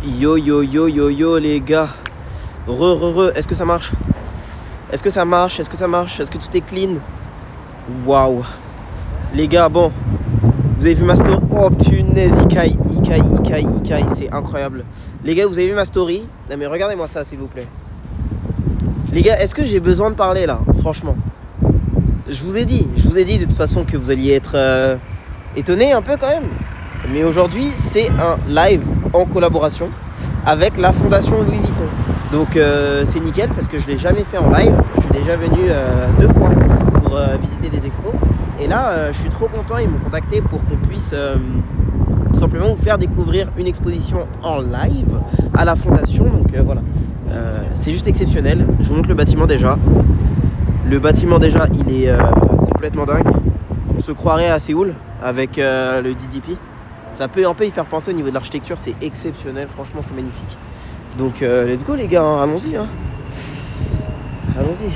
Yo yo yo yo yo les gars. Est-ce que ça marche? Est-ce que ça marche? Est-ce que tout est clean? Waouh. Les gars, bon. Vous avez vu ma story? Oh punaise, Ikai, c'est incroyable. Les gars, vous avez vu ma story? Non mais regardez-moi ça s'il vous plaît. Les gars, est-ce que j'ai besoin de parler là? Franchement. Je vous ai dit de toute façon que vous alliez être étonnés un peu quand même. Mais aujourd'hui, c'est un live en collaboration avec la Fondation Louis Vuitton. Donc c'est nickel parce que je ne l'ai jamais fait en live. Je suis déjà venu 2 fois pour visiter des expos. Et là, je suis trop content. Ils m'ont contacté pour qu'on puisse tout simplement vous faire découvrir une exposition en live à la Fondation. Donc voilà, c'est juste exceptionnel. Je vous montre le bâtiment déjà. Le bâtiment déjà, il est complètement dingue. On se croirait à Séoul avec le DDP. Ça peut un peu y faire penser au niveau de l'architecture, c'est exceptionnel, franchement c'est magnifique. Donc let's go les gars, hein, allons-y. Hein. Allons-y.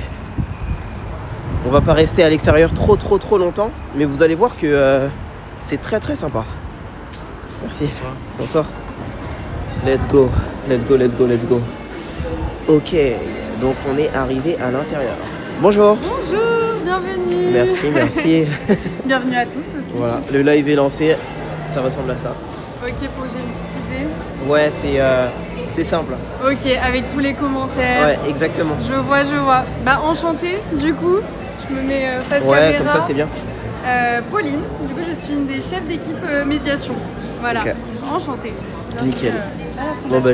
On va pas rester à l'extérieur trop longtemps, mais vous allez voir que c'est très sympa. Merci. Bonsoir. Let's go. Ok, donc on est arrivé à l'intérieur. Bonjour. Bonjour, bienvenue. Merci. Bienvenue à tous aussi. Voilà, le live est lancé, ça ressemble à ça. Ok, pour que j'ai une petite idée. Ouais, c'est simple. Ok, avec tous les commentaires. Ouais, exactement. Je vois. Bah, enchantée, du coup. Je me mets face caméra. Ouais, comme ça c'est bien. Pauline, du coup, je suis une des chefs d'équipe médiation. Voilà, okay. Enchantée. Nickel. Bon bah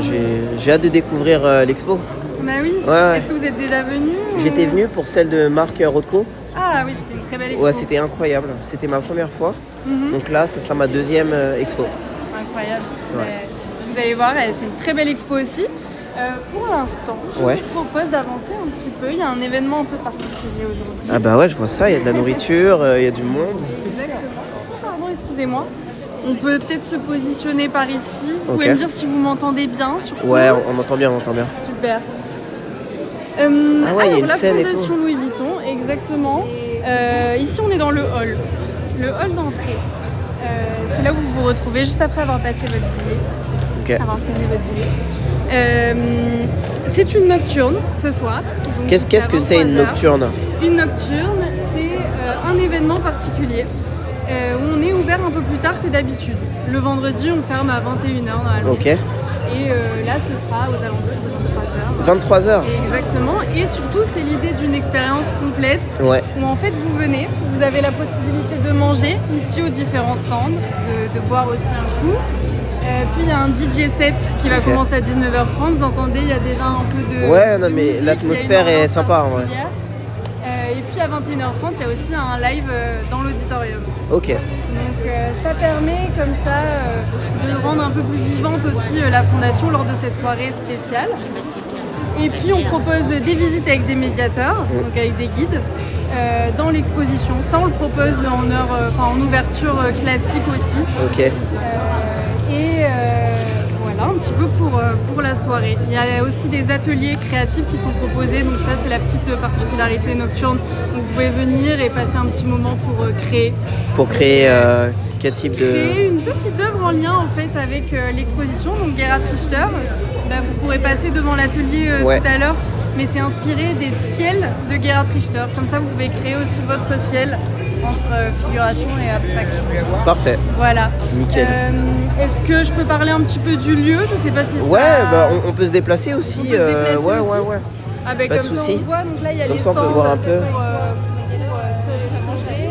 j'ai hâte de découvrir l'expo. Bah oui. Ouais. Est-ce que vous êtes déjà venu? J'étais venu pour celle de Marc Rothko. Ah oui, c'était une très belle expo. Ouais, c'était incroyable. C'était ma première fois. Donc là, ce sera ma 2e expo. Incroyable. Ouais. Vous allez voir, c'est une très belle expo aussi. Pour l'instant, je vous propose d'avancer un petit peu. Il y a un événement un peu particulier aujourd'hui. Ah bah ouais, je vois ça. Il y a de la nourriture, il y a du monde. Exactement. Pardon, excusez-moi. On peut peut-être se positionner par ici. Vous pouvez me dire si vous m'entendez bien, surtout. Ouais, on entend bien. Super. Ah ouais, il y a une scène et tout. La Fondation Louis Vuitton, exactement. Ici, on est dans le hall d'entrée. C'est là où vous vous retrouvez juste après avoir passé votre billet. Avoir scanné votre billet. C'est une nocturne ce soir. Qu'est-ce que c'est une nocturne? Une nocturne, c'est un événement particulier où on est ouvert un peu plus tard que d'habitude. Le vendredi, on ferme à 21h normalement. Ok. Et là, ce sera aux alentours de 23h. Exactement. Et surtout, c'est l'idée d'une expérience complète où en fait vous venez, vous avez la possibilité de manger ici aux différents stands, de boire aussi un coup. Puis il y a un DJ set qui va commencer à 19h30. Vous entendez, il y a déjà un peu de. Ouais, non, mais musique, l'atmosphère est sympa. Ouais. Et puis à 21h30, il y a aussi un live dans l'auditorium. Ok. Donc ça permet comme ça de rendre un peu plus vivante aussi la fondation lors de cette soirée spéciale. Et puis on propose des visites avec des médiateurs, donc avec des guides, dans l'exposition. Ça on le propose en ouverture classique aussi. Ok. Voilà un petit peu pour la soirée. Il y a aussi des ateliers créatifs qui sont proposés, donc ça c'est la petite particularité nocturne. Donc vous pouvez venir et passer un petit moment pour créer. Pour créer quel type de... Créer une petite œuvre en lien en fait avec l'exposition, donc Gerhard Richter. Vous pourrez passer devant l'atelier tout à l'heure, mais c'est inspiré des ciels de Gerhard Richter. Comme ça vous pouvez créer aussi votre ciel entre figuration et abstraction. Parfait. Voilà. Nickel. Est-ce que je peux parler un petit peu du lieu? Je sais pas si on peut se déplacer aussi. On peut se déplacer aussi. Ah bah pas comme de souci. ça on voit, donc là il y a comme les ça, stands on peut voir un peu. pour se stanger.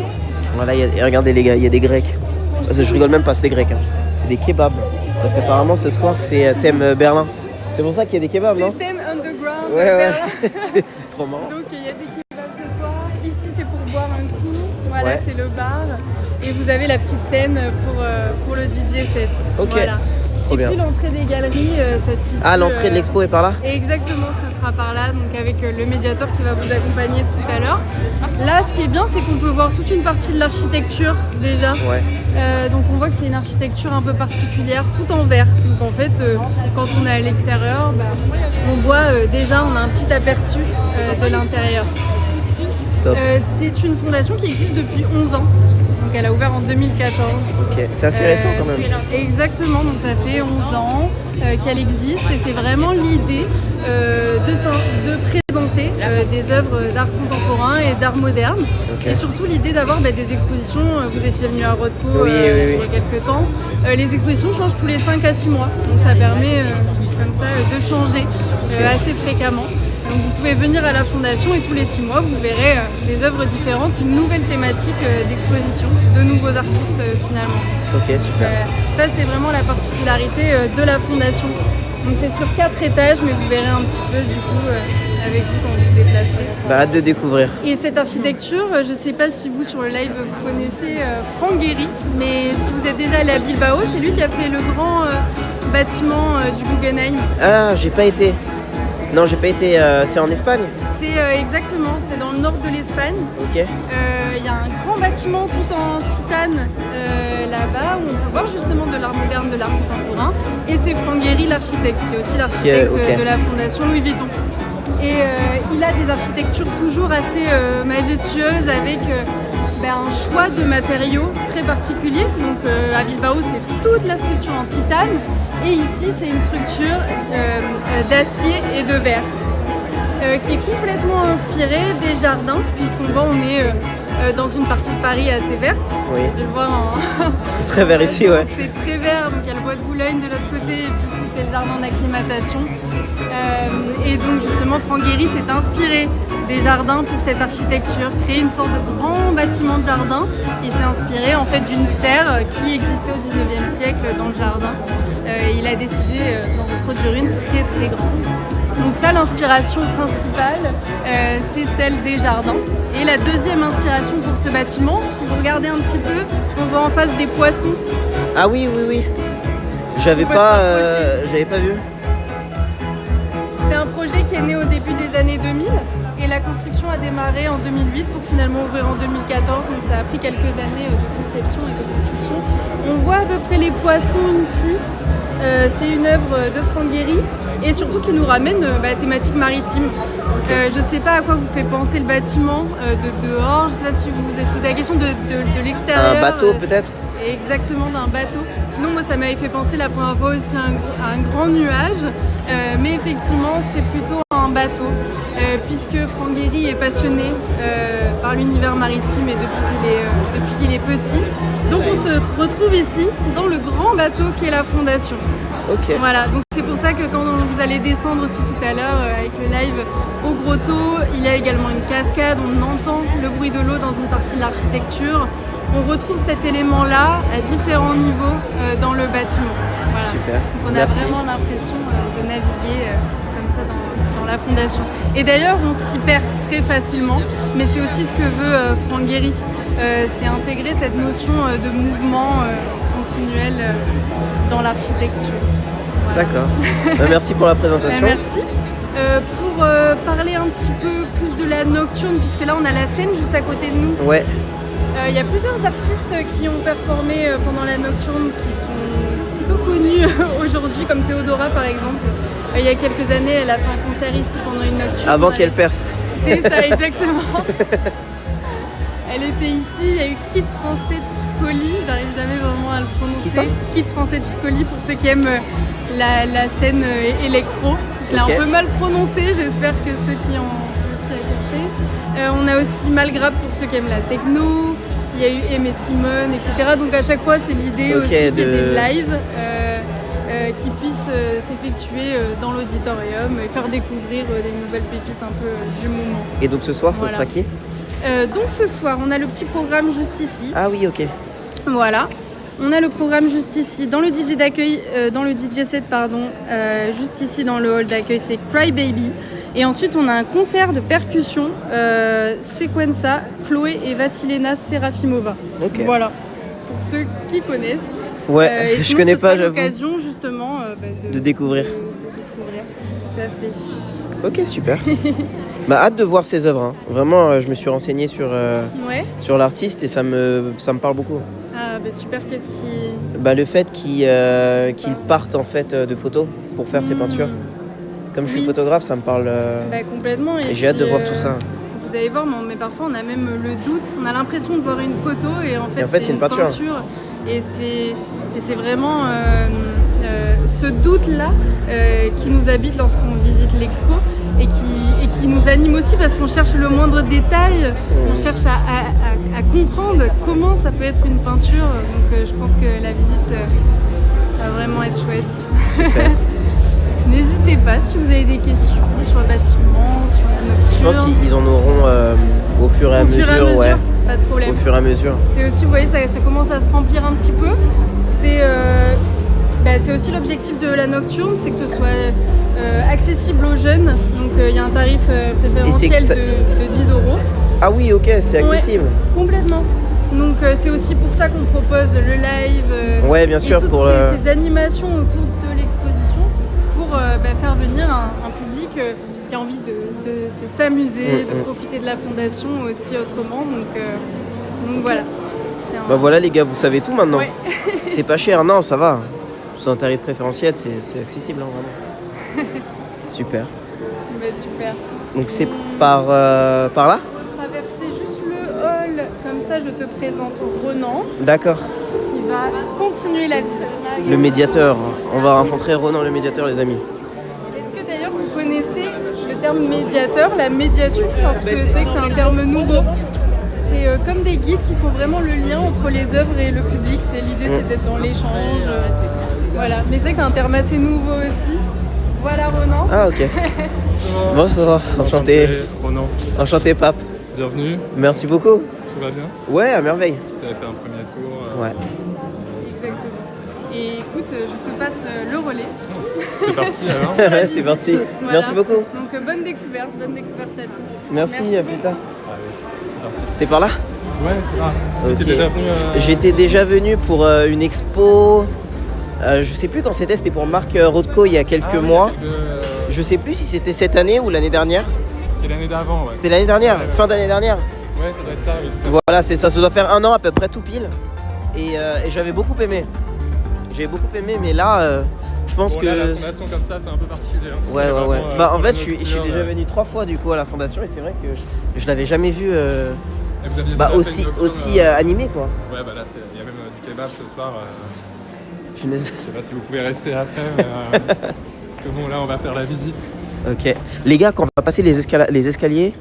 Voilà, regardez les gars, il y a des grecs. Je rigole même pas, c'est des grecs. Hein. Des kebabs. Parce qu'apparemment ce soir c'est thème Berlin. C'est pour ça qu'il y a des kebabs, non? C'est thème underground. Ouais. c'est trop marrant. Donc il y a des kebabs ce soir. Ici c'est pour boire un coup. Voilà, c'est le bar. Et vous avez la petite scène pour le DJ set. Ok. Voilà. Trop bien. Et puis l'entrée des galeries, ça se situe... Ah, l'entrée de l'expo est par là? Exactement, ce sera par là, donc avec le médiateur qui va vous accompagner tout à l'heure. Là, ce qui est bien, c'est qu'on peut voir toute une partie de l'architecture déjà. Donc on voit que c'est une architecture un peu particulière, tout en vert. Donc en fait, quand on est à l'extérieur, on voit déjà, on a un petit aperçu de l'intérieur. C'est une fondation qui existe depuis 11 ans. Donc elle a ouvert en 2014. Ok, c'est assez récent quand même. Exactement, donc ça fait 11 ans qu'elle existe et c'est vraiment l'idée de présenter des œuvres d'art contemporain et d'art moderne. Okay. Et surtout l'idée d'avoir des expositions, vous étiez venu à Rothko il y a quelques temps, les expositions changent tous les 5 à 6 mois, donc ça permet comme ça de changer assez fréquemment. Donc vous pouvez venir à la Fondation et tous les 6 mois vous verrez des œuvres différentes, une nouvelle thématique d'exposition, de nouveaux artistes finalement. Ok, super. Ça c'est vraiment la particularité de la Fondation. Donc c'est sur 4 étages mais vous verrez un petit peu du coup avec vous quand vous vous déplacerez. Hâte de découvrir. Et cette architecture, je ne sais pas si vous sur le live vous connaissez Franck Gehry, mais si vous êtes déjà allé à Bilbao, c'est lui qui a fait le grand bâtiment du Guggenheim. Ah, j'ai pas été. Non, j'ai pas été. C'est en Espagne? C'est exactement, c'est dans le nord de l'Espagne. Ok. Il y a un grand bâtiment tout en titane là-bas où on peut voir justement de l'art moderne, de l'art contemporain. Et c'est Franck Gehry, l'architecte, qui est aussi l'architecte de la Fondation Louis Vuitton. Et il a des architectures toujours assez majestueuses avec un choix de matériaux très particulier. Donc à Bilbao, c'est toute la structure en titane. Et ici, c'est une structure d'acier et de verre qui est complètement inspirée des jardins, puisqu'on voit on est dans une partie de Paris assez verte. Oui. Je le vois en... C'est très vert ici, ouais. C'est très vert, donc il y a le bois de Boulogne de l'autre côté, et puis ici, c'est le jardin d'acclimatation. Et donc justement, Franck Gehry s'est inspiré des jardins pour cette architecture, créer une sorte de grand bâtiment de jardin. Il s'est inspiré en fait d'une serre qui existait au 19e siècle dans le jardin. Il a décidé d'en reproduire une très très grande. Donc ça, l'inspiration principale, c'est celle des jardins. Et la deuxième inspiration pour ce bâtiment, si vous regardez un petit peu, on voit en face des poissons. Ah oui, oui, oui. J'avais pas vu. C'est un projet qui est né au début des années 2000 et la construction a démarré en 2008 pour finalement ouvrir en 2014. Donc ça a pris quelques années de conception et de construction. On voit à peu près les poissons ici. C'est une œuvre de Franck Gehry et surtout qui nous ramène à la thématique maritime. Je ne sais pas à quoi vous fait penser le bâtiment de dehors, je ne sais pas si vous vous êtes posé la question de l'extérieur. Un bateau peut-être. Exactement, d'un bateau. Sinon moi ça m'avait fait penser la première fois aussi à un grand nuage, mais effectivement c'est plutôt un bateau, puisque Franck Gehry est passionné par l'univers maritime et depuis qu'il est petit. Donc on se retrouve ici dans le grand bateau qui est la Fondation. Ok. Voilà, donc c'est pour ça que quand vous allez descendre aussi tout à l'heure avec le live au Grotto, il y a également une cascade, on entend le bruit de l'eau dans une partie de l'architecture. On retrouve cet élément-là à différents niveaux dans le bâtiment. Voilà. Super. Donc on a vraiment l'impression de naviguer comme ça dans la Fondation. Et d'ailleurs, on s'y perd très facilement, mais c'est aussi ce que veut Franck Gehry. C'est intégrer cette notion de mouvement continuel dans l'architecture. Voilà. D'accord. Merci pour la présentation. Merci. Pour parler un petit peu plus de la nocturne, puisque là on a la scène juste à côté de nous. Ouais. Il y a plusieurs artistes qui ont performé pendant la nocturne qui sont plutôt connus aujourd'hui, comme Théodora par exemple. Il y a quelques années, elle a fait un concert ici pendant une nocturne. Avant qu'elle perce. C'est ça, exactement. Elle était ici, il y a eu Kid Français de Chicoli, j'arrive jamais vraiment à le prononcer. Kid Français de Chicoli pour ceux qui aiment la scène électro. Je l'ai un peu mal prononcé, j'espère que ceux qui ont aussi accepté. On a aussi Malgrave pour ceux qui aiment la techno, il y a eu Aimé Simone, etc. Donc à chaque fois c'est l'idée aussi qu'il y ait des lives qui puissent s'effectuer dans l'auditorium et faire découvrir des nouvelles pépites un peu du moment. Et donc ce soir, ça sera qui ? Donc ce soir, on a le petit programme juste ici. Ah oui, ok. Voilà. On a le programme juste ici, dans le DJ d'accueil, dans le DJ set, juste ici dans le hall d'accueil, c'est Cry Baby. Et ensuite, on a un concert de percussion, Sequenza, Chloé et Vassilena Serafimova. Ok. Voilà, pour ceux qui connaissent. Ouais, je connais pas, j'avoue. C'est l'occasion justement de découvrir. Tout à fait. Ok, super. Hâte de voir ses œuvres. Hein. Vraiment, je me suis renseigné sur l'artiste et ça me parle beaucoup. Ah, super, qu'est-ce qui... Le fait qu'il parte en fait de photos pour faire ses peintures. Comme je suis photographe, ça me parle. Complètement. Et j'ai hâte de voir tout ça. Vous vous allez voir, mais parfois on a même le doute, on a l'impression de voir une photo et en fait, c'est une peinture. Et c'est vraiment ce doute-là qui nous habite lorsqu'on visite l'expo et qui nous anime aussi parce qu'on cherche le moindre détail, on cherche à comprendre comment ça peut être une peinture. Donc je pense que la visite va vraiment être chouette. N'hésitez pas si vous avez des questions sur le bâtiment, sur la nocturne. Je pense qu'ils en auront au fur et à mesure. Ouais. Pas de problème. Au fur et à mesure. C'est aussi, vous voyez, ça commence à se remplir un petit peu. C'est aussi l'objectif de la nocturne, c'est que ce soit accessible aux jeunes. Donc il y a un tarif préférentiel de 10 €. Ah oui, ok, c'est accessible. Ouais, complètement. Donc c'est aussi pour ça qu'on propose le live. Ouais, bien sûr. Et toutes ces animations autour de l'exposition pour faire venir un public qui a envie de s'amuser, de profiter de la fondation aussi autrement. Donc voilà. Bah voilà les gars, vous savez tout maintenant. Ouais. C'est pas cher, non, ça va. C'est un tarif préférentiel, c'est accessible, hein, vraiment. Super. Bah, super. Donc c'est par là ? Traverser juste le hall, comme ça je te présente Renan. D'accord. Qui va continuer la visite. Le médiateur. On va rencontrer Renan le médiateur, les amis. Est-ce que d'ailleurs vous connaissez le terme médiateur, la médiation, parce que c'est que c'est un terme nouveau. C'est comme des guides qui font vraiment le lien entre les œuvres et le public. L'idée c'est d'être dans l'échange. Voilà. Mais c'est que c'est un terme assez nouveau aussi. Voilà Renan. Ah ok. Bonsoir, enchanté. Renan. Enchanté Pape. Bienvenue. Merci beaucoup. Tout va bien? Ouais, à merveille. Vous avez fait un premier tour. Ouais. Exactement. Et écoute, je te passe le relais. C'est parti alors. Ouais, c'est parti. Voilà. Merci beaucoup. Donc bonne découverte à tous. Merci, à plus tard. Allez, c'est parti. C'est par là ? Ouais, c'est là. Ok. C'était déjà venu. J'étais déjà venu pour une expo. Je sais plus quand c'était pour Marc Rothko il y a quelques mois. Je sais plus si c'était cette année ou l'année dernière. C'était l'année d'avant, ouais. C'était l'année dernière, fin d'année dernière. Ouais, ça doit être ça, oui. Tout à fait. Voilà, c'est ça, ça doit faire 1 an à peu près tout pile. Et j'avais beaucoup aimé. J'ai beaucoup aimé, mais là, je pense que... Là, la fondation comme ça, c'est un peu particulier. Hein. Ouais. Vraiment, En fait, je suis déjà venu 3 fois du coup à la fondation et c'est vrai que je l'avais jamais vu vous aviez déjà fait aussi, une nocturne, aussi animé quoi. Ouais, bah là, il y a même du kebab ce soir. Punaise. Je sais pas si vous pouvez rester après, mais, parce que bon, là, on va faire la visite. Ok. Les gars, quand on va passer les escaliers,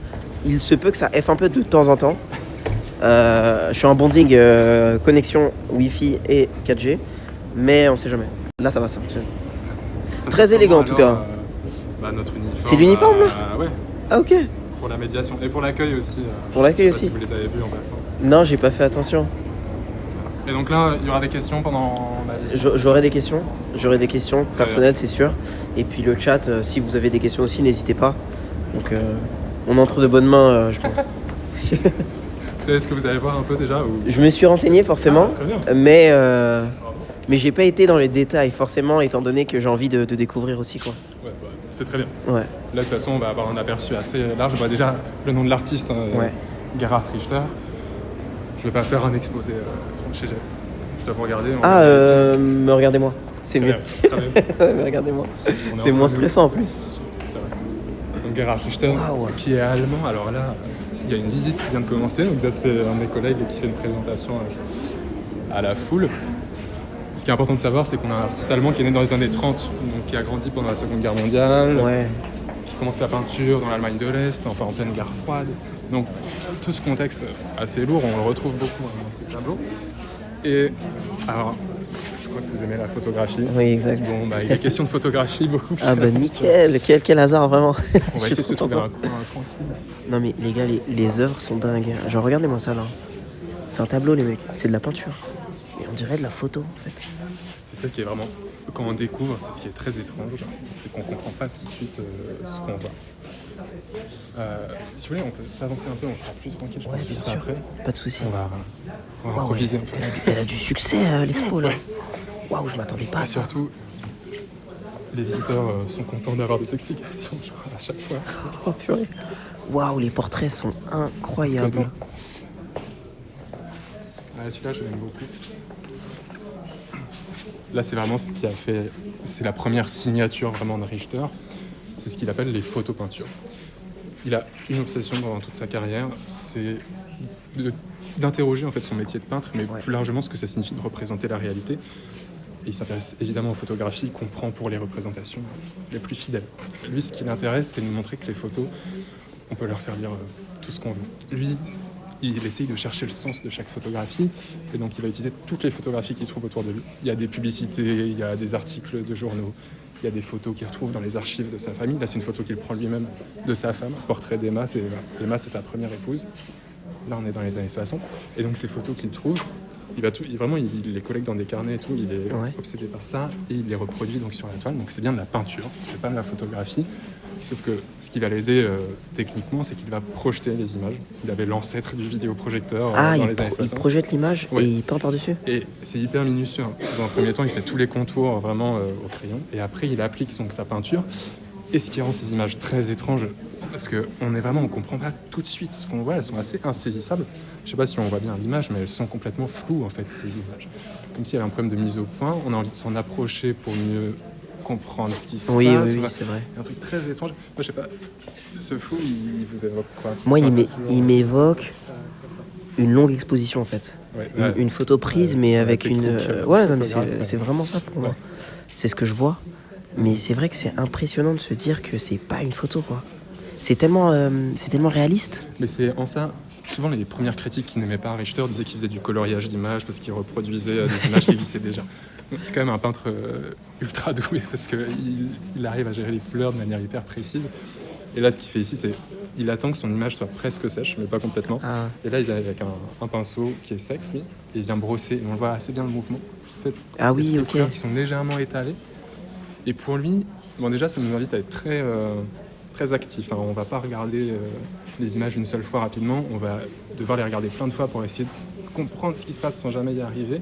il se peut que ça F un peu de temps en temps. Je suis en bonding connexion Wi-Fi et 4G, mais on sait jamais. Là, ça va, ça fonctionne. Ça Très fait élégant, comment, en tout cas. Notre uniforme. C'est l'uniforme, là Ouais, Ah ok. pour la médiation et pour l'accueil aussi. Pour l'accueil je sais aussi. pas si vous les avez vus en passant. Non, j'ai pas fait attention. Et donc là, il y aura des questions pendant la visite. J'aurai des questions personnelles, c'est sûr. Et puis le chat, si vous avez des questions aussi, n'hésitez pas. Donc on entre de bonnes mains, je pense. Vous savez ce que vous allez voir un peu déjà ou... Je me suis renseigné forcément, très bien. mais j'ai pas été dans les détails forcément, étant donné que j'ai envie de découvrir aussi quoi. Ouais, bah, c'est très bien. Ouais. Là, de toute façon, on va avoir un aperçu assez large. Je vois déjà le nom de l'artiste, Ouais. Gerhard Richter. Je vais pas faire un exposé chez Jeff. Je dois vous regarder. on va Me regardez-moi, c'est Très mieux. bien, c'est très bien. Ouais, mais regardez-moi. On est C'est en moins train de- stressant en plus. C'est vrai. Donc Gerhard Richter, Waouh. qui est allemand. Alors là, il y a une visite qui vient de commencer. Donc ça, c'est un de mes collègues qui fait une présentation à la foule. Ce qui est important de savoir, c'est qu'on a un artiste allemand qui est né dans les années 30, donc qui a grandi pendant la Seconde Guerre mondiale, Ouais. qui commence sa peinture dans l'Allemagne de l'Est, enfin en pleine guerre froide. Donc tout ce contexte assez lourd, on le retrouve beaucoup dans ces tableaux. Et alors, je crois que vous aimez la photographie. Oui, exact. Bon, bah, il est question de photographie beaucoup. Ah bah nickel, quel hasard vraiment. On va Je suis essayer de se trop trouver un content. coin cool. Non mais les gars, les œuvres sont dingues. Genre regardez-moi ça là. C'est un tableau les mecs, c'est de la peinture. Mais on dirait de la photo en fait. C'est ça qui est vraiment, quand on découvre, c'est ce qui est très étrange, c'est qu'on comprend pas tout de suite ce qu'on voit. Si vous voulez, on peut s'avancer un peu, on sera plus tranquille, je pense, bien juste sûr. après. Pas de soucis. On va Waouh, improviser un peu. elle a du succès l'expo là. Waouh, je m'attendais pas à Et ça. surtout, les visiteurs sont contents d'avoir des explications, je crois, à chaque fois. Oh purée. Waouh, les portraits sont incroyables. Ouais, celui-là, je l'aime beaucoup. Là, c'est vraiment ce qui a fait... C'est la première signature vraiment de Richter. C'est ce qu'il appelle les photopeintures. il a une obsession pendant toute sa carrière, c'est d'interroger en fait son métier de peintre, mais plus largement ce que ça signifie de représenter la réalité. Et il s'intéresse évidemment aux photographies qu'on prend pour les représentations les plus fidèles. Lui, ce qui l'intéresse, c'est de nous montrer que les photos, on peut leur faire dire tout ce qu'on veut. Lui, il essaye de chercher le sens de chaque photographie, et donc il va utiliser toutes les photographies qu'il trouve autour de lui. Il y a des publicités, il y a des articles de journaux, il y a des photos qu'il retrouve dans les archives de sa famille. Là, c'est une photo qu'il prend lui-même de sa femme, portrait d'Emma. Emma, c'est sa première épouse. Là, on est dans les années 60. Et donc, ces photos qu'il trouve, il les collecte dans des carnets et tout. Il est obsédé par ça et il les reproduit donc sur la toile. Donc, c'est bien de la peinture, c'est pas de la photographie. Sauf que ce qui va l'aider techniquement, c'est qu'il va projeter les images. Il avait l'ancêtre du vidéoprojecteur dans les années 60. Il projette l'image et il peint par-dessus. Et c'est hyper minutieux. Dans le premier temps, il fait tous les contours vraiment au crayon. Et après, il applique sa peinture. Et ce qui rend ces images très étranges, parce qu'on ne comprend pas tout de suite ce qu'on voit. Elles sont assez insaisissables. Je ne sais pas si on voit bien l'image, mais elles sont complètement floues, en fait, ces images. Comme s'il y avait un problème de mise au point. On a envie de s'en approcher pour mieux comprendre ce qui se passe. Oui, c'est vrai. Un truc très étrange. Moi, je sais pas, ce flou, il vous évoque quoi? Moi, il m'évoque une longue exposition, en fait. Une photo prise, mais avec une... c'est vraiment ça pour moi. C'est ce que je vois. Mais c'est vrai que c'est impressionnant de se dire que c'est pas une photo, quoi. C'est tellement réaliste. Mais c'est en ça... Souvent, les premières critiques qui n'aimaient pas Richter disaient qu'il faisait du coloriage d'images parce qu'il reproduisait des images qui existaient déjà. Donc, c'est quand même un peintre ultra doué parce qu'il arrive à gérer les couleurs de manière hyper précise. Et là, ce qu'il fait ici, c'est qu'il attend que son image soit presque sèche, mais pas complètement. Ah. Et là, il vient avec un pinceau qui est sec, lui, et il vient brosser. Et on voit assez bien le mouvement. En fait, les couleurs qui sont légèrement étalées. Et pour lui, déjà, ça nous invite à être très actif. On ne va pas regarder les images une seule fois rapidement. On va devoir les regarder plein de fois pour essayer de comprendre ce qui se passe sans jamais y arriver.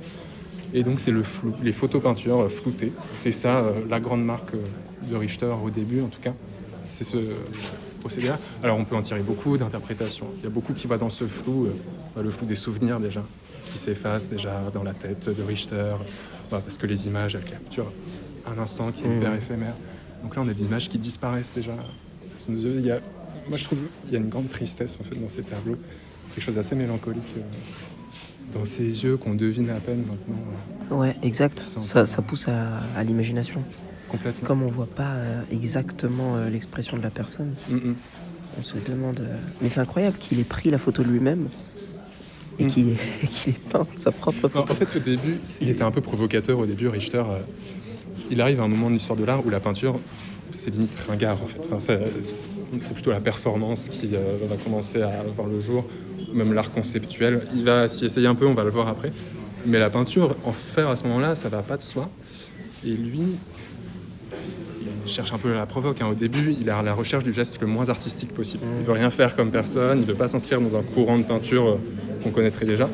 Et donc, c'est le flou, les photopeintures floutées. C'est ça, la grande marque de Richter au début, en tout cas. C'est ce procédé-là. Alors, on peut en tirer beaucoup d'interprétations. Il y a beaucoup qui va dans ce flou, le flou des souvenirs déjà, qui s'effacent déjà dans la tête de Richter, parce que les images, elles capturent un instant qui est hyper éphémère. Donc là, on a des images qui disparaissent déjà sous nos yeux. Moi, je trouve qu'il y a une grande tristesse en fait dans ces tableaux, quelque chose d'assez mélancolique dans ces yeux qu'on devine à peine maintenant. Ouais, exact. Ça pousse à l'imagination. Complètement. Comme on voit pas exactement l'expression de la personne, on se demande. Mais c'est incroyable qu'il ait pris la photo de lui-même et qu'il ait peint sa propre photo. En fait, au début, il était un peu provocateur. Au début, Richter, il arrive à un moment de l'histoire de l'art où la peinture, c'est limite ringard en fait. C'est plutôt la performance qui va commencer à voir le jour, même l'art conceptuel. Il va s'y essayer un peu, on va le voir après. Mais la peinture, en faire à ce moment-là, ça va pas de soi. Et lui, il cherche un peu la provoque. Au début, il est à la recherche du geste le moins artistique possible. Il veut rien faire comme personne, il veut pas s'inscrire dans un courant de peinture qu'on connaîtrait déjà.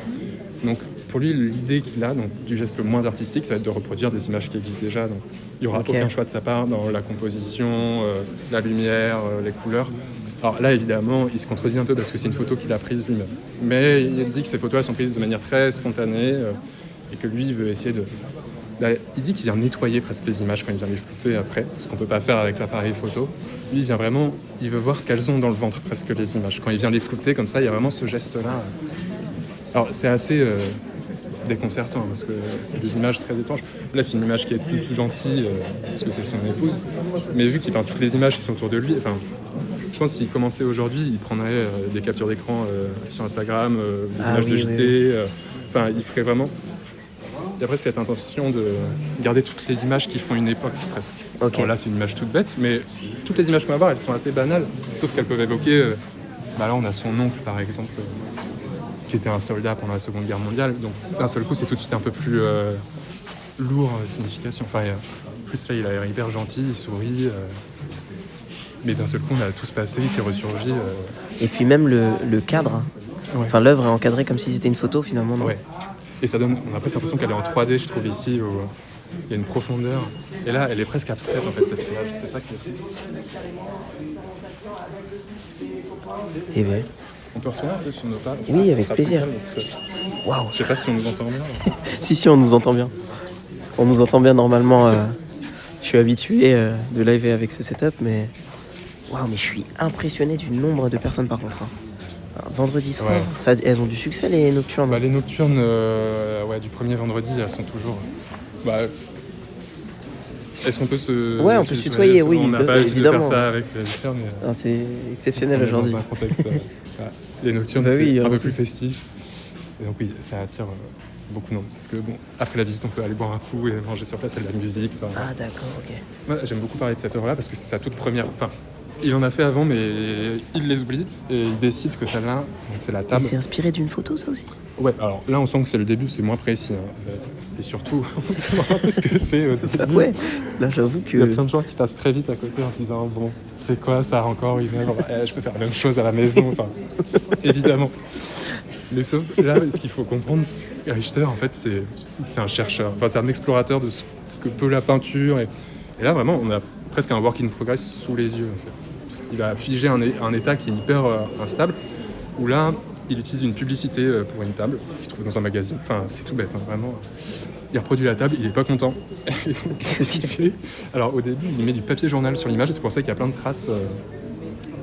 Donc pour lui, l'idée qu'il a du geste le moins artistique, ça va être de reproduire des images qui existent déjà. Donc, il n'y aura aucun choix de sa part dans la composition, la lumière, les couleurs. Alors là, évidemment, il se contredit un peu parce que c'est une photo qu'il a prise lui-même. Mais il dit que ces photos sont prises de manière très spontanée et que lui, il veut essayer de... Là, il dit qu'il vient nettoyer presque les images quand il vient les flouter après, ce qu'on ne peut pas faire avec l'appareil photo. Lui, il vient vraiment... Il veut voir ce qu'elles ont dans le ventre, presque, les images. Quand il vient les flouter comme ça, il y a vraiment ce geste-là. Alors, c'est assez... déconcertant parce que c'est des images très étranges. Là, c'est une image qui est tout gentille parce que c'est son épouse, mais vu qu'il peint toutes les images qui sont autour de lui, je pense que s'il commençait aujourd'hui, il prendrait des captures d'écran sur Instagram, des images de JT, il ferait vraiment... Il y a presque cette intention de garder toutes les images qui font une époque presque. Alors là, c'est une image toute bête, mais toutes les images qu'on va voir, elles sont assez banales, sauf qu'elles peuvent évoquer... là, on a son oncle, par exemple, qui était un soldat pendant la Seconde Guerre mondiale. Donc d'un seul coup, c'est tout de suite un peu plus lourd signification. Plus là, il a l'air hyper gentil, il sourit. Mais d'un seul coup, on a tout ce passé qui ressurgit. Et puis même le cadre. Ouais. L'œuvre est encadrée comme si c'était une photo finalement. Non ? Ouais. Et ça donne, on a presque l'impression qu'elle est en 3D, je trouve, ici, où il y a une profondeur. Et là, elle est presque abstraite, en fait, cette image. C'est ça qui est... Eh bien... On peut retourner un peu sur nos pas. Oui, avec plaisir. Waouh. Je sais pas si on nous entend bien. Si, on nous entend bien. On nous entend bien normalement. Je suis habitué de live avec ce setup, mais Waouh, mais je suis impressionné du nombre de personnes par contre. Vendredi soir, Ouais. elles ont du succès les nocturnes. Les nocturnes du premier vendredi, elles sont toujours... Est-ce qu'on peut se... Ouais, on peut se tutoyer, oui, On n'a pas l'habitude de évidemment. faire ça avec les nocturnes. Mais... C'est exceptionnel aujourd'hui. Dans un contexte... les nocturnes, c'est un peu plus festif. Et donc oui, ça attire beaucoup de monde. Parce que après la visite, on peut aller boire un coup et manger sur place, il y a de la musique. Ah d'accord, ok. Moi, j'aime beaucoup parler de cette œuvre-là parce que c'est sa toute première... il en a fait avant, mais il les oublie. Et il décide que celle-là, donc c'est la table... Et c'est inspiré d'une photo, ça aussi? Ouais, alors là, on sent que c'est le début, c'est moins précis. Et surtout, on se demande un peu ce que c'est. Ouais, là j'avoue que... Il y a plein de gens qui passent très vite à côté en se disant « Bon, c'est quoi ça encore une œuvre je peux faire la même chose à la maison. » Évidemment. Mais sauf là, ce qu'il faut comprendre, Richter, en fait, c'est un chercheur. C'est un explorateur de ce que peut la peinture. Et là, vraiment, on a presque un work in progress sous les yeux, en fait. Parce qu'il a figé un état qui est hyper instable, où là, il utilise une publicité pour une table qu'il trouve dans un magazine. C'est tout bête, vraiment. Il reproduit la table, il est pas content. Et donc, qu'est-ce qu'il fait? Alors, au début, il met du papier journal sur l'image, et c'est pour ça qu'il y a plein de traces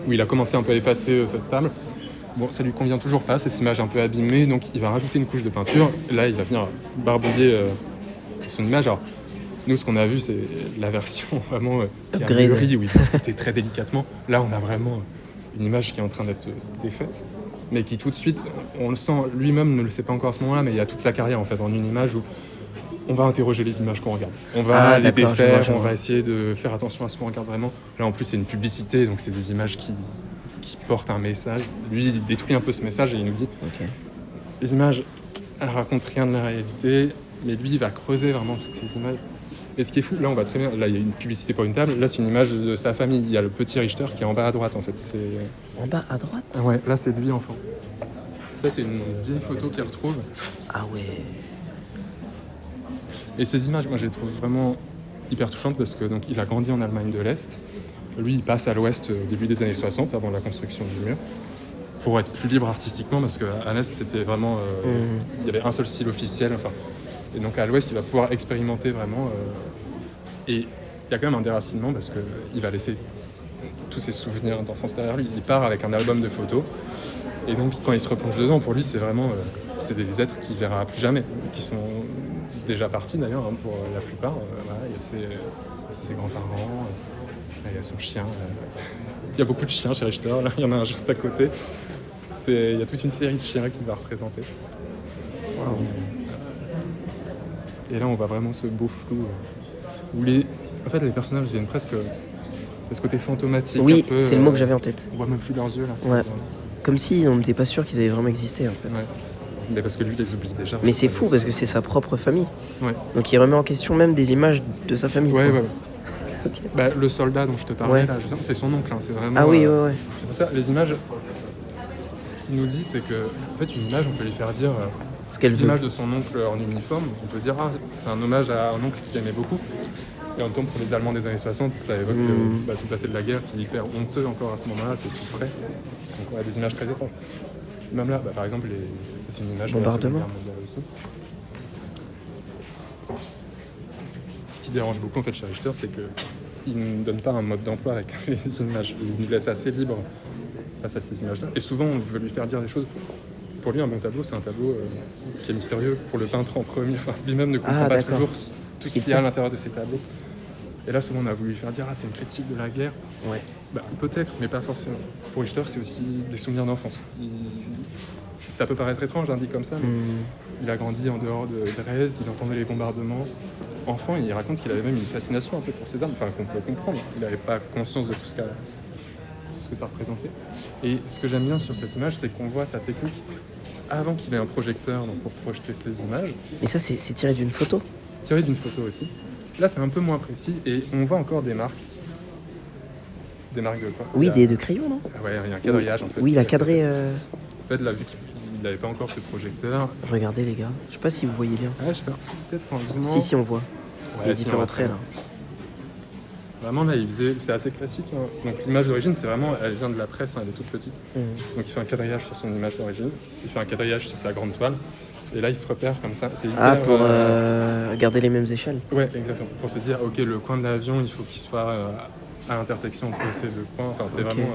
où il a commencé un peu à effacer cette table. Bon, ça lui convient toujours pas, cette image un peu abîmée, donc il va rajouter une couche de peinture. Là, il va venir barbouiller son image. Alors, nous, ce qu'on a vu, c'est la version vraiment qui a mûri, où il était très délicatement. Là, on a vraiment une image qui est en train d'être défaite, mais qui tout de suite, on le sent, lui-même ne le sait pas encore à ce moment-là, mais il y a toute sa carrière en fait en une image où on va interroger les images qu'on regarde. On va les défaire, on va essayer de faire attention à ce qu'on regarde vraiment. Là, en plus, c'est une publicité, donc c'est des images qui portent un message. Lui, il détruit un peu ce message et il nous dit les images, elles racontent rien de la réalité, mais lui, il va creuser vraiment toutes ces images. Et ce qui est fou, là, on va très bien. Là, il y a une publicité pour une table. Là, c'est une image de sa famille. Il y a le petit Richter qui est en bas à droite, en fait. En bas à droite? Ouais, là, c'est lui enfant. Ça, c'est une vieille photo qu'il retrouve. Ah ouais. Et ces images, moi, je les trouve vraiment hyper touchantes parce que donc, il a grandi en Allemagne de l'Est. Lui, il passe à l'Ouest au début des années 60, avant la construction du mur, pour être plus libre artistiquement, parce qu'à l'Est, c'était vraiment... il y avait un seul style officiel, et donc à l'Ouest, il va pouvoir expérimenter vraiment. Et il y a quand même un déracinement, parce qu'il va laisser tous ses souvenirs d'enfance derrière lui. Il part avec un album de photos, et donc quand il se replonge dedans, pour lui, c'est vraiment... c'est des êtres qu'il ne verra plus jamais, qui sont déjà partis d'ailleurs, pour la plupart. Il y a ses grands-parents... il y a son chien. Il y a beaucoup de chiens chez Richter. Là, il y en a un juste à côté. Il y a toute une série de chiens qu'il va représenter. Wow. Et là, on voit vraiment ce beau flou où les personnages viennent presque de ce côté fantomatique. Oui, un peu, c'est le mot que j'avais en tête. On voit même plus leurs yeux là. Ouais. Comme si on n'était pas sûr qu'ils avaient vraiment existé en fait. Ouais. Mais parce que lui, il les oublie déjà. Mais c'est fou parce que c'est sa propre famille. Ouais. Donc il remet en question même des images de sa famille. Ouais. Okay. Le soldat dont je te parlais, là, c'est son oncle, c'est vraiment... Ah oui, ouais. C'est pour ça, les images, ce qu'il nous dit, c'est que, en fait, une image, on peut lui faire dire... ce qu'elle veut. L'image de son oncle en uniforme, on peut se dire, c'est un hommage à un oncle qu'il aimait beaucoup. Et en tombe pour les Allemands des années 60, ça évoque tout le passé de la guerre, qui est hyper honteux encore à ce moment-là, c'est tout frais. Donc on a des images très étranges. Même là, par exemple, ça c'est une image de la Seconde Guerre mondiale aussi. Ce qui dérange beaucoup en fait chez Richter, c'est qu'il ne donne pas un mode d'emploi avec les images. Il nous laisse assez libre face à ces images-là. Et souvent, on veut lui faire dire des choses. Pour lui, un bon tableau, c'est un tableau qui est mystérieux. Pour le peintre en premier, lui-même ne comprend pas toujours tout ce qu'il y a à l'intérieur de ses tableaux. Et là, souvent, on a voulu lui faire dire c'est une critique de la guerre. Ouais. Peut-être, mais pas forcément. Pour Richter, c'est aussi des souvenirs d'enfance. Ça peut paraître étrange, dit comme ça, mais il a grandi en dehors de Dresde, il entendait les bombardements. Enfant, il raconte qu'il avait même une fascination un peu pour ces armes, qu'on peut comprendre. Il n'avait pas conscience de tout ce que ça représentait. Et ce que j'aime bien sur cette image, c'est qu'on voit sa technique avant qu'il ait un projecteur pour projeter ses images. Et ça, c'est tiré d'une photo? C'est tiré d'une photo aussi. Là, c'est un peu moins précis et on voit encore des marques. Des marques de quoi? Oui, de crayons, non? Ouais, il y a un quadrillage en fait. Oui, il a cadré... En fait, là, vu qu'il n'avait pas encore ce projecteur... Regardez les gars, je sais pas si vous voyez bien. Ouais, je sais pas, peut-être en zoomant... Si, on voit. Les différents traits, là. Vraiment, là, c'est assez classique. Donc l'image d'origine, c'est vraiment... Elle vient de la presse, elle est toute petite. Donc il fait un quadrillage sur son image d'origine. Il fait un quadrillage sur sa grande toile. Et là, il se repère comme ça. C'est hyper, pour garder les mêmes échelles. Ouais, exactement. Pour se dire, ok, le coin de l'avion, il faut qu'il soit à l'intersection entre ces deux points. Enfin, c'est Ok. vraiment...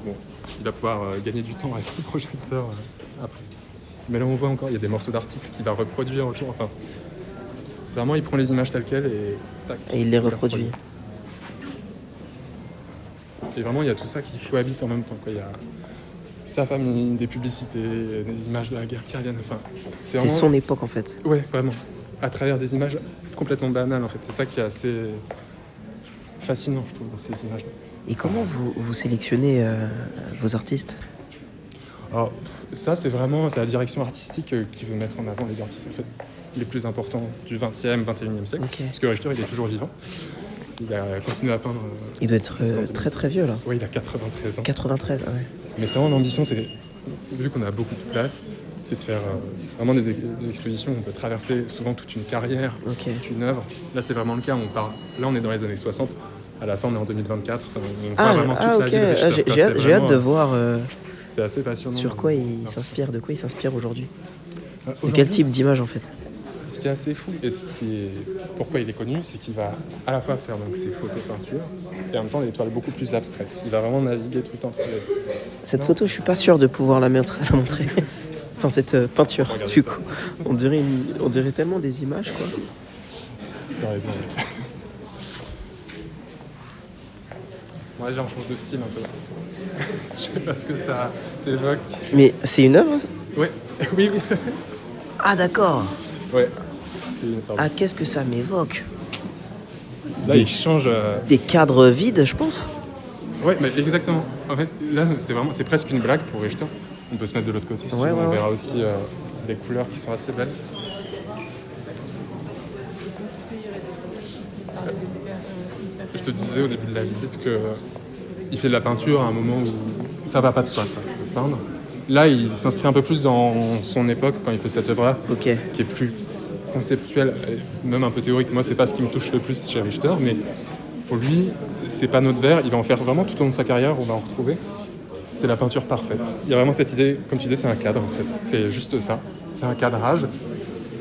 bon, il va pouvoir gagner du temps avec le projecteur après. Mais là, on voit encore, il y a des morceaux d'articles qu'il va reproduire autour. Enfin, c'est vraiment, il prend les images telles quelles et tac. Et il les reproduit. Et vraiment, il y a tout ça qui cohabite en même temps, quoi. Il y a sa famille, des publicités, des images de la guerre qui reviennent. Enfin, C'est vraiment... son époque en fait. Ouais, vraiment. À travers des images complètement banales, en fait. C'est ça qui est assez fascinant, je trouve, dans ces images-là. Et comment vous sélectionnez vos artistes? Alors, ça, c'est la direction artistique qui veut mettre en avant les artistes, en fait, les plus importants du 20e, 21e siècle. Ok. Parce que Richter, il est toujours vivant. Il a continué à peindre... Il doit être très très vieux là. Oui, il a 93 ans. 93, ah ouais. Mais c'est vraiment l'ambition, c'est, vu qu'on a beaucoup de place, c'est de faire vraiment des expositions où on peut traverser souvent toute une carrière, Ok. toute une œuvre. Là, c'est vraiment le cas. Là, on est dans les années 60. À la fin, on est en 2024. Enfin, on voit vraiment toute la ok. vie de Richter, quoi. J'ai C'est j'ai hâte vraiment, de voir c'est assez passionnant. sur quoi il Alors, s'inspire, de quoi il s'inspire aujourd'hui. De aujourd'hui, quel type d'image en fait? Ce qui est assez fou et pourquoi il est connu, c'est qu'il va à la fois faire donc ses photos peintures et en même temps des toiles beaucoup plus abstraites. Il va vraiment naviguer tout le temps entre les... Cette photo, je suis pas sûr de pouvoir la montrer. Enfin, cette peinture, Regardez du ça. coup. On dirait tellement des images, quoi. T'as raison. Ouais, j'ai un change de style un peu. Je sais pas ce que ça évoque. Mais c'est une œuvre, ça? Ouais, oui. Ah, d'accord. Ouais. Pardon. Ah, qu'est-ce que ça m'évoque? Là, il change. Des cadres vides, je pense. Ouais, mais exactement. En fait, là, c'est presque une blague pour Richter. On peut se mettre de l'autre côté. Si Ouais, tu veux. ouais, On ouais. verra aussi des couleurs qui sont assez belles. Je te disais au début de la visite que il fait de la peinture à un moment où ça va pas de soi, quoi, de peindre. Là, il s'inscrit un peu plus dans son époque quand il fait cette œuvre-là, Ok. qui est plus conceptuelle, et même un peu théorique. Moi, c'est pas ce qui me touche le plus chez Richter, mais pour lui, ces panneaux de verre, il va en faire vraiment tout au long de sa carrière, on va en retrouver. C'est la peinture parfaite. Il y a vraiment cette idée, comme tu disais, c'est un cadre en fait. C'est juste ça. C'est un cadrage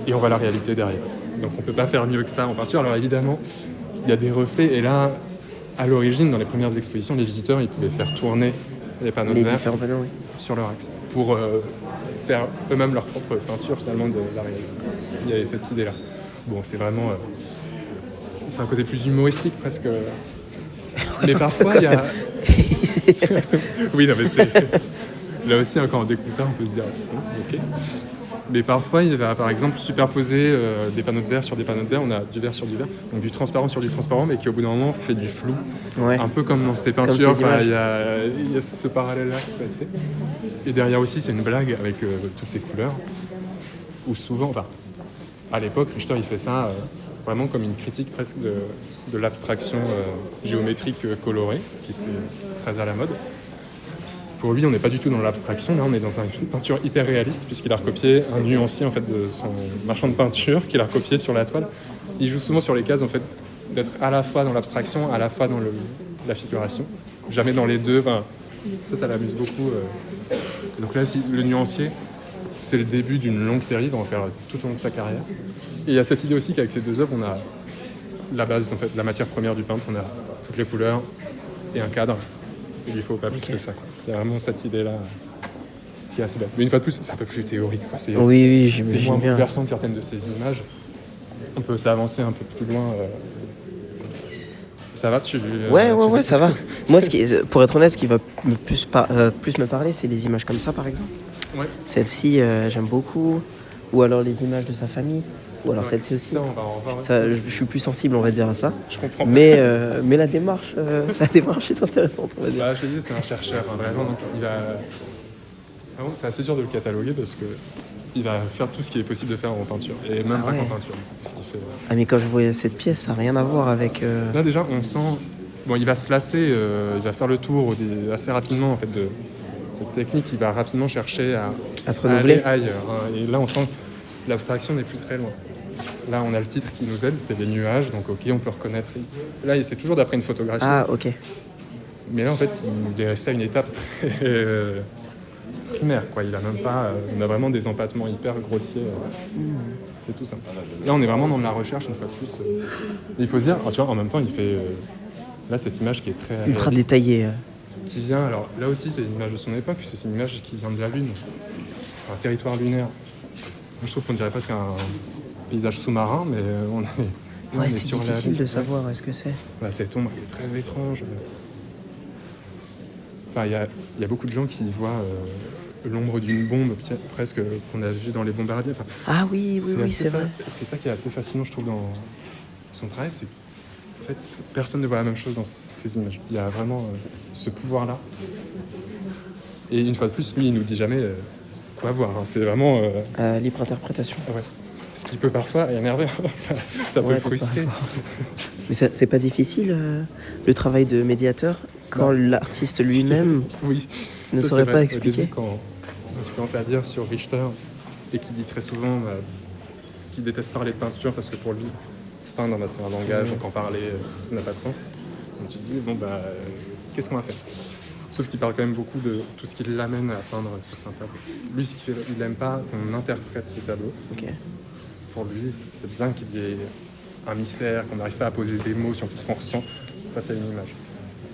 et on voit la réalité derrière. Donc on peut pas faire mieux que ça en peinture. Alors évidemment, il y a des reflets et là, à l'origine, dans les premières expositions, les visiteurs, ils pouvaient faire tourner les panneaux Les de verre différents panneaux, oui. sur leur axe pour faire eux-mêmes leur propre peinture finalement de la réalité. Il y avait cette idée-là. Bon, c'est vraiment... c'est un côté plus humoristique presque. Mais parfois, il y a... oui, non, mais c'est... Là aussi, quand on découvre ça, on peut se dire, ok. Mais parfois, il va par exemple superposer des panneaux de verre sur des panneaux de verre. On a du verre sur du verre, donc du transparent sur du transparent, mais qui au bout d'un moment fait du flou. Ouais. Un peu comme dans ces Comme peintures, ces images. il y a ce parallèle-là qui peut être fait. Et derrière aussi, c'est une blague avec toutes ces couleurs, où souvent, enfin, à l'époque, Richter, il fait ça vraiment comme une critique presque de l'abstraction géométrique colorée, qui était très à la mode. Pour lui, on n'est pas du tout dans l'abstraction, là on est dans une peinture hyper réaliste, puisqu'il a recopié un nuancier en fait, de son marchand de peinture, qu'il a recopié sur la toile. Il joue souvent sur les cases en fait, d'être à la fois dans l'abstraction, à la fois dans la figuration, jamais dans les deux. Enfin, ça l'amuse beaucoup. Donc là, le nuancier, c'est le début d'une longue série, il va en faire tout au long de sa carrière. Et il y a cette idée aussi qu'avec ces deux œuvres, on a la base, en fait, la matière première du peintre, on a toutes les couleurs et un cadre. Il ne faut pas plus que ça, quoi. Il y a vraiment cette idée-là qui est assez belle. Mais une fois de plus, c'est un peu plus théorique, quoi. C'est Oui, c'est j'imagine moins bien. bouleversant que certaines de ces images. On peut s'avancer un peu plus loin. Ça va, Ouais, ça va. Moi, pour être honnête, ce qui va plus me parler, c'est les images comme ça, par exemple. Ouais. Celle-ci, j'aime beaucoup. Ou alors les images de sa famille. Ou alors Ouais. celle-ci aussi. Ça, on va en voir. Ça, je suis plus sensible, on va dire, à ça. Je comprends. Mais la démarche est intéressante, on va dire. Bah, je te dis, c'est un chercheur, hein, vraiment. Donc, il va... Vraiment, c'est assez dur de le cataloguer parce que il va faire tout ce qui est possible de faire en peinture. Et même pas ouais. qu'en peinture. Ce qu'il fait, Ah, mais quand je voyais cette pièce, ça n'a rien à voir avec... Là, déjà, on sent... Bon, il va se lasser, il va faire le tour assez rapidement, en fait, de cette technique. Il va rapidement chercher À se renouveler. aller ailleurs. Hein. Et là, on sent que l'abstraction n'est plus très loin. Là, on a le titre qui nous aide, c'est des nuages, donc ok, on peut reconnaître. Là, c'est toujours d'après une photographie. Ah, ok. Mais là, en fait, il est resté à une étape très primaire, quoi. Il a même pas... on a vraiment des empattements hyper grossiers. C'est tout simple. Là, on est vraiment dans de la recherche, une fois de plus. Il faut se dire, tu vois, en même temps, il fait Là, cette image qui est très ultra réaliste, détaillée. qui vient, alors là aussi, c'est une image de son époque, puisque c'est une image qui vient de la Lune, un territoire lunaire. Moi, je trouve qu'on dirait presque un paysage sous-marin, mais on est Ouais, c'est sur la difficile Lune. de savoir ce que c'est. Bah, cette ombre qui est très étrange. Enfin, il y a beaucoup de gens qui voient l'ombre d'une bombe, presque, qu'on a vu dans les bombardiers. Enfin, Ah oui, c'est vrai. C'est ça qui est assez fascinant, je trouve, dans son travail, c'est qu'en fait, personne ne voit la même chose dans ces images. Il y a vraiment ce pouvoir-là. Et une fois de plus, lui, il nous dit jamais quoi voir. Hein. C'est vraiment... Libre interprétation. Ouais. Ce qui peut parfois énerver, ça peut frustrer. Mais c'est pas difficile, le travail de médiateur, quand l'artiste lui-même ne saurait pas expliquer. Quand tu commences à lire sur Richter, et qui dit très souvent qu'il déteste parler de peinture, parce que pour lui, peindre, c'est un langage, donc en parler, ça n'a pas de sens. Donc tu te dis, qu'est-ce qu'on va faire ? Sauf qu'il parle quand même beaucoup de tout ce qui l'amène à peindre certains tableaux. Lui, ce qu'il fait, il n'aime pas qu'on interprète ses tableaux. Okay. Pour lui, c'est bien qu'il y ait un mystère, qu'on n'arrive pas à poser des mots sur tout ce qu'on ressent face à une image.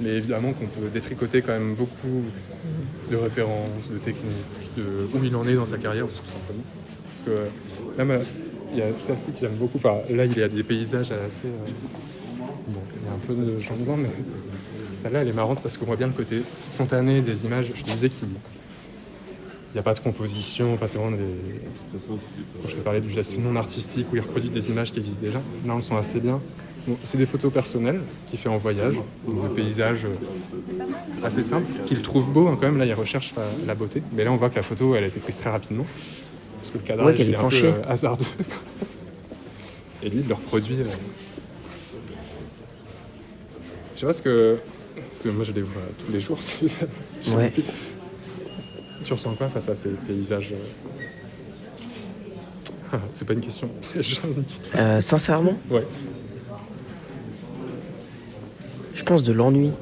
Mais évidemment qu'on peut détricoter quand même beaucoup de références, de techniques, de où il en est dans sa carrière aussi, tout simplement. Parce que même, il y a celle-ci que j'aime beaucoup. Enfin, là, il y a des paysages assez... Bon, il y a un peu de champ blanc, mais celle-là, elle est marrante parce qu'on voit bien le côté spontané des images. Je disais qu'il n'y a pas de composition. Enfin, c'est vraiment quand je te parlais du geste non artistique où il reproduit des images qui existent déjà. Là, elles sont assez bien. Bon, c'est des photos personnelles qu'il fait en voyage, donc des paysages assez simples, qu'il trouve beaux quand même. Là, il recherche la beauté. Mais là, on voit que la photo, elle a été prise très rapidement. Parce que le cadrage est un peu hasardeux. Et lui, il le reproduit. Je sais pas parce que moi, je les vois tous les jours. Ouais. Tu ressens quoi face à ces paysages C'est pas une question. Sincèrement, ouais. Je pense de l'ennui.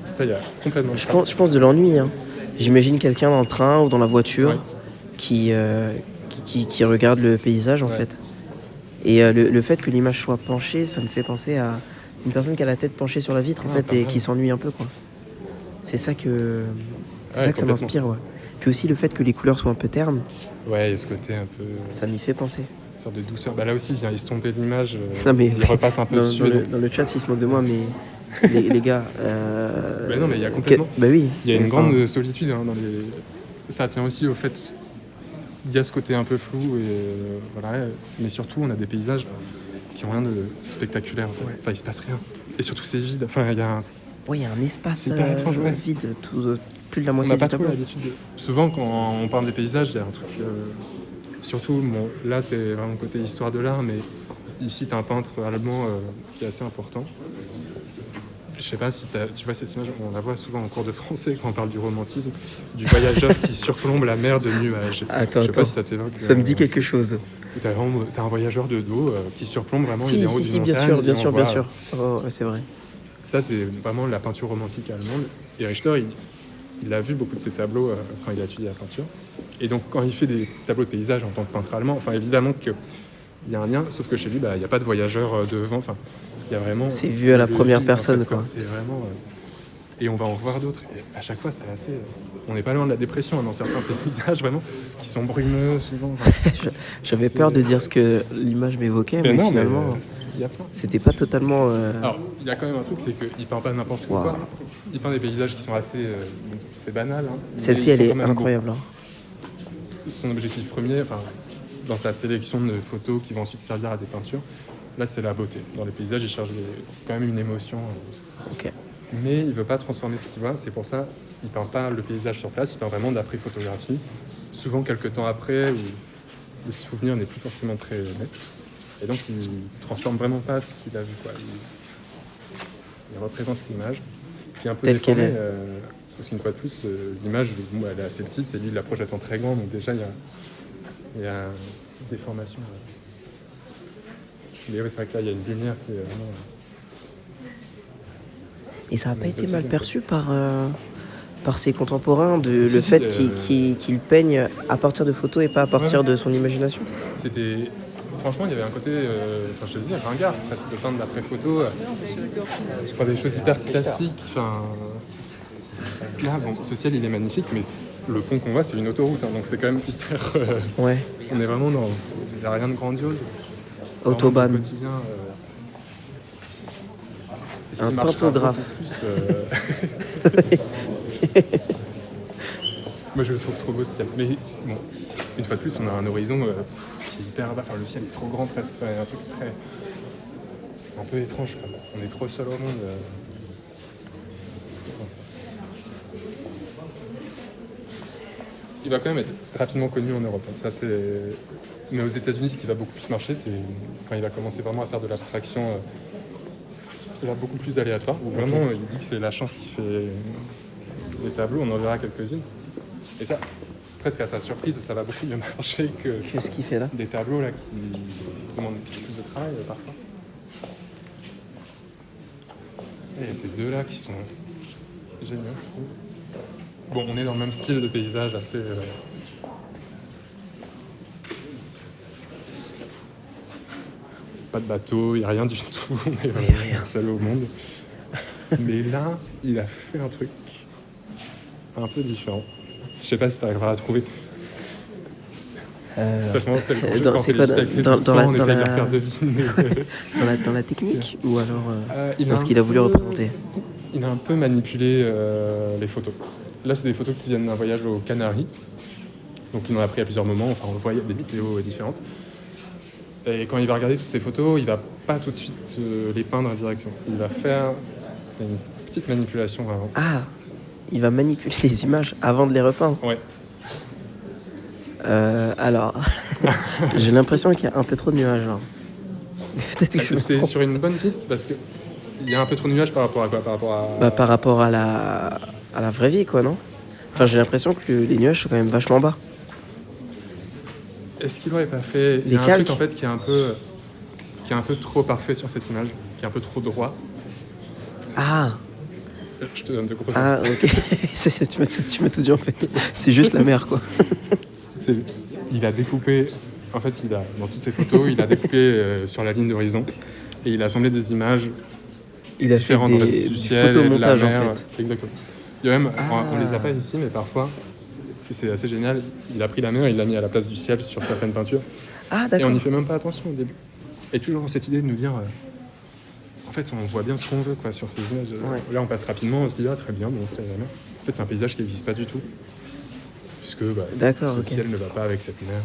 Ça y a complètement. Je pense de l'ennui. Hein. J'imagine quelqu'un dans le train ou dans la voiture qui regarde le paysage en fait. Et le fait que l'image soit penchée, ça me fait penser à une personne qui a la tête penchée sur la vitre en fait et qui s'ennuie un peu quoi. C'est ça que ça m'inspire. Ouais. Puis aussi le fait que les couleurs soient un peu ternes. Ouais, il y a ce côté un peu. Ça m'y fait penser. Une sorte de douceur. Là aussi, il vient estomper de l'image. Il repasse un peu dessus. Dans le chat, ils se moquent de moi, mais les gars. Non, mais il y a complètement. Oui. Il y a une grande solitude dans les. Ça tient aussi au fait. Il y a ce côté un peu flou et voilà. Mais surtout, on a des paysages qui ont rien de spectaculaire. En fait. Ouais. Enfin, il se passe rien. Et surtout, c'est vide. Enfin, il y a un. Oui, il y a un espace étrange, vide, plus de la moitié. On n'a pas trop l'habitude. Souvent, quand on peint des paysages, il y a un truc. Surtout, là, c'est vraiment côté histoire de l'art, mais ici, tu as un peintre allemand qui est assez important. Je sais pas si tu vois cette image, on la voit souvent en cours de français quand on parle du romantisme, du voyageur qui surplombe la mer de nuages. Attends, je sais pas si ça t'évoque. Ça me dit quelque chose. T'as un voyageur de dos qui surplombe vraiment les héros des montagnes. Bien sûr. Oh, c'est vrai. Ça, c'est vraiment la peinture romantique allemande. Et Richter, il a vu beaucoup de ces tableaux quand il a étudié la peinture. Et donc, quand il fait des tableaux de paysage en tant que peintre allemand, enfin, évidemment qu'il y a un lien, sauf que chez lui, il n'y a pas de voyageur devant. Enfin, il y a vraiment. C'est vu à la première personne, quoi. C'est vraiment. Et on va en revoir d'autres. Et à chaque fois, c'est assez. On n'est pas loin de la dépression dans certains paysages, vraiment, qui sont brumeux souvent. J'avais peur de dire ce que l'image m'évoquait, mais finalement. C'était pas totalement. Alors, il y a quand même un truc, c'est qu'il peint pas n'importe quoi. Il peint des paysages qui sont assez. C'est banal. Hein, celle-ci, elle est incroyable. Son objectif premier, dans sa sélection de photos qui vont ensuite servir à des peintures, là, c'est la beauté. Dans les paysages, il cherche quand même une émotion. Ok. Mais il veut pas transformer ce qu'il voit. C'est pour ça qu'il peint pas le paysage sur place. Il peint vraiment d'après photographie. Souvent, quelques temps après, où le souvenir n'est plus forcément très net. Et donc, il transforme vraiment pas ce qu'il a vu, quoi. Il représente l'image, qui est un peu telle qu'elle est. Parce qu'une fois de plus, l'image, elle est assez petite, et lui, il la projette en très grand, donc déjà, il y a une petite déformation. Mais oui, c'est vrai que là, il y a une lumière qui est vraiment... Et ça n'a pas été mal perçu par ses contemporains, le fait qu'il peigne à partir de photos et pas à partir de son imagination. franchement, il y avait un côté, je te disais, ringard, presque fin de l'après-photo. Je crois des choses hyper classiques. Là, bon, ce ciel, il est magnifique, mais le pont qu'on voit, c'est une autoroute, hein, donc c'est quand même hyper... Ouais. On est vraiment dans... Il n'y a rien de grandiose. C'est Autobahn. le quotidien. Un pantographe. Moi, je le trouve trop beau, ce ciel. Mais bon, une fois de plus, on a un horizon qui est hyper bas. Enfin, le ciel est trop grand, presque. Un truc très... un peu étrange, quoi. On est trop seul au monde. Comme ça. Il va quand même être rapidement connu en Europe. Ça, c'est... Mais aux États-Unis, ce qui va beaucoup plus marcher, c'est quand il va commencer vraiment à faire de l'abstraction là, beaucoup plus aléatoire. Où vraiment, il dit que c'est la chance qui fait les tableaux. On en verra quelques-unes. Et ça, presque à sa surprise, ça va beaucoup mieux marcher que Qu'est-ce qu'il fait là? Des tableaux là, qui demandent plus de travail parfois. Et il y a ces deux-là qui sont géniaux, je trouve. Bon, on est dans le même style de paysage assez... Pas de bateau, il n'y a rien du tout, on est vraiment seul au monde. Mais là, il a fait un truc un peu différent. Je sais pas si tu arriveras à trouver. Franchement, c'est le projet quand on fait les avec les enfants, on essaie de leur faire deviner. Dans la technique ou alors dans ce qu'il a voulu représenter? Il a un peu manipulé les photos. Là, c'est des photos qui viennent d'un voyage aux Canaries. Donc, il en a pris à plusieurs moments. Enfin, on le voit, il y a des vidéos différentes. Et quand il va regarder toutes ces photos, il va pas tout de suite les peindre directement. Il va faire une petite manipulation avant. Ah, il va manipuler les images avant de les repeindre. Ouais. Alors, j'ai l'impression qu'il y a un peu trop de nuages. Là. Peut-être que je me C'était trompe. sur une bonne piste parce que il y a un peu trop de nuages par rapport à quoi? Par rapport à la vraie vie, quoi, non? Enfin, j'ai l'impression que les nuages sont quand même vachement bas. Est-ce qu'il aurait pas fait... Il y a un truc en fait qui est un peu trop parfait sur cette image, qui est un peu trop droit. Ah. Je te donne de gros Ah, ok. tu m'as tout dit en fait. C'est juste la mer, quoi. Il a découpé... En fait, dans toutes ses photos, il a découpé sur la ligne d'horizon et il a assemblé des images différentes du ciel, de la mer. En fait. Exactement. Il y a même, on les a pas ici, mais parfois... C'est assez génial, il a pris la mer et il l'a mis à la place du ciel sur certaines peintures. Ah, d'accord. Et on n'y fait même pas attention au début. Et toujours cette idée de nous dire, en fait, on voit bien ce qu'on veut quoi, sur ces images. Ouais. Là, on passe rapidement, on se dit, ah, très bien, bon, c'est la mer. En fait, c'est un paysage qui n'existe pas du tout. Puisque ce ciel ne va pas avec cette mer.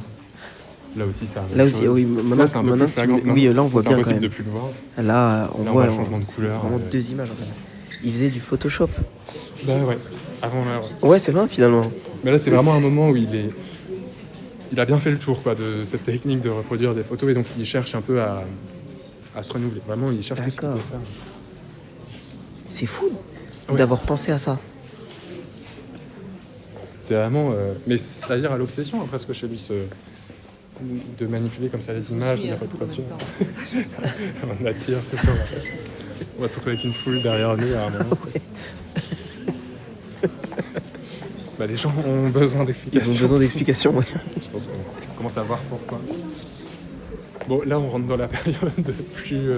Là aussi, c'est la même chose. Oui, maintenant, là, c'est un peu plus flagrant. Oui, là, on voit bien quand même. C'est impossible de plus le voir. Là, on voit le changement de couleur. Vraiment deux images, en fait. Il faisait du Photoshop. Bah ouais, avant l'heure. Ouais, c'est vrai, finalement. Mais là, c'est vraiment un moment où il a bien fait le tour quoi, de cette technique de reproduire des photos et donc il cherche un peu à se renouveler. Vraiment, il cherche tout ce qu'il peut faire. C'est fou d'avoir pensé à ça. C'est vraiment... mais c'est-à-dire à l'obsession, hein, presque chez lui, de manipuler comme ça les images, de les reproduire. On attire tout le temps. On va se retrouver avec une foule derrière nous à un moment. Les gens ont besoin d'explications. Ils ont besoin d'explications, ouais. Je pense qu'on commence à voir pourquoi. Bon, là, on rentre dans la période plus...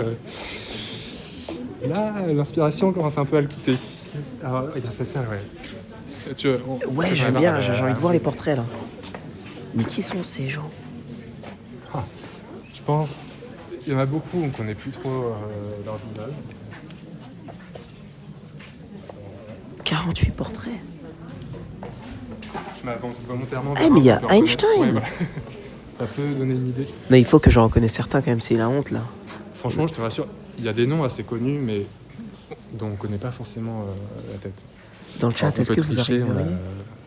Là, l'inspiration commence un peu à le quitter. Alors, il y a cette salle, ouais. J'aime bien, j'ai envie de voir les portraits, là. Mais qui sont ces gens? Je pense... Il y en a beaucoup, on ne connaît plus trop leur visage. 48 portraits. Je m'avance volontairement. Mais il y a Einstein. Ouais, ça peut donner une idée. Non, il faut que je reconnais certains quand même, c'est la honte là. Franchement, je te rassure, il y a des noms assez connus, mais dont on ne connaît pas forcément la tête. Dans le chat, est-ce que vous arrivez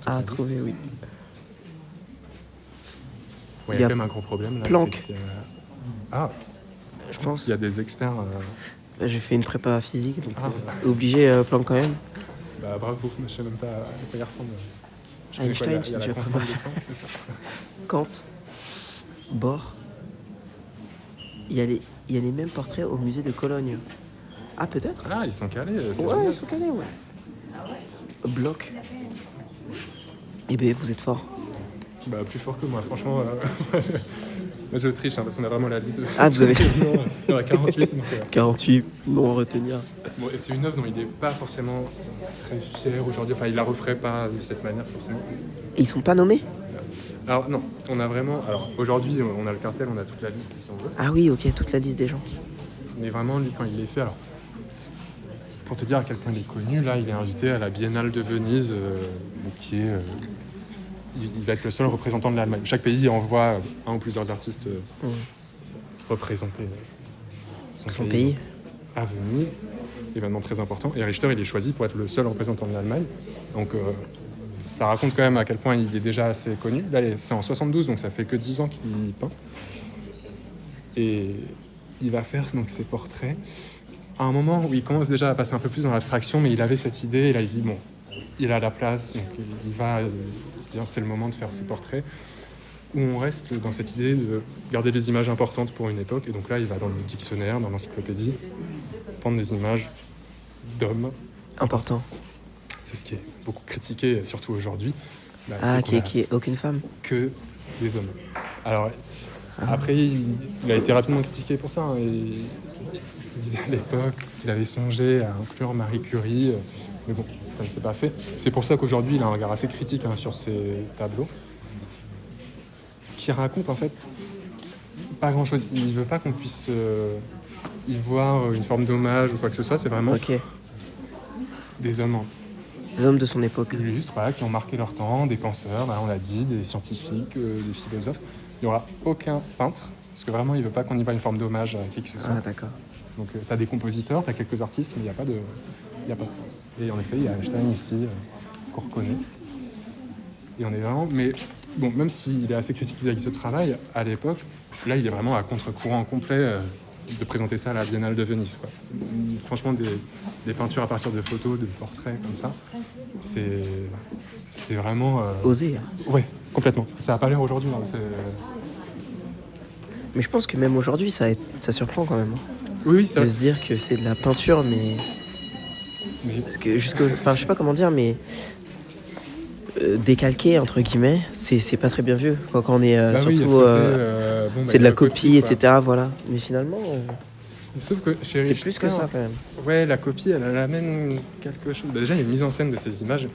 à trouver? Oui. Il y a quand même un gros problème là. Planck. Je pense. Il y a des experts. J'ai fait une prépa physique, donc obligé Planck quand même. Bah bravo, je sais même pas à quoi il ressemble. Einstein, il y a la constante de Planck, c'est ça. Kant, Bohr. Il y a les mêmes portraits au musée de Cologne. Ah, peut-être. Ah, ils sont calés. Ouais, ils sont calés, ouais. Bloch. Eh ben, vous êtes fort. Bah, plus fort que moi, franchement. Moi je triche parce qu'on a vraiment la liste de... Ah, vous avez... Il y en a 48. Donc, 48, non à retenir. Bon, et c'est une œuvre dont il n'est pas forcément très fier aujourd'hui. Enfin, il la referait pas de cette manière forcément. Et ils sont pas nommés? Alors non, on a vraiment... Alors aujourd'hui, on a le cartel, on a toute la liste si on veut. Ah oui, ok, toute la liste des gens. Mais vraiment, lui, quand il les fait... Alors, pour te dire à quel point il est connu, là, il est invité à la Biennale de Venise, qui est... il va être le seul représentant de l'Allemagne. Chaque pays envoie un ou plusieurs artistes représenter son pays à Venise. Événement très important. Et Richter, il est choisi pour être le seul représentant de l'Allemagne. Donc, ça raconte quand même à quel point il est déjà assez connu. Là, c'est en 72, donc ça fait que 10 ans qu'il peint. Et il va faire donc ses portraits à un moment où il commence déjà à passer un peu plus dans l'abstraction, mais il avait cette idée, et là il se dit, bon, il a la place, donc il va se dire, c'est le moment de faire ses portraits, où on reste dans cette idée de garder des images importantes pour une époque, et donc là il va dans le dictionnaire, dans l'encyclopédie, prendre des images d'hommes. Important. C'est ce qui est beaucoup critiqué, surtout aujourd'hui. Qui est aucune femme. Que des hommes. Alors, après, il a été rapidement critiqué pour ça. Il disait à l'époque qu'il avait songé à inclure Marie Curie, mais bon, ça ne s'est pas fait. C'est pour ça qu'aujourd'hui, il a un regard assez critique sur ses tableaux, qui raconte en fait pas grand-chose. Il ne veut pas qu'on puisse y voir une forme d'hommage ou quoi que ce soit. C'est vraiment des hommes. Des hommes de son époque. Illustres, voilà, qui ont marqué leur temps, des penseurs, on l'a dit, des scientifiques, des philosophes. Il n'y aura aucun peintre, parce que vraiment, il ne veut pas qu'on y voit une forme d'hommage à qui que ce soit. Ah, d'accord. Donc, tu as des compositeurs, tu as quelques artistes, mais il n'y a pas de... Et en effet, il y a Einstein ici, qu'on reconnaît. Et on est vraiment... Mais bon, même s'il est assez critique vis-à-vis de ce travail, à l'époque, là, il est vraiment à contre-courant complet de présenter ça à la Biennale de Venise, quoi. Franchement, des peintures à partir de photos, de portraits comme ça, c'était vraiment... Osé. Ouais, complètement. Ça n'a pas l'air aujourd'hui. Hein, mais je pense que même aujourd'hui, ça surprend quand même. Oui, ça... De se dire que c'est de la peinture, mais... Parce que enfin, je sais pas comment dire, mais... décalqué, entre guillemets, c'est pas très bien vu. Quand on est surtout... c'est de la copie, etc. Voilà. Mais finalement... Sauf que chez c'est plus que ça, quand même. Ouais, la copie, elle amène quelque chose. Déjà, il y a une mise en scène de ces images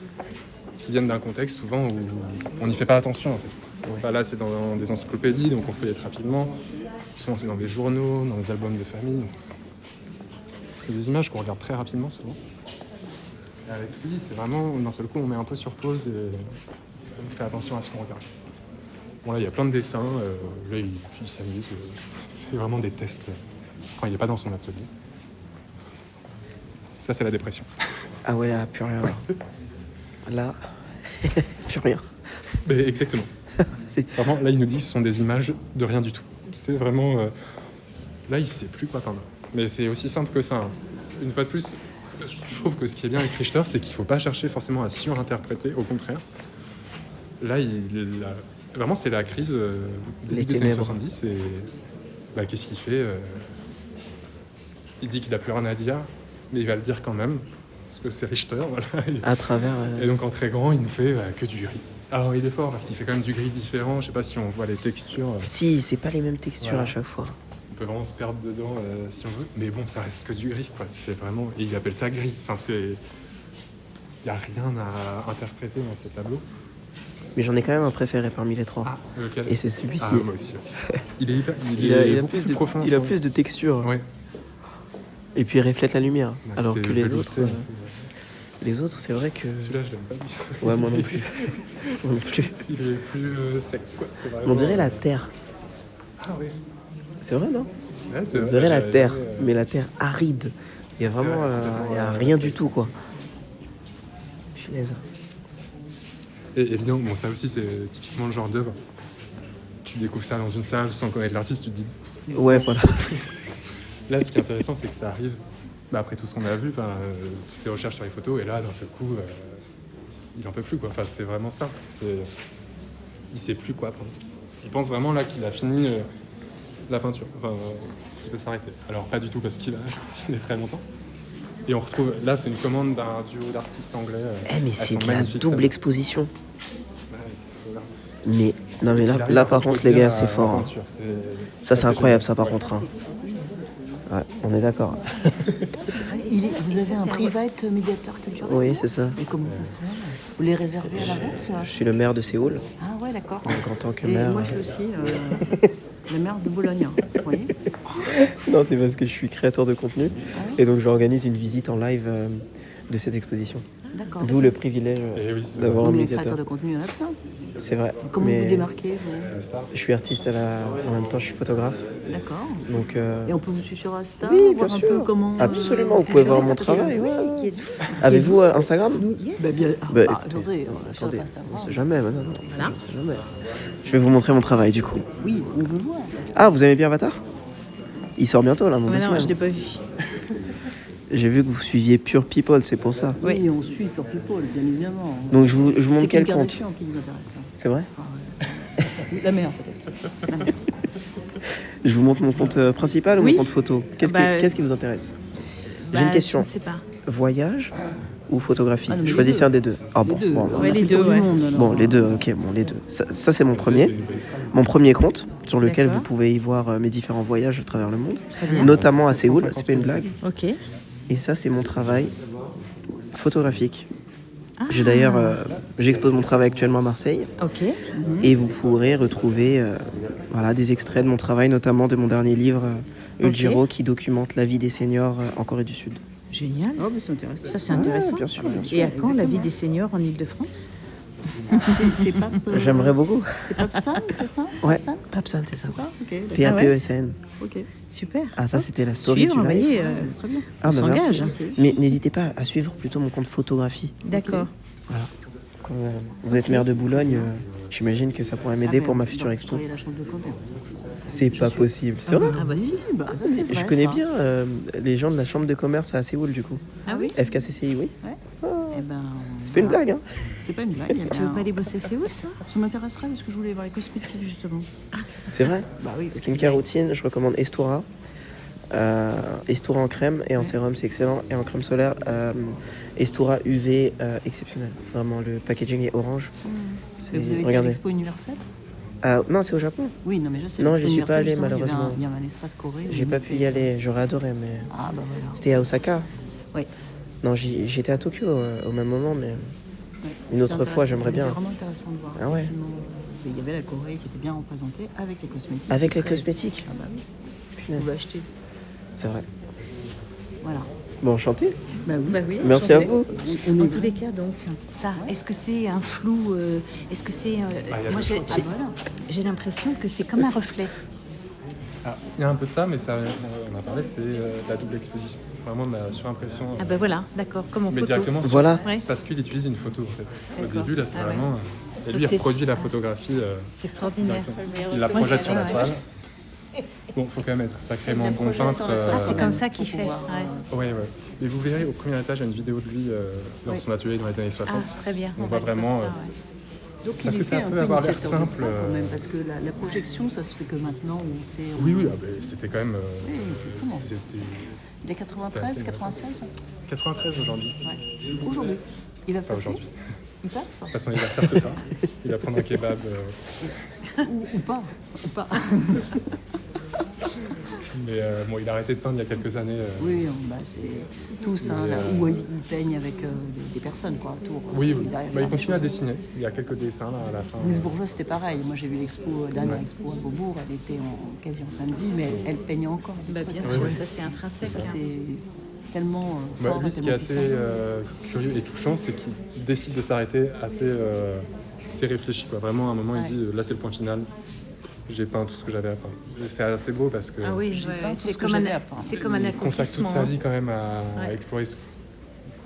qui viennent d'un contexte souvent où on n'y fait pas attention, en fait. Enfin, là, c'est dans des encyclopédies, donc on feuillette rapidement. Souvent, c'est dans des journaux, dans des albums de famille. C'est des images qu'on regarde très rapidement, souvent. Et avec lui, c'est vraiment, d'un seul coup, on met un peu sur pause et on fait attention à ce qu'on regarde. Bon, là, il y a plein de dessins. Là, il s'amuse. C'est vraiment des tests quand il n'est pas dans son atelier. Ça, c'est la dépression. Ah ouais, là, plus rien. Là, plus rien. Mais exactement. Vraiment, là, il nous dit que ce sont des images de rien du tout. C'est vraiment... Là, il ne sait plus quoi peindre. Mais c'est aussi simple que ça. Hein. Une fois de plus, je trouve que ce qui est bien avec Richter, c'est qu'il ne faut pas chercher forcément à surinterpréter. Au contraire. Là, vraiment, c'est la crise des années 70. Et qu'est-ce qu'il fait il dit qu'il n'a plus rien à dire, mais il va le dire quand même. Parce que c'est Richter, voilà. À travers... Et donc en très grand, il nous fait que du gris. Alors il est fort parce qu'il fait quand même du gris différent. Je sais pas si on voit les textures. Si, c'est pas les mêmes textures voilà. À chaque fois. On peut vraiment se perdre dedans si on veut. Mais bon, ça reste que du gris, quoi. C'est vraiment... Et il appelle ça gris. Enfin, il n'y a rien à interpréter dans ces tableaux. Mais j'en ai quand même un préféré parmi les trois. Ah, lequel ? Et c'est celui-ci. Ah, moi aussi. Il a beaucoup plus profond. Il a plus de texture. Ouais. Et puis il reflète la lumière. Alors que les velouté. autres... Les autres, c'est vrai que... Celui-là, je l'aime pas. Ouais, moi non plus. Moi non plus. Il est plus sec, quoi. C'est vraiment... On dirait la terre. Ah oui. C'est vrai, non ? Ouais, c'est vrai. On dirait la terre, mais la terre aride. Il y a vraiment... il n'y a rien du tout, quoi. Finesse. Et évidemment, bon, ça aussi, c'est typiquement le genre d'œuvre. Tu découvres ça dans une salle sans connaître l'artiste, tu te dis... Ouais, voilà. Là, ce qui est intéressant, c'est que ça arrive... après tout ce qu'on a vu, toutes ces recherches sur les photos, et là, d'un seul coup, il en peut plus, quoi. Enfin, c'est vraiment ça. Il sait plus quoi prendre. Il pense vraiment là qu'il a fini la peinture. Enfin, il peut s'arrêter. Alors, pas du tout, parce qu'il a continué très longtemps. Et on retrouve... Là, c'est une commande d'un duo d'artistes anglais. Mais c'est de la double exposition. Ouais, Mais Non mais qu'il là arrive à par contre les reproduire gars c'est fort. Hein. l'aventure. Ça c'est incroyable ça par contre. Hein. Ouais, on est d'accord. Vous avez un private médiateur culturel? Oui c'est ça. Et comment ça se fait? Vous les réservez à l'avance? Je suis le maire de Séoul. Ah ouais, d'accord. Donc en tant que Et maire... moi je suis aussi le maire de Bologne. Vous voyez? Non c'est parce que je suis créateur de contenu. Et donc j'organise une visite en live de cette exposition. D'accord. D'où le privilège d'avoir un Mais médiateur. créateur de contenu, il y en a plein. C'est vrai. Comment mais vous démarquez vous? C'est une star. je suis artiste en même temps je suis photographe. D'accord. Donc Et on peut vous suivre sur Insta? oui, bien voir un sûr. peu comment, Absolument, vous pouvez voir mon travail. Ouais. Avez-vous Instagram? Bah, bien. Bah, Attendez, Attendez, Instagram. on sait jamais maintenant. Voilà. On sait jamais. Je vais vous montrer mon travail du coup. Oui, on vous voit. Ah, vous aimez bien Avatar? Il sort bientôt là, dans 2 non, semaines. je l'ai pas vu. J'ai vu que vous suiviez Pure People, c'est pour ça. Oui, on suit Pure People, bien évidemment. Donc je vous montre C'est quel Kim compte? Kardashian qui nous intéresse. Hein. C'est vrai? La mère peut-être. Je vous montre mon compte principal ou Oui. mon compte photo? Qu'est-ce qui vous intéresse? J'ai une question. Je ne sais pas. Voyage ou photographie? Ah non, mais Choisissez les deux. un des deux. Ah bon, Les deux. bon, On Ouais, a les fait le tour deux, du ouais. monde, alors. bon, les deux, ok, bon, les deux. Ça c'est mon premier. Mon premier compte sur lequel D'accord. vous pouvez y voir mes différents voyages à travers le monde, Très bien. notamment à 550 Séoul, c'est pas une blague. Ok. Et ça c'est mon travail photographique. Ah. J'ai d'ailleurs, j'expose mon travail actuellement à Marseille Ok. et vous pourrez retrouver voilà, des extraits de mon travail, notamment de mon dernier livre, Ulgiro, qui documente la vie des seniors en Corée du Sud. Génial. Oh, mais c'est intéressant. Ça, c'est intéressant. Bien sûr, bien sûr. Et à quand la vie des seniors en Ile-de-France? C'est pas. J'aimerais beaucoup. C'est Papsan, c'est ça? Ouais, Papsan, Papsan, c'est ça. c'est ça? Ok, d'accord. P-A-P-E-S-N. Ok. Super. Ah, ça c'était la story Suivre, du vous live. voyez, Très bien. Ah, on bah, merci. s'engage. Mais n'hésitez pas à suivre plutôt mon compte photographie. D'accord. Voilà. Comme, vous êtes maire de Boulogne, j'imagine que ça pourrait m'aider pour ma future expo. Travailler à la chambre de commerce. C'est pas possible. C'est vrai? Ah bah si. Bah, ça c'est vrai. Je connais ça. bien les gens de la chambre de commerce à Séoul du coup. Ah oui? FKCCI, oui. Eh ben, C'est pas une blague, hein? c'est pas une blague. Tu veux pas aller bosser à Séoul, toi? Ça m'intéresserait parce que je voulais voir les cosmétiques justement. C'est vrai? Bah oui. parce que- Skincare routine, je recommande Estura. Estura en crème et en sérum, c'est excellent. Et en crème solaire, Estura UV exceptionnel. Vraiment, le packaging est orange. Mais vous avez été à Regardez. l'expo universelle? Non, c'est au Japon. Oui, non mais je sais. Non, l'expo j'y suis pas universelle, allé, justement, malheureusement. Il y avait un espace Corée. où J'ai on pas pu était- y aller, j'aurais adoré, mais Ah bah voilà. c'était à Osaka. Oui. Non, j'étais à Tokyo au même moment, mais Ouais. Une autre C'était fois, intéressant, j'aimerais bien. C'était vraiment intéressant de voir. Ah ouais. effectivement. Il y avait la Corée qui était bien représentée avec les cosmétiques. avec les Très- cosmétiques. Ah bah oui. Vous Punaise, pouvez acheter. c'est vrai. Voilà. Bon, enchanté. Bah oui. Merci à vous. En tous les cas, donc, ça, est-ce que c'est un flou Est-ce que c'est. y a Moi, deux choses. j'ai l'impression que c'est comme un reflet. Ah, il y a un peu de ça, mais ça, on a parlé, c'est la double exposition. Vraiment de la surimpression. Ah ben voilà, d'accord, comme en mais photo. directement sur- Voilà. Ouais. Parce qu'il utilise une photo en fait. Au D'accord. début, là, c'est Ah ouais. vraiment. Et Donc lui, il c'est- reproduit la photographie C'est extraordinaire. directement. Il la Moi, projette c'est- sur la ouais. toile. Bon, faut quand même être sacrément bon peintre. Ah, c'est comme ça qu'il Pour fait. pouvoir, Ouais. Ouais, ouais. Et vous verrez au premier étage, il y a une vidéo de lui dans Oui. son atelier dans les années 60. Ah, très bien. On va voit aller voir vraiment, ça, ouais. Donc, Parce il que ça était un peut peu avoir l'air initiateur de simple, ça, quand même, parce que la projection, ça se fait que maintenant, on sait. Oui, oui, ah, ben, c'était quand même. exactement. C'était Il est 93, C'était assez- 96 93 aujourd'hui. ouais. Aujourd'hui. Il va Pas passer. aujourd'hui. Il passe C'est pas son anniversaire, c'est ça. Il va prendre un kebab. ou pas. Ou pas. Mais bon, il a arrêté de peindre il y a quelques années. Oui, bah, c'est tous, hein, Mais, là, où il peigne avec des personnes, quoi, autour. Oui, Ils oui. arrivent à Bah, faire il des continue à choses. dessiner. Il y a quelques dessins là à la fin. Louise Bourgeois, c'était pareil. Moi, j'ai vu l'expo, dernière Ouais. expo à Beaubourg. Elle était quasi en fin de vie, mais elle peignait encore. Bah, bien Oui, sûr, oui. ça c'est intrinsèque. Ça, hein. c'est tellement Bah, fort. lui, ce qui est tellement assez puissant. curieux et touchant, c'est qu'il décide de s'arrêter assez réfléchi. Quoi. Vraiment, à un moment, Ouais. il dit là, c'est le point final. J'ai peint tout ce que j'avais à peindre. Et c'est assez beau parce que Ah oui, J'ai ouais, pas tout c'est ce que comme, j'avais à peindre. c'est comme un il consacre toute accomplissement. sa vie quand même à Ouais. explorer ce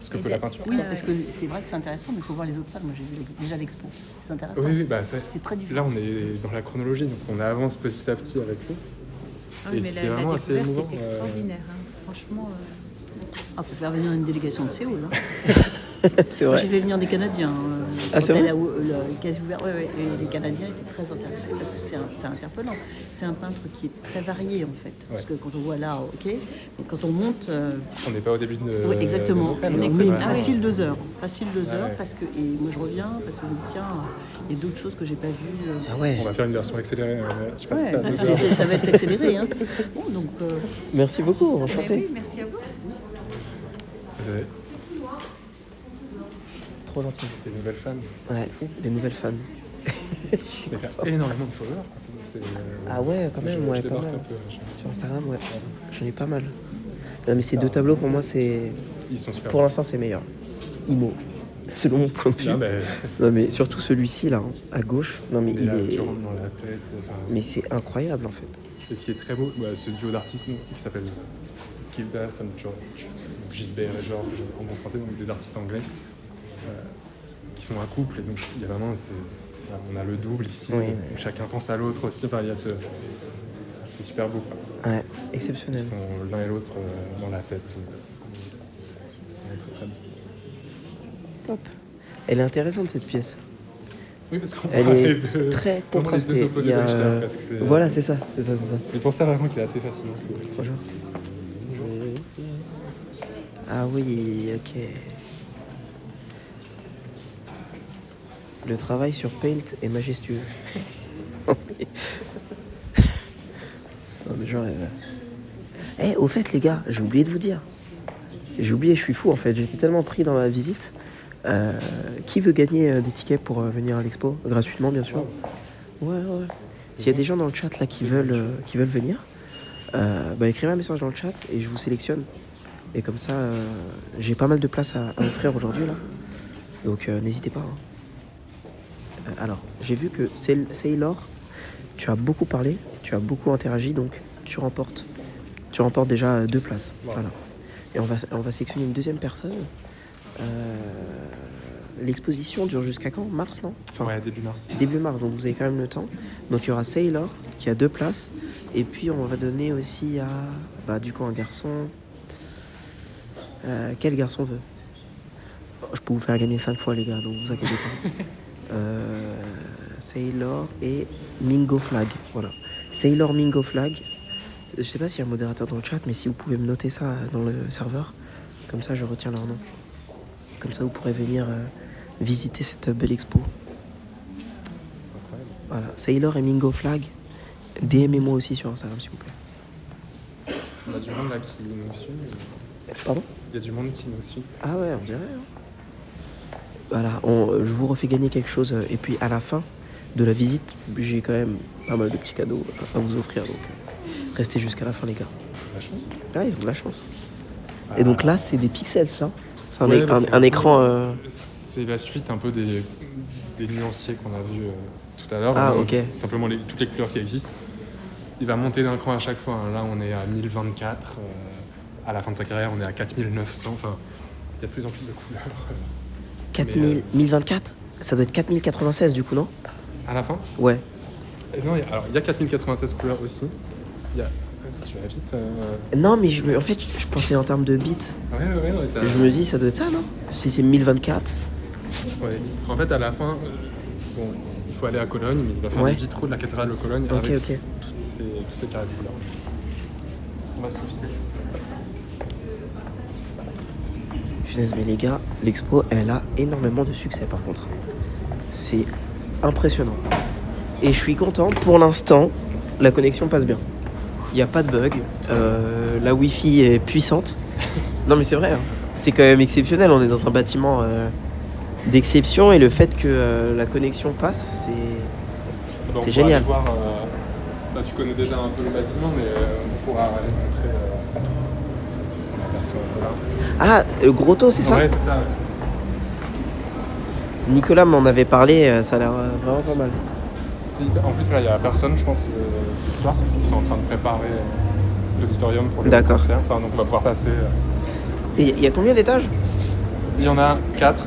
que Et peut la peinture. Oui, Ouais, parce que c'est vrai que c'est intéressant, mais il faut voir les autres salles. Moi, j'ai vu déjà l'expo. C'est intéressant. Oui, oui, bah, C'est très différent. là, on est dans la chronologie, donc on avance petit à petit avec lui. Ah oui, Et mais c'est la vraiment assez découverte émouvant, est extraordinaire. hein. Franchement, Ah, faut faire venir une délégation de Séoul. Hein. C'est Moi, vrai. j'ai fait venir des Canadiens. Ah, c'est Quand vrai elle a le quasi ouvert, et les Canadiens étaient très intéressés parce que c'est interpellant. C'est un peintre qui est très varié en fait. Parce que quand on voit là, ok, mais quand on monte. On n'est pas au début de. Oui, exactement. de On est c'est vrai. facile 2 heures. Facile 2 heures Ouais. parce que. Et moi je reviens parce que je me dis, tiens, il y a d'autres choses que j'ai pas vues. Ah ouais. On va faire une version accélérée. Je sais pas si Ouais, t'as deux heures. ça va être accéléré. Hein. Bon, donc, Merci beaucoup, enchanté. Oui, merci à vous. Vous avez Trop gentil. des nouvelles fans. Ouais, des nouvelles fans. Il y a énormément de followers. C'est, Ah ouais, quand même, je ouais, pas débarque mal. un peu. Sur Instagram, ouais. J'en ai pas mal. Non, mais ces deux tableaux, pour moi, c'est. Ils sont super. Pour l'instant, c'est meilleur. Imo. Selon mon point de vue. Non, mais Non, mais surtout celui-ci, là, hein, à gauche. Non, mais et il là, est. tu rentres dans la tête. Mais c'est incroyable, en fait. Et ce qui est très beau, ce duo d'artistes qui s'appelle Gilbert and George, donc Gilbert et George en bon français, donc des artistes anglais, qui sont un couple. Et donc il y a vraiment, on a le double ici, Oui. où chacun pense à l'autre aussi. Enfin, il y a c'est super beau, quoi. Ouais, Ils exceptionnel. sont l'un et l'autre dans la tête. Top. Elle est intéressante, cette pièce. Oui, parce qu'on Elle parlait est de très vraiment les deux contrastée. opposés Il y a- d'Richter, presque. C'est- Voilà, c'est ça. C'est ça, c'est ça. C'est pour ça vraiment qu'il est assez fascinant. Bonjour. Ah oui, ok. Le travail sur Paint est majestueux. Non, mais genre... Eh, au fait, les gars, j'ai oublié de vous dire. J'ai oublié, je suis fou en fait. J'étais tellement pris dans la visite. Qui veut gagner des tickets pour venir à l'expo? Gratuitement, bien sûr. Ouais. S'il y a des gens dans le chat là qui veulent venir, écrivez un message dans le chat et je vous sélectionne. Et comme ça, j'ai pas mal de place à offrir aujourd'hui là. Donc n'hésitez pas. Hein. Alors, j'ai vu que Sailor, tu as beaucoup parlé, tu as beaucoup interagi, donc tu remportes. Tu remportes déjà 2 places. Wow. Voilà. Et on va sélectionner une deuxième personne. L'exposition dure jusqu'à quand? Mars, non? Enfin, Ouais, début mars. début mars, donc vous avez quand même le temps. Donc il y aura Sailor qui a 2 places. Et puis on va donner aussi à du coup un garçon. Quel garçon veut? Je peux vous faire gagner 5 fois les gars, donc vous inquiétez pas. Sailor et Mingo Flag. Voilà. Sailor Mingo Flag. Je sais pas s'il y a un modérateur dans le chat, mais si vous pouvez me noter ça dans le serveur, comme ça je retiens leur nom. Comme ça vous pourrez venir visiter cette belle expo. Incroyable. Voilà, Sailor et Mingo Flag. DM-moi aussi sur Instagram s'il vous plaît. On a du monde là qui nous suit. Pardon? Il y a du monde qui nous suit. Ah ouais, on dirait. Hein. Voilà, je vous refais gagner quelque chose. Et puis à la fin de la visite, j'ai quand même pas mal de petits cadeaux à vous offrir. Donc restez jusqu'à la fin les gars. La chance. Ah, ils ont de la chance. Et donc là, c'est des pixels ça. C'est Ouais, bah, c'est un peu- écran... C'est la suite un peu des nuanciers qu'on a vu tout à l'heure. Ah, Donc, ok. Simplement toutes les couleurs qui existent. Il va monter d'un cran à chaque fois. Hein. Là, on est à 1024. À la fin de sa carrière, on est à 4900. Enfin, il y a de plus en plus de couleurs. 4000, 1024. Ça doit être 4096 du coup, non? À la fin Ouais. Non, il y a 4096 couleurs aussi. Il y a... Tu vas vite. Non, mais en fait, je pensais en termes de bits. Ouais, t'as- Je me dis, ça doit être ça, non? Si c'est 1024. Ouais. En fait, à la fin, bon, il faut aller à Cologne, mais il va faire Ouais. des vitraux de la cathédrale de Cologne Ok, avec ok. tous ces carrés de couleurs. On va se refiler. Punaise, mais les gars, l'expo, elle a énormément de succès par contre. C'est impressionnant. Et je suis content, pour l'instant, la connexion passe bien. Il n'y a pas de bug, la Wi-Fi est puissante. Non mais c'est vrai, hein. C'est quand même exceptionnel, on est dans un bâtiment d'exception et le fait que la connexion passe, c'est... On pourra génial. aller voir, tu connais déjà un peu le bâtiment, mais on pourra aller montrer ce qu'on aperçoit un peu là. Ah, Grotto, c'est ça? Ouais, c'est ça. Ouais. Nicolas m'en avait parlé, ça a l'air vraiment pas mal. En plus, là, il n'y a personne, je pense, ce soir, parce qu'ils sont en train de préparer l'auditorium pour le D'accord. concert. Enfin, donc on va pouvoir passer. Et il y a combien d'étages? Il y en a 4.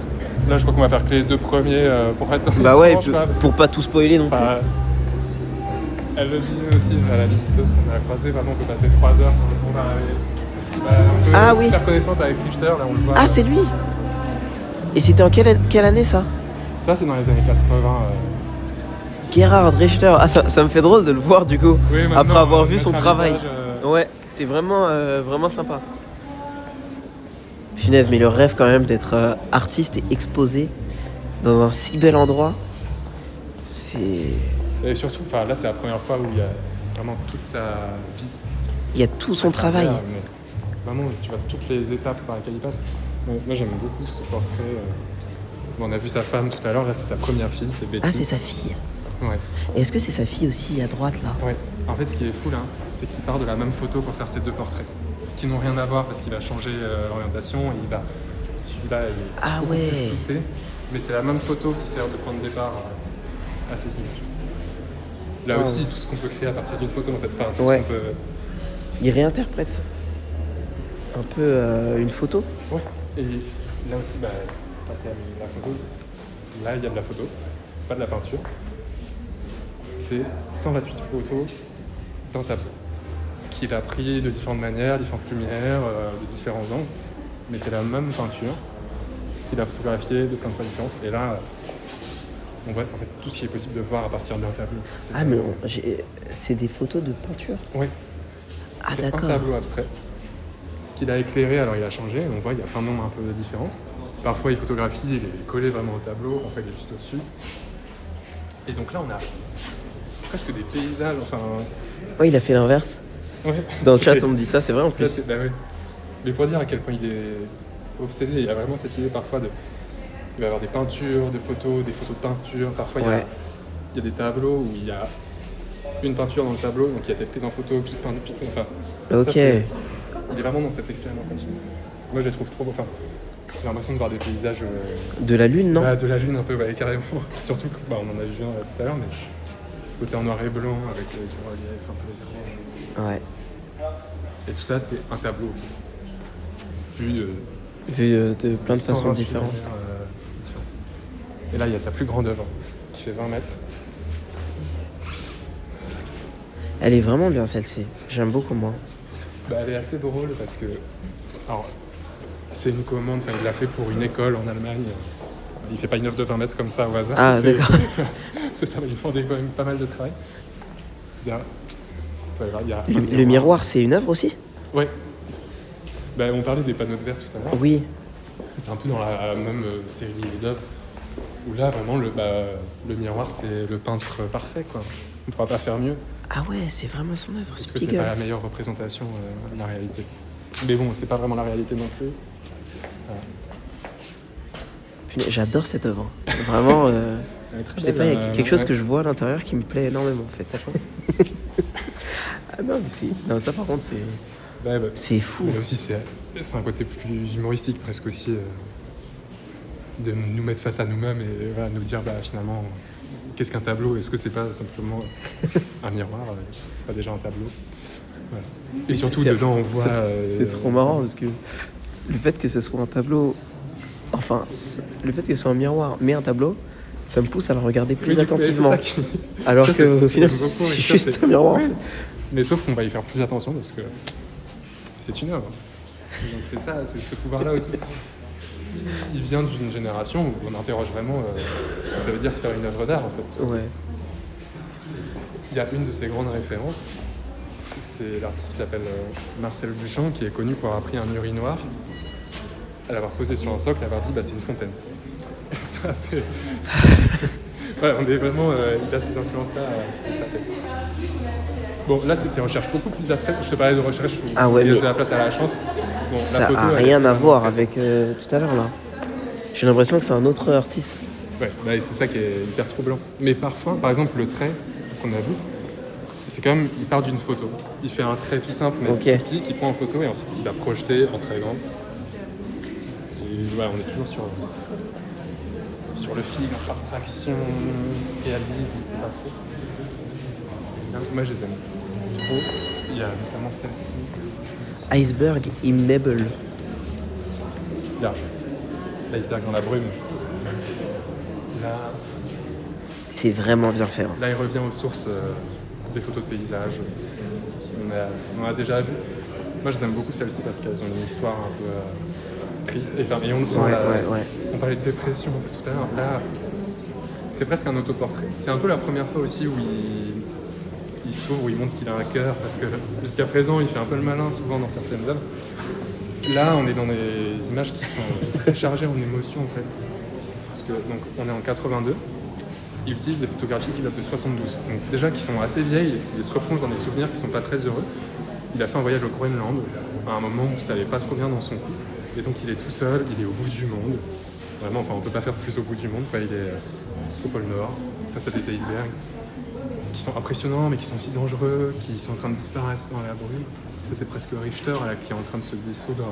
Là, je crois qu'on va faire que les 2 premiers pour être dans les Bah ouais, tranches, quoi, parce que- pour pas tout spoiler non plus. Enfin, elle le disait aussi à la visiteuse qu'on a croisée, vraiment on peut passer 3 heures sans répondre à on peut Ah oui. faire connaissance avec Richter, là on le voit. Ah, c'est lui. Et c'était en quelle année ça? Ça, c'est dans les années 80. Gerhard Richter, ah ça me fait drôle de le voir du coup, Oui, maintenant, après avoir vu mettre son un travail. visage, Ouais, c'est vraiment, vraiment sympa. Punaise, mais le rêve quand même d'être artiste et exposé dans un si bel endroit, c'est... Et surtout, là, c'est la première fois où il y a vraiment toute sa vie. Il y a tout son travail. Mais vraiment, tu vois toutes les étapes par lesquelles il passe. Moi, j'aime beaucoup ce portrait. Bon, on a vu sa femme tout à l'heure, là, c'est sa première fille, c'est Betty. Ah, c'est sa fille. Ouais. Et est-ce que c'est sa fille aussi à droite là? Ouais. En fait, ce qui est fou là, c'est qu'il part de la même photo pour faire ces deux portraits, qui n'ont rien à voir parce qu'il va changer l'orientation. Celui-là, il est Ah beaucoup ouais. plus flouté, mais c'est la même photo qui sert de point de départ à ces images. Là aussi, tout ce qu'on peut créer à partir d'une photo, en fait. Tout ce qu'on peut... Il réinterprète un peu une photo. Ouais. Et là aussi, quand il y a la photo, là, il y a de la photo. C'est pas de la peinture. C'est 128 photos d'un tableau qu'il a pris de différentes manières, différentes lumières, de différents angles. Mais c'est la même peinture qu'il a photographiée de plein de fois différentes. Et là, on voit en fait tout ce qui est possible de voir à partir d'un tableau. Ah, mais c'est des photos de peinture? Oui. Ah, c'est d'accord. un tableau abstrait qu'il a éclairé, alors il a changé. On voit, il y a plein de nombres un peu différents. Parfois, il photographie, il est collé vraiment au tableau, parfois il est juste au-dessus. Et donc là, on a presque des paysages, Ouais, il a fait l'inverse. Ouais. Dans le chat, on me dit ça, c'est vrai en plus. Là, oui. Mais pour dire à quel point il est obsédé, il a vraiment cette idée parfois de... Il va y avoir des peintures, des photos de peinture. Parfois, il y a des tableaux où il y a une peinture dans le tableau, donc il y a des prises en photo, puis peint, Ok. Ça, il est vraiment dans cette expérimentation. Moi, je les trouve trop beaux. J'ai l'impression de voir des paysages... De la lune, non? De la lune un peu, carrément. Surtout, on en a vu un tout à l'heure, mais ce côté en noir et blanc avec du relief, un peu les grands. Ouais. Et tout ça, c'est un tableau. Vu de plein de façons différentes. différentes. Et là, il y a sa plus grande œuvre, qui fait 20 mètres. Elle est vraiment bien celle-ci. J'aime beaucoup moi. Elle est assez drôle parce que... Alors, c'est une commande, il l'a fait pour une école en Allemagne. Il fait pas une œuvre de 20 mètres comme ça au hasard. Ah, d'accord. C'est ça, il demandait quand même pas mal de travail. Le miroir, c'est une œuvre aussi? Ouais. On parlait des panneaux de verre tout à l'heure. Oui. C'est un peu dans la même série d'œuvres. Où là, vraiment, le miroir, c'est le peintre parfait, quoi. On ne pourra pas faire mieux. Ah ouais, c'est vraiment son œuvre. Parce que c'est pas la meilleure représentation de la réalité. Mais bon, c'est pas vraiment la réalité non plus. Voilà. Punaise, j'adore cette œuvre. Vraiment, je sais pas, il y a quelque chose que je vois à l'intérieur qui me plaît énormément en fait. Ah non, mais si. Non, ça par contre, c'est fou. Mais aussi, c'est un côté plus humoristique presque aussi. De nous mettre face à nous-mêmes et nous dire finalement qu'est-ce qu'un tableau, est-ce que c'est pas simplement un miroir, c'est pas déjà un tableau, voilà. Et surtout dedans on voit c'est trop marrant parce que le fait que ce soit un tableau, le fait que ce soit un miroir mais un tableau, ça me pousse à le regarder plus attentivement, alors qu'au final c'est juste un miroir en fait. Mais sauf qu'on va y faire plus attention parce que c'est une œuvre, donc c'est ça, c'est ce pouvoir là aussi. Il vient d'une génération où on interroge vraiment ce que ça veut dire de faire une œuvre d'art en fait. Ouais. Il y a une de ses grandes références, c'est l'artiste qui s'appelle Marcel Duchamp, qui est connu pour avoir pris un urinoir, à l'avoir posé sur un socle et avoir dit c'est une fontaine. Et ça c'est... Ouais, on est vraiment... il a ces influences-là à sa tête. Bon, là, c'est des recherches beaucoup plus abstraites. Je te parlais de recherche où il laisse la place à la chance. Bon, ça n'a rien à voir avec tout à l'heure, là. J'ai l'impression que c'est un autre artiste. Ouais, c'est ça qui est hyper troublant. Mais parfois, par exemple, le trait qu'on a vu, c'est quand même, il part d'une photo. Il fait un trait tout simple, mais tout petit, qu'il prend en photo et ensuite il va projeter en très grand. Et on est toujours sur le fil, entre abstraction, réalisme, c'est pas trop. Moi, je les aime trop. Il y a notamment celle-ci. Iceberg in Nebel. Là, l'iceberg dans la brume. Là, c'est vraiment bien fait. Là, il revient aux sources des photos de paysages. On a déjà vu. Moi, je les aime beaucoup celles-ci parce qu'elles ont une histoire un peu triste. Et on le sent. On parlait de dépression tout à l'heure. Là, c'est presque un autoportrait. C'est un peu la première fois aussi où il s'ouvre, où il montre qu'il a un cœur, parce que jusqu'à présent, il fait un peu le malin souvent dans certaines œuvres. Là, on est dans des images qui sont très chargées en émotions, en fait. Parce que, donc, on est en 82. Il utilise des photographies qui datent de 72. Donc déjà, qui sont assez vieilles, et il se replonge dans des souvenirs qui sont pas très heureux. Il a fait un voyage au Groenland, à un moment où ça allait pas trop bien dans son couple. Et donc, il est tout seul, il est au bout du monde. Vraiment, enfin, on peut pas faire plus au bout du monde, quoi. Il est au pôle Nord, face à des icebergs, qui sont impressionnants, mais qui sont aussi dangereux, qui sont en train de disparaître dans la brume. Ça, c'est presque Richter, là, qui est en train de se dissoudre,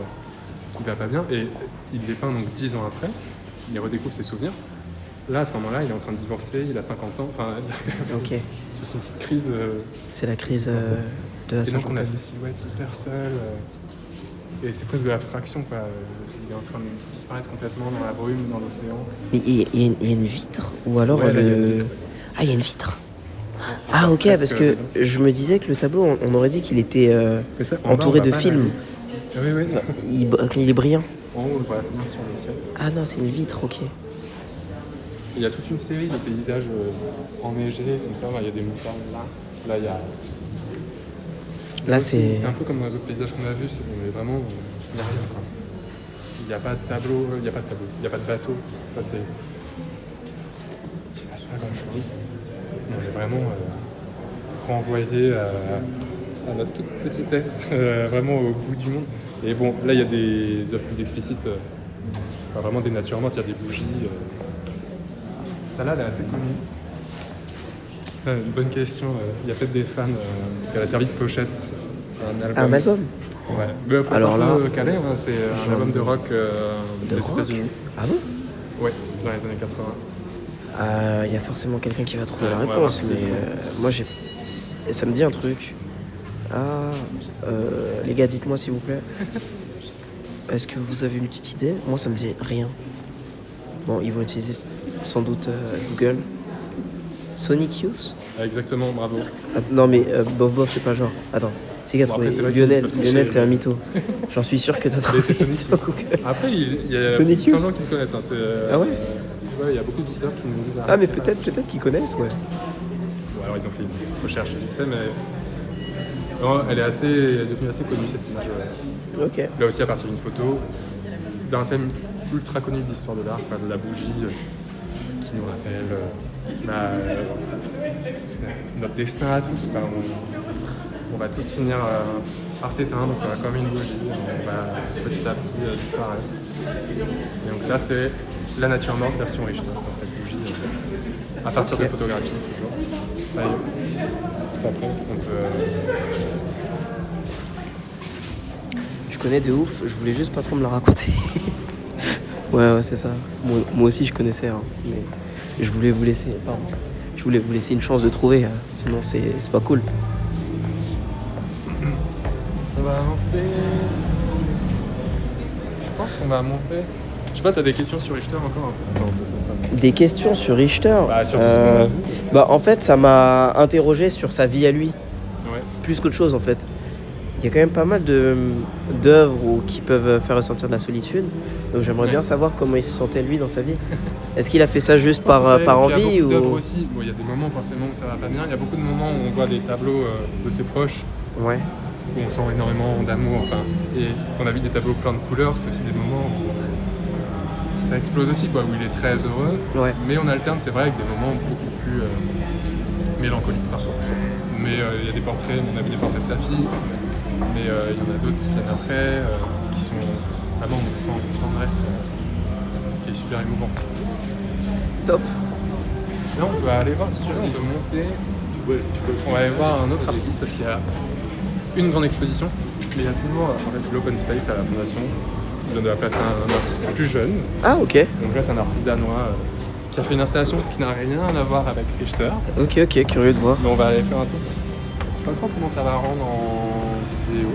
qui va pas bien. Et il les peint donc 10 ans après. Il redécouvre ses souvenirs. Là, à ce moment-là, il est en train de divorcer, il a 50 ans. Enfin, Ok. c'est une petite crise. C'est la crise de la Et donc, on a cinquantaine. ces silhouettes hyper seules. Et c'est presque de l'abstraction, quoi. Il est en train de disparaître complètement dans la brume, dans l'océan. Mais il y a une vitre ou alors Ouais, là, il y a une le... vitre. Ah, il y a une vitre. Ah, ok, parce que je me disais que le tableau, on aurait dit qu'il était Mais ça, en bas, entouré on de voit pas films. Oui, oui. Il est brillant. En haut, on le voit assez bien sur le ciel. Ah non, c'est une vitre, ok. Il y a toute une série de paysages enneigés, comme ça. Il y a des montagnes là. Là, il y a. Là, aussi, c'est... un peu comme dans les autres paysages qu'on a vus, mais vraiment, il n'y a rien, quoi. Il n'y a pas de tableau, il n'y a pas de bateau. Ça, c'est... Il se passe pas grand-chose. On est vraiment renvoyé à notre toute petitesse, vraiment au bout du monde. Et bon, là, il y a des œuvres plus explicites, enfin, vraiment des natures mortes, il y a des bougies. Celle-là, elle est assez connue. Une bonne question. Il y a peut-être des fans, parce qu'elle a servi de pochette à un album. Un album. Ouais. Mais faut Alors un là, peu calé, hein. C'est un album de rock De des rock. États-Unis. Ah bon? Ouais, dans les années 80. Il y a forcément quelqu'un qui va trouver Ouais, la on va réponse, voir mais si- moi j'ai... Et ça me dit un truc. Ah, les gars, dites-moi s'il vous plaît. Est-ce que vous avez une petite idée? Moi ça me dit rien. Bon, ils vont utiliser sans doute Google. Sonic Youth? Exactement, bravo. Ah, non mais bof bof, c'est pas genre. Attends, c'est qui a Bon, trouvé? après, c'est vrai Lionel, qu'ils peuvent Lionel, tricher, t'es un mais- mytho. J'en suis sûr que t'as Mais trouvé c'est Sonic sur Youth. Google. Après, il y a Sonic plein de Youth. gens qui le connaissent. Hein. Ah ouais? Ouais, il y a beaucoup de visiteurs qui nous disent Ah mais c'est vrai. peut-être qu'ils connaissent, ouais. Bon, alors ils ont fait une recherche vite fait, mais non, elle est devenue assez connue cette image. Ok. Là aussi à partir d'une photo d'un thème ultra connu de l'histoire de l'art, quoi, de la bougie qui nous rappelle notre destin à tous. Quoi. On va tous finir par s'éteindre quoi, comme une bougie, on va petit à petit disparaître. Et donc ça c'est la nature morte version Richter, dans cette bougie, à partir Ok. de photographies toujours. Allez, juste après, on peut... Je connais de ouf, je voulais juste pas trop me la raconter. ouais, c'est ça. Moi aussi je connaissais, hein, mais je voulais vous laisser. Pardon. Je voulais vous laisser une chance de trouver, sinon c'est pas cool. On va avancer. Je pense qu'on va monter. Je sais pas, t'as des questions sur Richter encore? Attends, on peut se mettre Des questions sur Richter. Bah, sur tout ce qu'on a vu. Bah en fait ça m'a interrogé sur sa vie à lui, Ouais. plus qu'autre chose en fait. Il y a quand même pas mal d'œuvres qui peuvent faire ressentir de la solitude. Donc j'aimerais bien savoir comment il se sentait lui dans sa vie. Est-ce qu'il a fait ça juste par Parce qu'il y a envie beaucoup d'œuvres ou... aussi. Bon, il y a des moments forcément où ça va pas bien. Il y a beaucoup de moments où on voit des tableaux de ses proches Ouais. où on sent énormément d'amour. Enfin, et on a vu des tableaux pleins de couleurs. C'est aussi des moments où ça explose aussi, quoi, où il est très heureux. Ouais. Mais on alterne, c'est vrai, avec des moments beaucoup plus mélancoliques parfois. Mais il y a des portraits. On a vu des portraits de sa fille. Mais il y en a d'autres qui viennent après, qui sont vraiment, on sent une tendresse qui est super émouvante. Top. Là, on peut aller voir, si tu veux, on peut monter. On va aller voir un autre artiste parce qu'il y a une grande exposition, mais il y a toujours en fait, l'open space à la fondation qui donne de la place à un artiste plus jeune. Ah ok. Donc là, c'est un artiste danois qui a fait une installation qui n'a rien à voir avec Richter. Ok, curieux de voir. Mais on va aller faire un tour. Je sais pas trop comment ça va rendre en vidéo.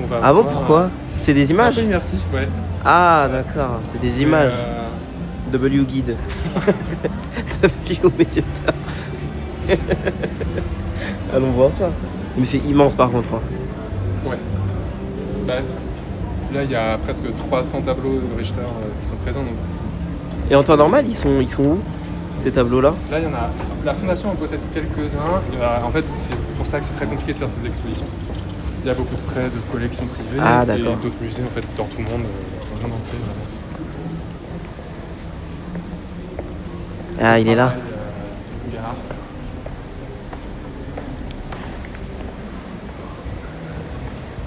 On va Ah bon, voir, pourquoi? C'est des C'est un images? peu immersif, ouais. Ah d'accord, c'est des images. W guide. W médiateur. Allons voir ça. Mais c'est immense par contre. Hein. Ouais. Bah, là, il y a presque 300 tableaux de Richter qui sont présents. Donc... Et en temps normal, ils sont où? ces tableaux-là? Là, il y en a. La fondation en possède quelques-uns. En fait, c'est pour ça que c'est très compliqué de faire ces expositions. Il y a beaucoup de prêts de collections privées et d'autres musées en fait dans tout le monde entier. Vraiment. Ah, il est là.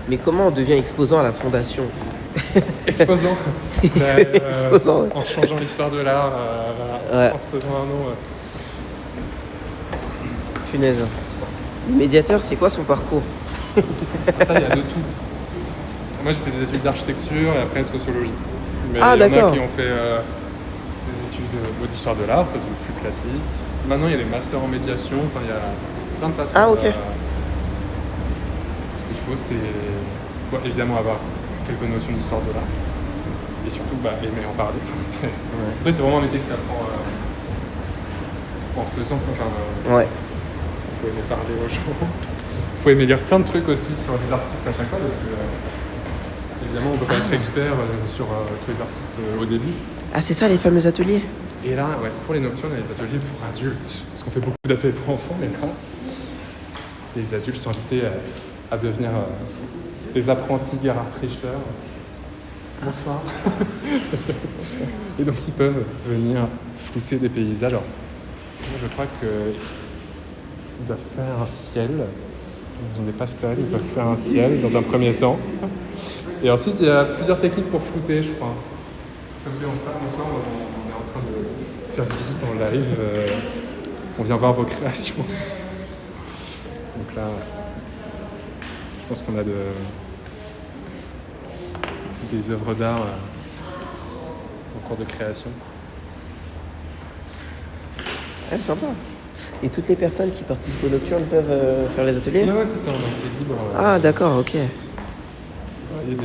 Mais comment on devient exposant à la fondation? Exposant. Exposant, ouais. En changeant l'histoire de l'art, Ouais. en se faisant un nom. Punaise. Le médiateur, c'est quoi son parcours? Ça, il y a de tout. Moi, j'ai fait des études d'architecture et après de sociologie. Mais Ah, il y en a d'accord. qui ont fait des études d'histoire de l'art, ça c'est le plus classique. Maintenant, il y a des masters en médiation, enfin, il y a plein de façons. Ah, ok. Ce qu'il faut, c'est évidemment avoir quelques notions d'histoire de l'art et surtout aimer en parler. Enfin, Après, c'est vraiment un métier qui s'apprend en faisant. Ouais. Il faut aimer parler aux gens. Il faut aimer lire plein de trucs aussi sur les artistes à chaque fois parce que évidemment on peut pas être expert sur tous les artistes au début. Ah, c'est ça les fameux ateliers? Et là, pour les nocturnes, il y a des ateliers pour adultes. Parce qu'on fait beaucoup d'ateliers pour enfants, mais là, les adultes sont invités à devenir des apprentis Gerhard Richter. Bonsoir. Et donc ils peuvent venir flouter des paysages. Alors, moi, je crois qu'ils doivent faire un ciel. Ils ont des pastels, ils peuvent faire un ciel dans un premier temps. Et ensuite, il y a plusieurs techniques pour flouter, je crois. Ça vous dérange pas? Bonsoir, on est en train de faire une visite en live. On vient voir vos créations. Donc là, je pense qu'on a des œuvres d'art en cours de création. Ah, sympa. Et toutes les personnes qui participent aux nocturnes peuvent faire les ateliers? Ouais, c'est ça, donc c'est libre. Ah, d'accord, ok. Il y a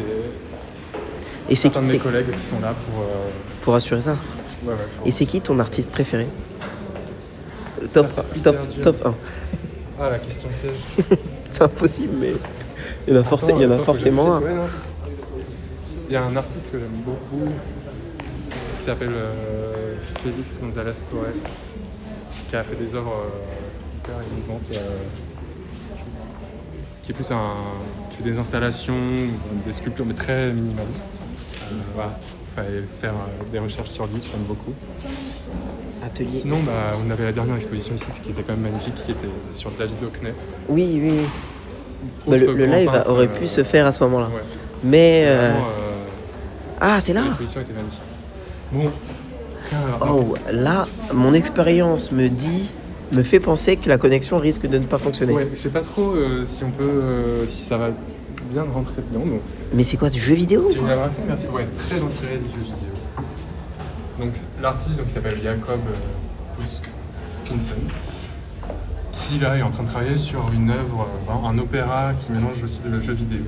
Et c'est certains de mes collègues qui sont là pour assurer ça? Ouais. Et c'est qui ton artiste préféré? Top 1. Ah, la question piège. C'est impossible, mais il y en a, forcément un. Il y a un artiste que j'aime beaucoup qui s'appelle Félix González Torres, qui a fait des œuvres hyper innovantes, qui est plus qui fait des installations, des sculptures, mais très minimalistes. Voilà, il fallait faire des recherches sur lui, j'aime beaucoup. Atelier. Sinon, on avait la dernière exposition ici qui était quand même magnifique, qui était sur David Hockney. Oui. Le live aurait pu se faire à ce moment-là. Ouais. Mais... Vraiment, Ah, c'est là? l'exposition était magnifique. Bon. Oh, là, mon expérience me fait penser que la connexion risque de ne pas fonctionner. Ouais, je sais pas trop si on peut, si ça va bien rentrer dedans. Donc. Mais c'est quoi, du jeu vidéo? C'est une œuvre assez merci. Ouais, très inspirée du jeu vidéo. Donc l'artiste qui s'appelle Jacob Stinson, qui là est en train de travailler sur une œuvre, un opéra qui mélange aussi le jeu vidéo.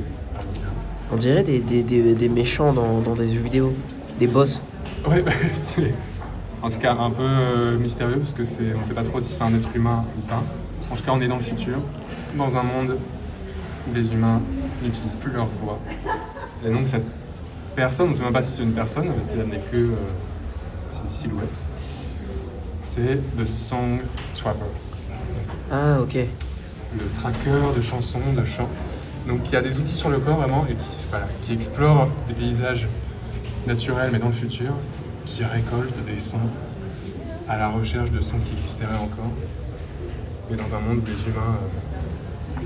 On dirait des méchants dans des jeux vidéo, des boss. Ouais, c'est en tout cas un peu mystérieux parce que on sait pas trop si c'est un être humain ou pas. En tout cas, on est dans le futur, dans un monde où les humains n'utilisent plus leur voix. Et donc cette personne, on ne sait même pas si c'est une personne, parce qu'il n'est que c'est une silhouette. C'est le Song Trapper. Ah, ok. Le traqueur de chansons, de chants. Donc il y a des outils sur le corps vraiment et qui explorent des paysages naturels mais dans le futur, qui récoltent des sons à la recherche de sons qui existeraient encore, mais dans un monde où les humains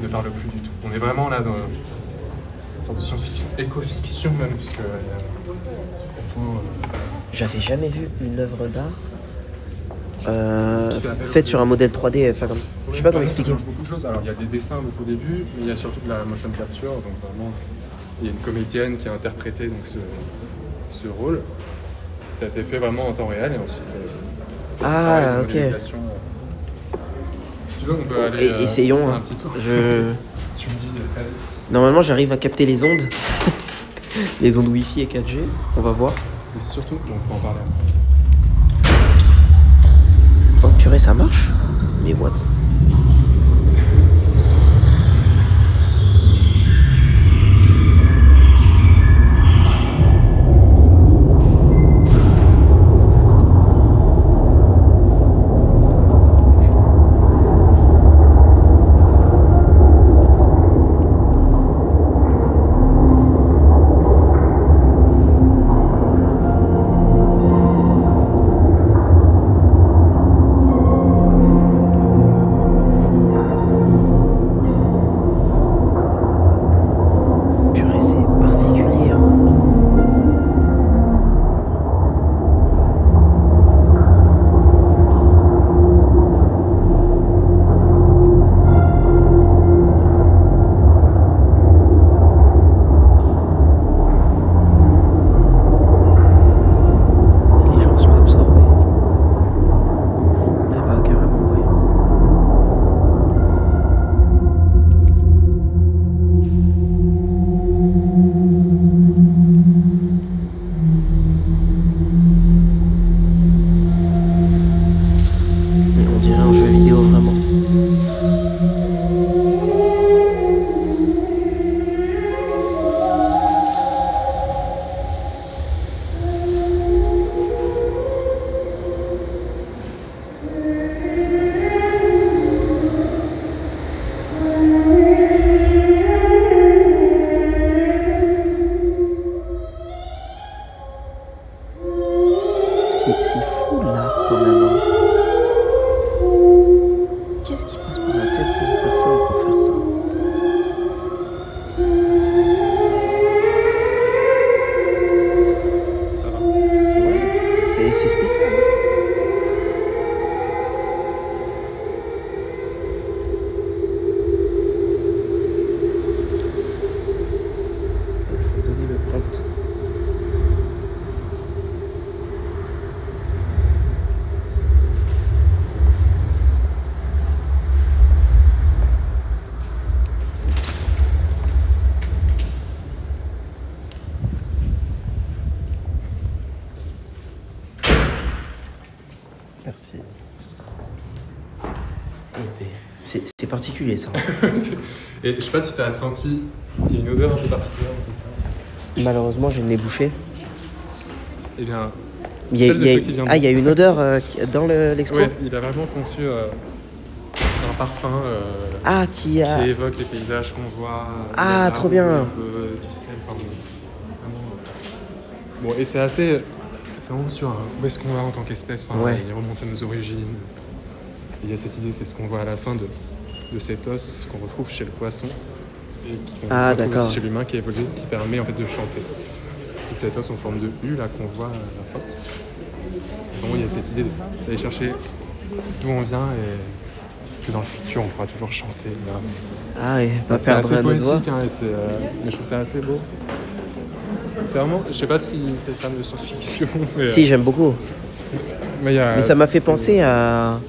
ne parlent plus du tout. On est vraiment là dans une sorte de science-fiction, éco-fiction même, puisque j'avais jamais vu une œuvre d'art faite sur un modèle 3D. Enfin, je sais pas comment expliquer. Ça mélange beaucoup de choses. Alors il y a des dessins beaucoup au début, mais il y a surtout de la motion capture, donc vraiment il y a une comédienne qui a interprété donc ce rôle. Ça a été fait vraiment en temps réel et ensuite ok. modélisation. Tu veux, on peut aller essayons faire un petit tour. Tu me dis Normalement, j'arrive à capter les ondes. Les ondes Wi-Fi et 4G. On va voir. Et surtout qu'on peut en parler. Oh purée, ça marche? Mais what? Merci. C'est particulier ça. Et je sais pas si t'as senti, il y a une odeur un peu particulière dans cette salle. Malheureusement, j'ai le nez bouché. Eh bien, il y a une odeur dans l'expo. Ouais, il a vraiment conçu un parfum qui évoque les paysages qu'on voit. Ah, trop bien. Du sel, enfin, bon, et c'est assez... C'est vraiment sur où est-ce qu'on va en tant qu'espèce. Enfin, il remonte à nos origines. Il y a cette idée, c'est ce qu'on voit à la fin de cet os qu'on retrouve chez le poisson et qu'on retrouve aussi chez l'humain qui évolue, qui permet en fait de chanter. C'est cet os en forme de U là qu'on voit à la fin. Bon, il y a cette idée d'aller chercher d'où on vient et parce que dans le futur on pourra toujours chanter. Là. Ah oui, pas perdre notre voix. C'est assez poétique, mais je trouve ça assez beau. C'est vraiment, je sais pas si t'es fan de science-fiction. Mais, si, j'aime beaucoup. Mais ça m'a fait penser à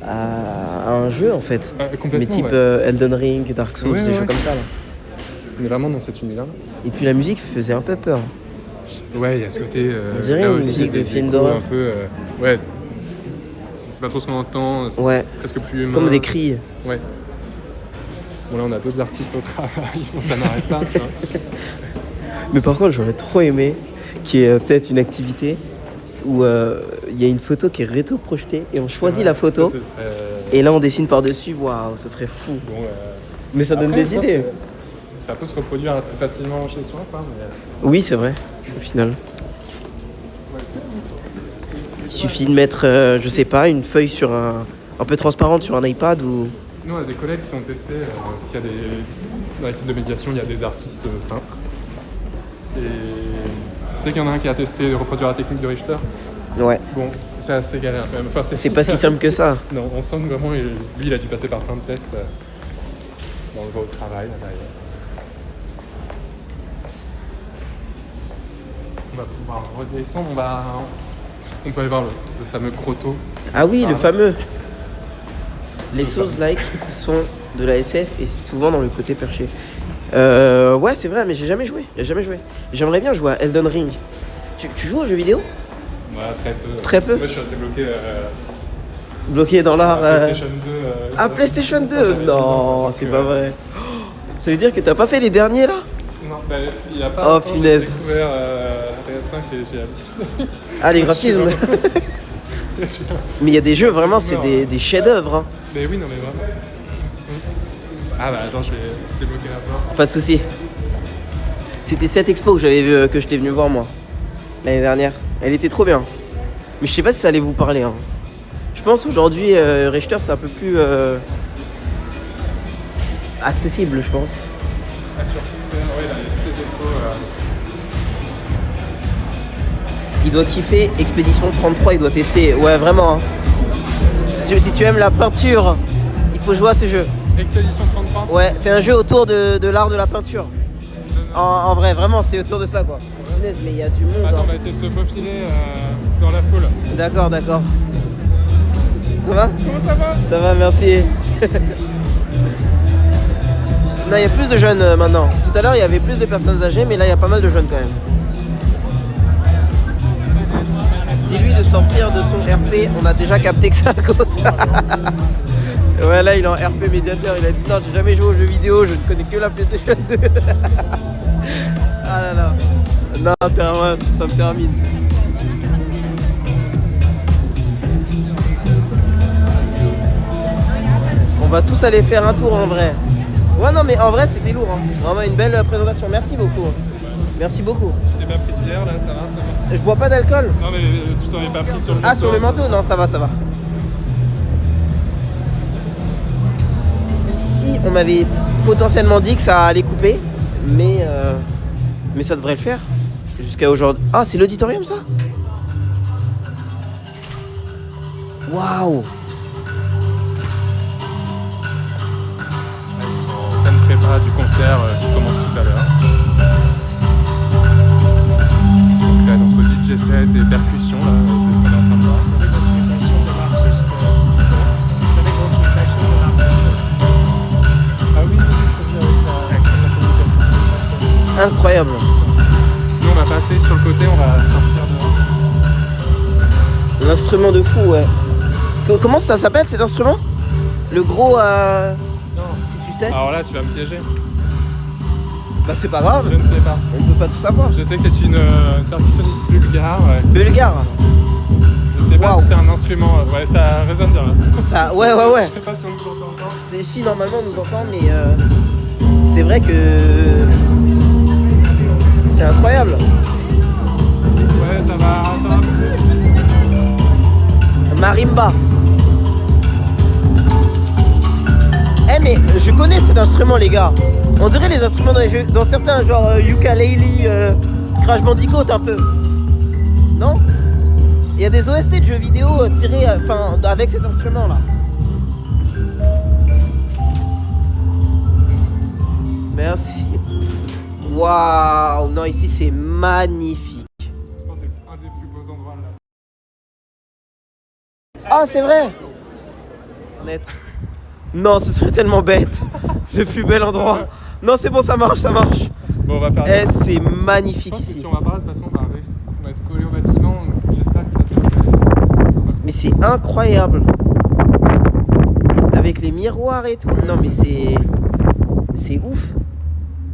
un jeu en fait. Mais type Elden Ring, Dark Souls, des jeux comme ça là. On est vraiment dans cet univers. Et puis la musique faisait un peu peur. Ouais, il y a ce côté. On dirait une musique de film d'horreur. Un peu. Ouais. C'est pas trop ce qu'on entend. C'est presque plus humain. Comme des cris. Ouais. Bon, là, on a d'autres artistes au travail. Bon, ça n'arrête pas. Hein. Mais par contre, j'aurais trop aimé qu'il y ait peut-être une activité où il y a une photo qui est rétro-projetée et on choisit la photo. Ça, et là, on dessine par-dessus. Waouh, ça serait fou. Bon, mais ça donne des idées. Ça peut se reproduire assez facilement chez soi, quoi. Mais... Oui, c'est vrai, au final. Il suffit de mettre, je sais pas, une feuille sur un peu transparente sur un iPad ou... Nous, on a des collègues qui ont testé, parce qu'il y a dans l'équipe de médiation, il y a des artistes peintres. Et je sais qu'il y en a un qui a testé de reproduire la technique de Richter. Ouais. Bon, c'est assez galère quand même. Enfin, c'est pas si simple que ça. Non, on sent que vraiment, lui, il a dû passer par plein de tests. On le voit au travail, là d'ailleurs. On va pouvoir redescendre, on peut aller voir le fameux grotto. Ah oui, le fameux. Les Souls-like sont de la SF et souvent dans le côté perché. Ouais, c'est vrai, mais j'ai jamais joué. J'aimerais bien jouer à Elden Ring. Tu joues aux jeux vidéo ? Ouais, très peu. Très peu ? Moi, je suis assez bloqué. Bloqué dans l'art. PlayStation 2. PlayStation 2 ? Non, c'est pas vrai. Ça veut dire que t'as pas fait les derniers là ? Non, il y a pas. Oh, punaise. J'ai découvert PS5 et j'ai halluciné. Ah, les graphismes. Mais il y a des jeux, vraiment, c'est des chefs-d'œuvre. Hein. Mais oui, non, mais vraiment. Ah bah attends, je vais débloquer la porte. Pas de soucis. C'était cette expo que j'avais vu, que j'étais venu voir moi, l'année dernière. Elle était trop bien. Mais je sais pas si ça allait vous parler. Hein. Je pense aujourd'hui, Richter, c'est un peu plus accessible, je pense. Ah, tu vois, ouais, là, il y a toutes les expos. Il doit kiffer Expédition 33, il doit tester. Ouais, vraiment. Hein. Si tu aimes la peinture, il faut jouer à ce jeu. Expédition 33 ? Ouais, c'est un jeu autour de l'art de la peinture. En vrai, vraiment, c'est autour de ça, quoi. Mais il y a du monde. Attends, on va essayer de se faufiler dans la foule. D'accord. Ça va ? Comment ça va ? Ça va, merci. Non, il y a plus de jeunes maintenant. Tout à l'heure, il y avait plus de personnes âgées, mais là, il y a pas mal de jeunes quand même. Dis-lui de sortir de son RP, on a déjà capté que c'est un côté. Ouais, là il est en RP médiateur, il a dit non, j'ai jamais joué aux jeux vidéo, je ne connais que la PlayStation 2. Ah là là. Non, ça me termine. On va tous aller faire un tour en vrai. Ouais, non, mais en vrai c'était lourd. Hein. Vraiment une belle présentation, merci beaucoup. Merci beaucoup. Tu t'es pas pris de bière là, ça va ? Je bois pas d'alcool. Non mais tu t'en es pas pris sur le manteau. Ah, sur le manteau ? Non, ça va. Ici, on m'avait potentiellement dit que ça allait couper, mais ça devrait le faire. Jusqu'à aujourd'hui. Ah, c'est l'auditorium ça ? Waouh ! Ils sont en pleine prépa du concert qui commence tout à l'heure. Donc ça va être entre DJ set et percussion, là, c'est ce qu'on est en train de voir. Ah oui, c'est bien avec la communication. Incroyable. Nous on va passer sur le côté, on va sortir dehors. L'instrument de fou, ouais. Comment ça s'appelle cet instrument? Le gros... Non. Si tu sais. Alors là, tu vas me piéger. Bah c'est pas grave. Je ne sais pas. On peut pas tout savoir. Je sais que c'est une percussionniste bulgare. Ouais. Bulgare. Je sais pas Wow. si c'est un instrument. Ouais, ça résonne bien là. Ça, ouais. Je sais pas si on nous entend encore. Si normalement on nous entend, mais c'est vrai que c'est incroyable. Ouais, ça va. Marimba. Eh mais je connais cet instrument les gars. On dirait les instruments dans les jeux, dans certains genre ukulele, Crash Bandicoot un peu. Non? Il y a des OST de jeux vidéo tirés avec cet instrument là. Merci. Waouh, non ici c'est magnifique. Je pense que c'est un des plus beaux endroits là. Ah c'est vrai. Net. Non, ce serait tellement bête. Le plus bel endroit. Non, c'est bon, ça marche. Bon, on va faire. Eh, c'est Je magnifique pense que ici. si on va pas, de toute façon, on va être collé au bâtiment. J'espère que ça te va. Mais c'est incroyable. Avec les miroirs et tout. Non, mais c'est ouf.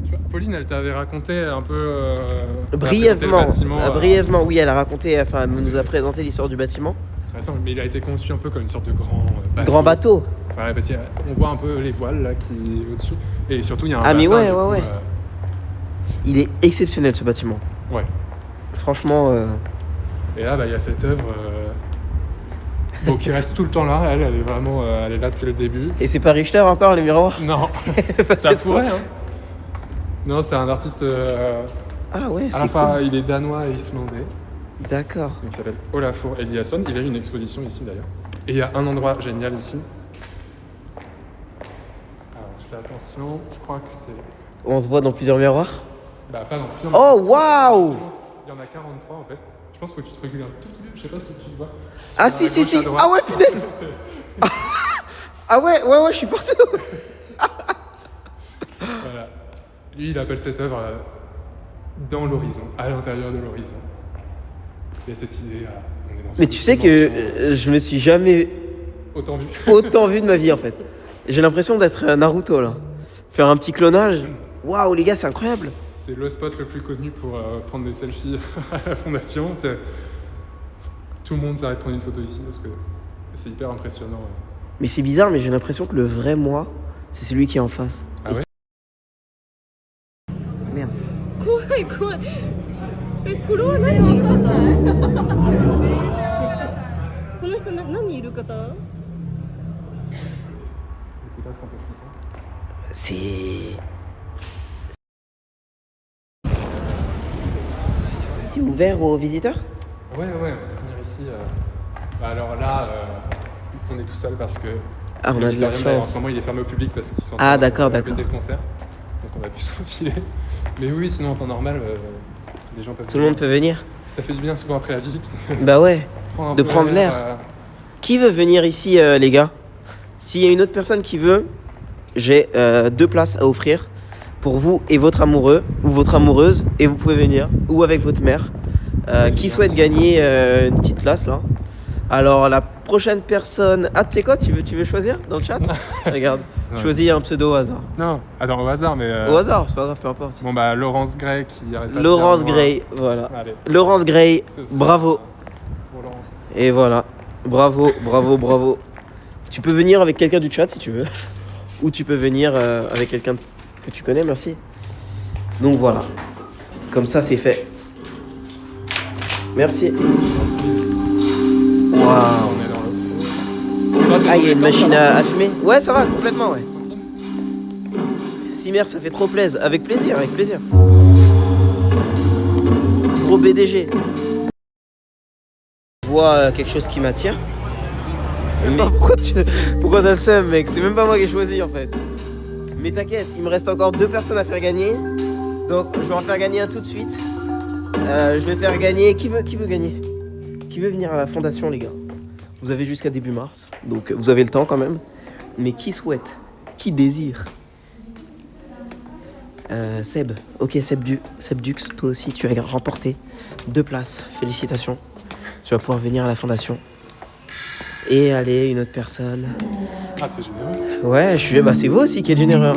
Tu vois, Pauline, elle t'avait raconté un peu. Brièvement. le bâtiment, Brièvement, oui, elle a raconté, elle nous a présenté l'histoire du bâtiment. Mais il a été conçu un peu comme une sorte de Grand bateau. Ouais, parce qu'on voit un peu les voiles là qui au-dessus. Et surtout, il y a un Ah, mais bassin, ouais, du coup, ouais. Il est exceptionnel ce bâtiment. Ouais. Franchement. Et là, il y a cette œuvre qui reste tout le temps là. Elle est vraiment elle est là depuis le début. Et c'est pas Richter encore, les miroirs? Non, ça pourrait, hein. Non, c'est un artiste. Ah ouais, À c'est la fois, cool. il est danois et islandais. D'accord. Il s'appelle Olafur Eliasson. Il a eu une exposition ici d'ailleurs. Et il y a un endroit génial ici. Alors, je fais attention. Je crois que c'est. On se voit dans plusieurs miroirs. Bah, pas dans plusieurs. Oh, waouh! Il y en a 43 en fait. Je pense qu'il faut que tu te régules un tout petit peu. Je sais pas si tu le vois. Ah, Sur si. la gauche, à droite. Ah ouais, punaise! Ah ouais, je suis partout. Voilà. Lui, il appelle cette œuvre dans l'horizon, à l'intérieur de l'horizon. Il y a cette idée. On est dans Mais une tu sais dimension, que je me suis jamais autant vu. vu de ma vie en fait. J'ai l'impression d'être Naruto là. Faire un petit clonage. Waouh les gars, c'est incroyable. C'est le spot le plus connu pour prendre des selfies à la fondation. Tout le monde s'arrête de prendre une photo ici parce que c'est hyper impressionnant. Mais c'est bizarre, mais j'ai l'impression que le vrai moi, c'est celui qui est en face. Ah ouais? Merde. え、これは何人いる方？この人何人いる方？ C'est pas simple. C'est... C'est ouvert aux visiteurs? Ouais, on va venir ici. Alors là, on est tout seul parce que Ah, on a de la l'auditorium, en chance. ce moment, il est fermé au public parce qu'ils sont en Ah, train de d'accord. répéter le concert. Donc on a pu se refiler. Mais oui, sinon en temps normal, les gens peuvent. Tout le monde peut venir? Ça fait du bien souvent après la visite. Bah ouais. Un De peu prendre l'air. Qui veut venir ici, les gars? S'il y a une autre personne qui veut, j'ai 2 places à offrir pour vous et votre amoureux ou votre amoureuse, et vous pouvez venir, ou avec votre mère. Qui souhaite gagner une petite place là? Alors la prochaine personne... Ah, tu sais quoi, tu veux choisir dans le chat? Regarde, Ouais. choisis un pseudo au hasard. Non, attends, au hasard, mais. Au hasard, c'est pas grave, peu importe. Bon, bah, Laurence Gray qui arrête pas de Laurence dire, Gray, voilà. Allez, Laurence Gray, ce sera bravo. Pour Laurence. Et voilà, bravo. Tu peux venir avec quelqu'un du chat si tu veux. Ou tu peux venir avec quelqu'un que tu connais, merci. Donc voilà, comme ça c'est fait. Merci. Waouh. On est dans le. Toi, t'es Ah, il y a dans une le machine temps, à fumer? Ouais, ça va, complètement, ouais. Simer, ça fait trop plaisir. Avec plaisir. Gros BDG. Je vois quelque chose qui m'attire. Mais pourquoi t'as le seum, mec? C'est même pas moi qui ai choisi, en fait. Mais t'inquiète, il me reste encore 2 personnes à faire gagner. Donc, je vais en faire gagner un tout de suite. Je vais faire gagner... Qui veut gagner? Qui veut venir à la fondation, les gars? Vous avez jusqu'à début mars, donc vous avez le temps quand même. Mais qui souhaite? Qui désire? Seb. Ok, Seb Dux, toi aussi, tu as remporté 2 places. Félicitations. Tu vas pouvoir venir à la fondation. Et allez, une autre personne. Ah, t'es généreux. Ouais, c'est vous aussi qui êtes généreux.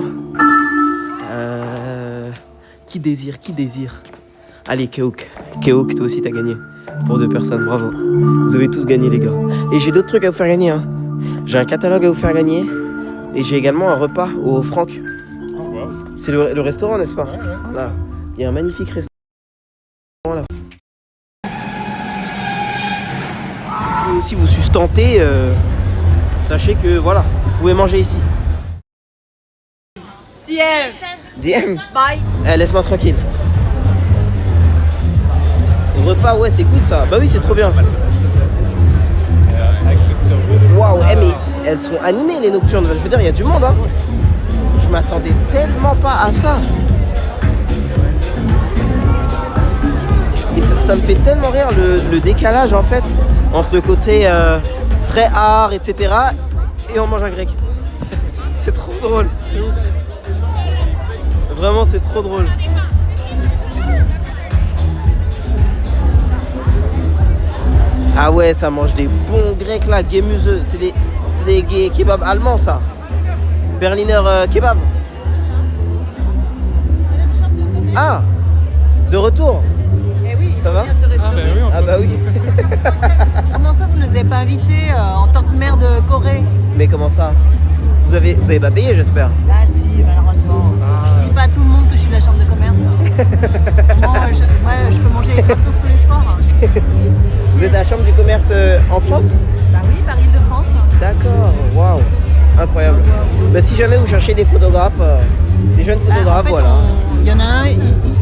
Qui désire. Allez, Keouk, toi aussi t'as gagné. Pour 2 personnes, bravo. Vous avez tous gagné les gars. Et j'ai d'autres trucs à vous faire gagner. Hein. J'ai un catalogue à vous faire gagner. Et j'ai également un repas au Franck. Oh, wow. C'est le restaurant, n'est-ce pas? Ouais. Voilà. Il y a un magnifique restaurant là. Vous aussi vous sustenter, sachez que voilà, vous pouvez manger ici. DM. Bye. Laisse-moi tranquille. Repas, ouais, c'est cool ça. Bah oui, c'est trop bien. Waouh, mais elles sont animées les nocturnes. Je veux dire, il y a du monde, hein. Je m'attendais tellement pas à ça. Et ça me fait tellement rire le décalage en fait entre le côté très art, etc. et on mange un grec. C'est trop drôle. C'est ouf. Vraiment, c'est trop drôle. Ah ouais, ça mange des bons grecs là, Gemüse. C'est des kebabs allemands ça. Berliner kebab. Ah, de retour. Eh oui, Ça va? Ah, bah oui, on se Ah bah oui. Comment ça, vous ne nous avez pas invités en tant que maire de Corée? Mais comment ça? Vous avez pas payé, j'espère. Ah si, malheureusement. Je dis pas à tout le monde que je suis de la chambre de commerce. Moi, je peux manger les tacos tous les soirs. Vous êtes à la chambre du commerce en France? Bah oui, par Île-de-France. D'accord, waouh, incroyable. Bah, si jamais vous cherchez des photographes, des jeunes photographes, En fait, voilà. il y en a un,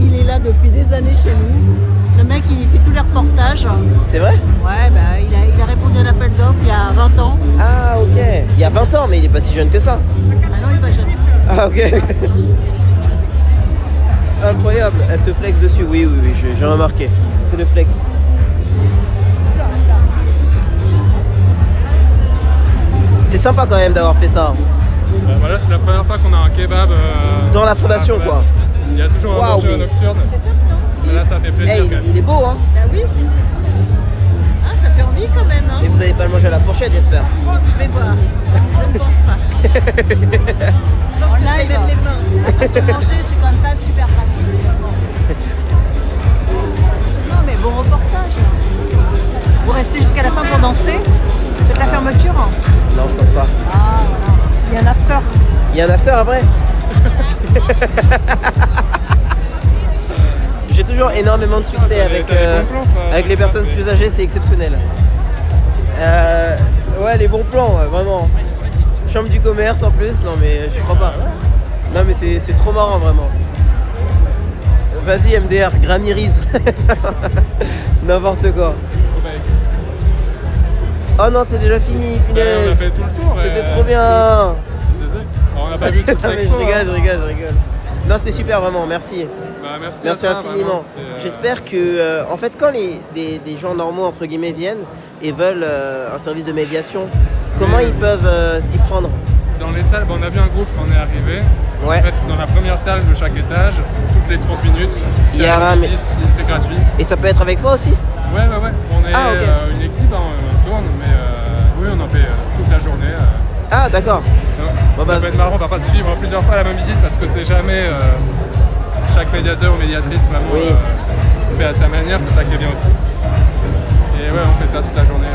il est là depuis des années chez nous. Le mec, il fait tous les reportages. C'est vrai? Ouais, bah, il a répondu à un appel d'offres il y a 20 ans. Ah ok, il y a 20 ans, mais il est pas si jeune que ça. Ah non, il est pas jeune. Ah ok. Incroyable, elle te flex dessus, oui, j'ai remarqué. C'est le flex. C'est sympa quand même d'avoir fait ça. Voilà, c'est la première fois qu'on a un kebab. Dans la fondation, à la quoi. Il y a toujours un Waouh, manger mais- nocturne. Et là, ça fait plaisir. Eh, quand même. il est beau, hein. Bah oui. Ah, ça fait envie quand même, hein. Et vous allez pas le manger à la fourchette, j'espère. Je vais voir. Je ne pense pas. Là, il même les mains. Pour manger, c'est quand même pas super pratique. Non, mais bon reportage. Vous restez jusqu'à la fin pour danser? Faites la fermeture? Non, je pense pas. Ah, voilà. Il y a un after. Il y a un after après. J'ai toujours énormément de succès avec, T'as des bons plans, toi, avec les personnes plus âgées, c'est exceptionnel. Ouais, les bons plans, vraiment. Chambre du commerce en plus, non mais je crois pas. Non mais c'est trop marrant vraiment. Vas-y MDR, Granny Riz. N'importe quoi. Oh non, c'est déjà fini, On a punaise. fait tout le tour. C'était trop bien. Désolé. On n'a pas vu toute Ah, mais l'expo. je rigole. Non, c'était super vraiment, merci. Bah, merci Merci à toi, infiniment. vraiment, c'était, J'espère que, en fait, quand des gens normaux, entre guillemets, viennent et veulent un service de médiation, comment ils peuvent s'y prendre? Dans les salles, on a vu un groupe quand on est arrivé. Ouais. En fait, dans la première salle de chaque étage, toutes les 30 minutes, Il y a une un- visite, c'est gratuit. Et ça peut être avec toi aussi? Ouais. On est Ah, ok. une équipe, hein, on tourne, mais oui, on en fait toute la journée. Ah, d'accord. Bon, Ça bah, peut être marrant parfois de suivre plusieurs fois la même visite parce que c'est jamais chaque médiateur ou médiatrice vraiment Oui. fait à sa manière, c'est ça qui est bien aussi. Et ouais, on fait ça toute la journée.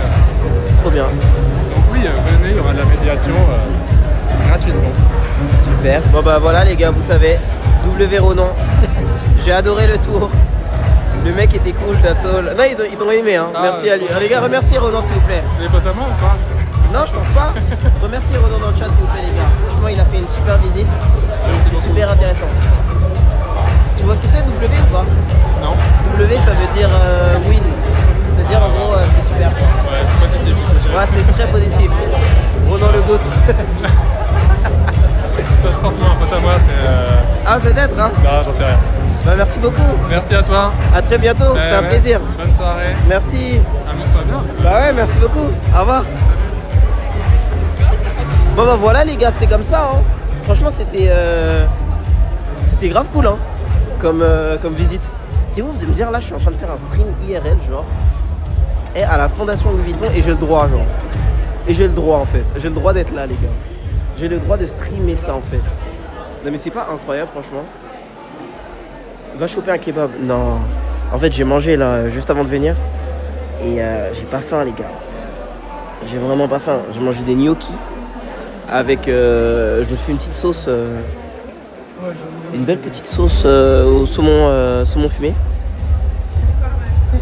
Trop bien. Donc oui, venez, il y aura de la médiation gratuitement. Super. Bon, bah voilà, les gars, vous savez, W Ronan. J'ai adoré le tour. Le mec était cool, that's all. Non, ils t'ont aimé, hein. Ah, Merci à lui. Les gars, remerciez Ronan, s'il vous plaît. C'est des potes à moi ou pas? Non, je pense pas. Remerciez Ronan dans le chat, s'il vous plaît, les gars. Franchement, il a fait une super visite. Et c'était beaucoup. super intéressant. Tu vois ce que c'est, W ou pas? Non? W, ça veut dire win. C'est-à-dire, en gros, c'était super. Ouais, c'est positif. Ouais, c'est très positif. Ronan le GOAT. Ça se pense moi, un pote à moi, c'est... Ah, peut-être, hein. Non, j'en sais rien. Bah, merci beaucoup. Merci à toi. À très bientôt. C'est un Ouais. plaisir. Bonne soirée. Merci. Amuse-toi bien. Bah ouais, merci beaucoup. Au revoir. Bon bah voilà les gars, c'était comme ça. Hein. Franchement, c'était grave cool hein, comme visite. C'est ouf de me dire là, je suis en train de faire un stream IRL genre, et à la Fondation Louis Vuitton et j'ai le droit genre. Et j'ai le droit en fait. J'ai le droit d'être là les gars. J'ai le droit de streamer ça en fait. Non mais c'est pas incroyable franchement. Va choper un kebab. Non. En fait j'ai mangé là juste avant de venir. Et j'ai pas faim les gars. J'ai vraiment pas faim. J'ai mangé des gnocchis. Avec je me suis fait une petite sauce. Une belle petite sauce au saumon fumé.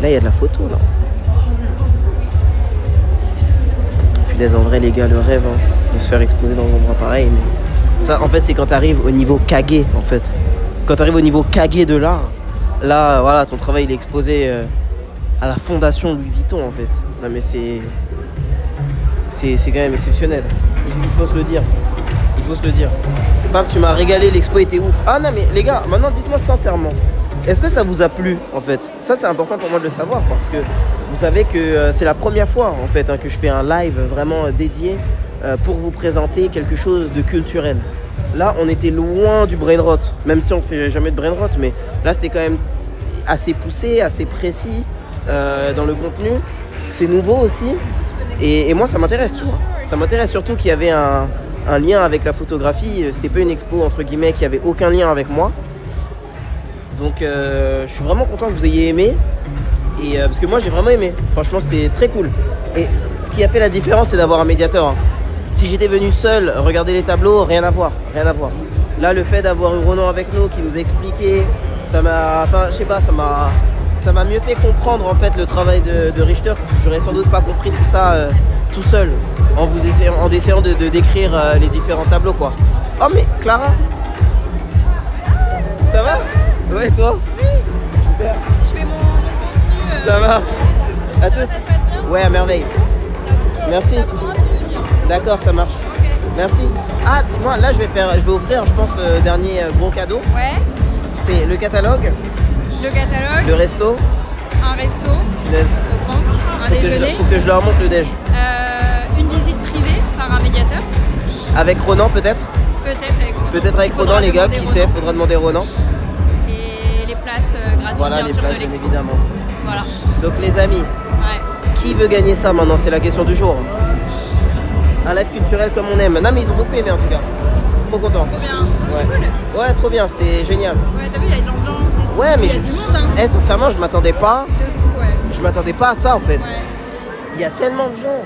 Là il y a de la photo là. Punaise, en vrai les gars, le rêve hein, de se faire exposer dans un endroit pareil. Mais ça en fait c'est quand t'arrives au niveau Kage en fait. Quand t'arrives au niveau Kage de l'art, là voilà ton travail il est exposé à la fondation Louis Vuitton en fait. Non mais c'est quand même exceptionnel. Il faut se le dire. Il faut se le dire. Pape, tu m'as régalé, l'expo était ouf. Ah non mais les gars, maintenant dites-moi sincèrement. Est-ce que ça vous a plu en fait? Ça c'est important pour moi de le savoir parce que vous savez que c'est la première fois en fait hein, que je fais un live vraiment dédié pour vous présenter quelque chose de culturel. Là on était loin du brain rot, même si on fait jamais de brain rot, mais là c'était quand même assez poussé, assez précis dans le contenu. C'est nouveau aussi et moi ça m'intéresse tu vois. Ça m'intéresse surtout qu'il y avait un lien avec la photographie. C'était pas une expo entre guillemets qui avait aucun lien avec moi. Donc je suis vraiment content que vous ayez aimé et parce que moi j'ai vraiment aimé, franchement c'était très cool. Et ce qui a fait la différence c'est d'avoir un médiateur hein. Si j'étais venu seul regarder les tableaux, rien à voir. Là le fait d'avoir eu Ronan avec nous qui nous a expliqué, ça m'a, enfin je sais pas, ça m'a mieux fait comprendre en fait le travail de Richter. J'aurais sans doute pas compris tout ça tout seul en essayant de décrire les différents tableaux quoi. Oh mais Clara, ça va? Ouais, toi? Oui. Super. Je fais mon contenu. Ça marche. À tous. Ça se passe bien? Ouais, à merveille. Merci. Comment tu veux dire? D'accord, ça marche. Ok. Merci. Ah, dis-moi, là, je vais offrir, je pense, le dernier gros cadeau. Ouais. C'est le catalogue, Le catalogue, le resto. un resto Punaise. au Franck, un déjeuner, Faut que je leur montre le déj. une visite privée par un médiateur. Avec Ronan, peut-être? Peut-être avec Ronan. Ronan, les gars, demander qui Ronan. sait, faudra demander Ronan. Et les places gratuites, Voilà, bien les sûr, places, de bien l'expo. évidemment. Voilà. Donc, les amis, Ouais. qui veut gagner ça maintenant? C'est la question du jour. Un live culturel comme on aime. Non, mais ils ont beaucoup aimé en tout cas. Trop content. Trop bien. Oh, Ouais. C'est cool. Ouais, trop bien, c'était génial. Ouais, t'as vu, il y a de l'ambiance et tout. Ouais, mais il y a du monde, hein. Eh, sincèrement, je m'attendais pas. De fou, ouais. Je m'attendais pas à ça en fait. Ouais. Il y a tellement de gens.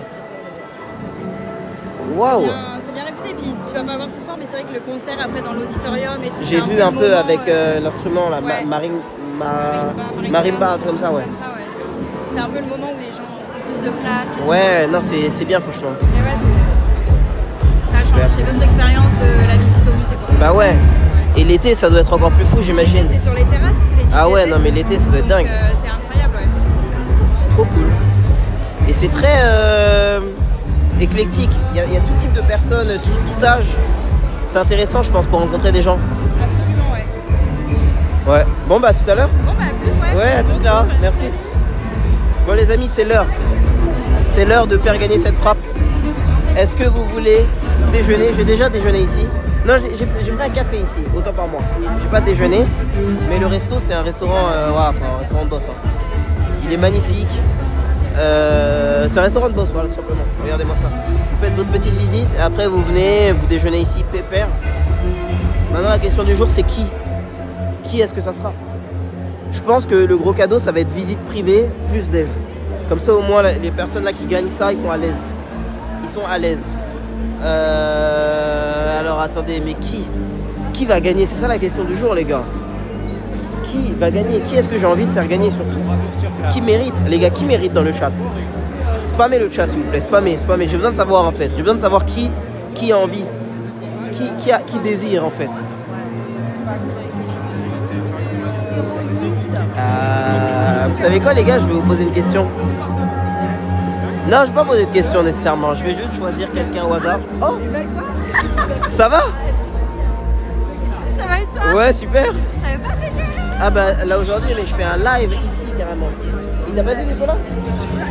Waouh. C'est bien réputé. Et puis tu vas pas voir ce soir, mais c'est vrai que le concert après dans l'auditorium et tout. J'ai vu le un peu moment, avec l'instrument là, ouais. marimba, un truc comme ça, ouais. C'est un peu le moment où les gens ont plus de place. Et Ouais, non, c'est bien franchement. tout. Et ouais, ça change. C'est notre expérience de la visite au musée, quoi. Bah ouais. Et l'été, ça doit être encore plus fou, L'été, j'imagine. c'est sur les terrasses. Les DJ Ah ouais, sets. non, mais l'été, ça doit être Donc, dingue. C'est incroyable, ouais. Trop cool. Et c'est très éclectique. Il y a tout type de personnes, tout âge. C'est intéressant, je pense, pour rencontrer des gens. Absolument, ouais. Ouais. Bon, bah, à tout à l'heure. Bon, bah, à plus, ouais. Ouais, à toute l'heure. Merci. Bon, les amis, c'est l'heure. C'est l'heure de faire gagner cette frappe. Est-ce que vous voulez déjeuner? J'ai déjà déjeuné ici. Non, j'ai pris un café ici, autant par moi. J'ai pas déjeuné, mais le resto, c'est un restaurant, voilà, un restaurant de boss. Hein. Il est magnifique. C'est un restaurant de boss, voilà, tout simplement. Regardez-moi ça. Vous faites votre petite visite, et après vous venez, vous déjeunez ici, pépère. Maintenant, la question du jour, c'est qui? Qui est-ce que ça sera? Je pense que le gros cadeau, ça va être visite privée plus déj. Comme ça, au moins, les personnes là qui gagnent ça, ils sont à l'aise. Ils sont à l'aise. Alors attendez, mais qui va gagner? C'est ça la question du jour, les gars. Qui va gagner? Qui est-ce que j'ai envie de faire gagner surtout? Qui mérite? Les gars, qui mérite dans le chat? Spammez le chat s'il vous plaît, spammez. J'ai besoin de savoir en fait. J'ai besoin de savoir qui a envie. Qui désire en fait. Vous savez quoi les gars? Je vais vous poser une question. Non, je vais pas poser de question nécessairement. Je vais juste choisir quelqu'un au hasard. Oh! Ça va? Ça va et toi? Ouais, super. Je savais pas que t'étais là. Ah bah là aujourd'hui, mais je fais un live ici carrément. Il t'a pas dit Nicolas?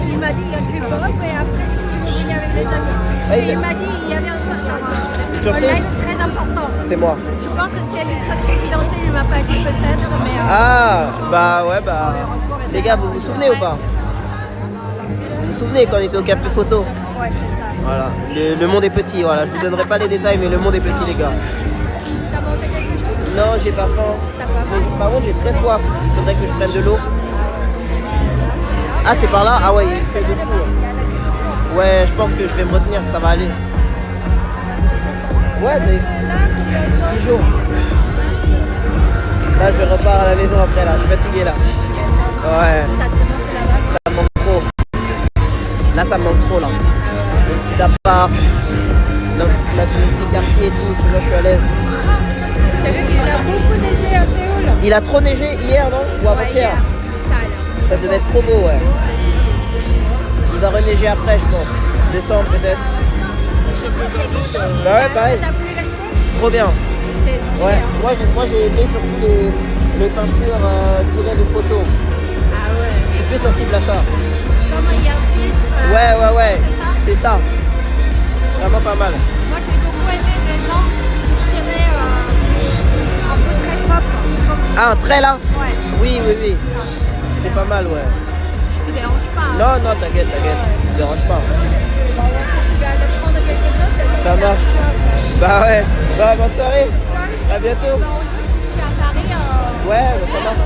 Il m'a dit il y a que Bob et après si tu veux venir avec les amis. Ah, Et il m'a dit il y avait un certain Surprise. live très important. C'est moi. Je pense que c'est l'histoire confidentielle, il m'a pas dit peut-être, mais Ah bah ouais bah. Les gars, vous vous souvenez ou pas? Vous vous souvenez quand on était au café photo? Ouais, c'est ça. Voilà, le monde est petit, voilà, je vous donnerai pas les détails, mais le monde est petit, les gars. T'as mangé quelque chose? Non, j'ai pas faim. T'as pas faim? Par contre, j'ai très soif. Il faudrait que je prenne de l'eau. Ah, c'est par là? Ah ouais, il fait de fou. Ouais, je pense que je vais me retenir, ça va aller. Ouais, c'est 6 jours. Là, je repars à la maison après, là. Je suis fatigué, là. Ouais. Ça te manque là-bas? Ça me manque trop. Là, ça me manque trop, là. Le petit appart, le petit quartier et tout, tu vois, je suis à l'aise. J'ai vu qu'il a beaucoup neigé à Séoul. Il a trop neigé hier, non? Ou avant-hier? Ça alors. Ça devait être trop beau, ouais. Il va reneiger après, je pense. Décembre, peut-être. Bah ouais, pareil. T'as pris l'expo? Trop bien. C'est stylé, Ouais, hein. moi j'ai aimé surtout les peintures tirées de photos. Ah ouais. Je suis plus sensible à ça. Comme il y a un filtre. Ouais, C'est ça. c'est ça. Vraiment pas mal. Moi j'ai beaucoup aimé les gens qui tiraient un peu très pop. Comme... Ah, un trait là? Ouais. Oui. C'est pas mal, ouais. Je te dérange pas. Hein. Non, t'inquiète, tu te déranges pas. Bon, si je vais aller prendre quelque chose, Ça marche. Bah ouais, bah bonne soirée. À bientôt. Bah, aujourd'hui, si je suis à Paris, Ouais, bah, ça marche.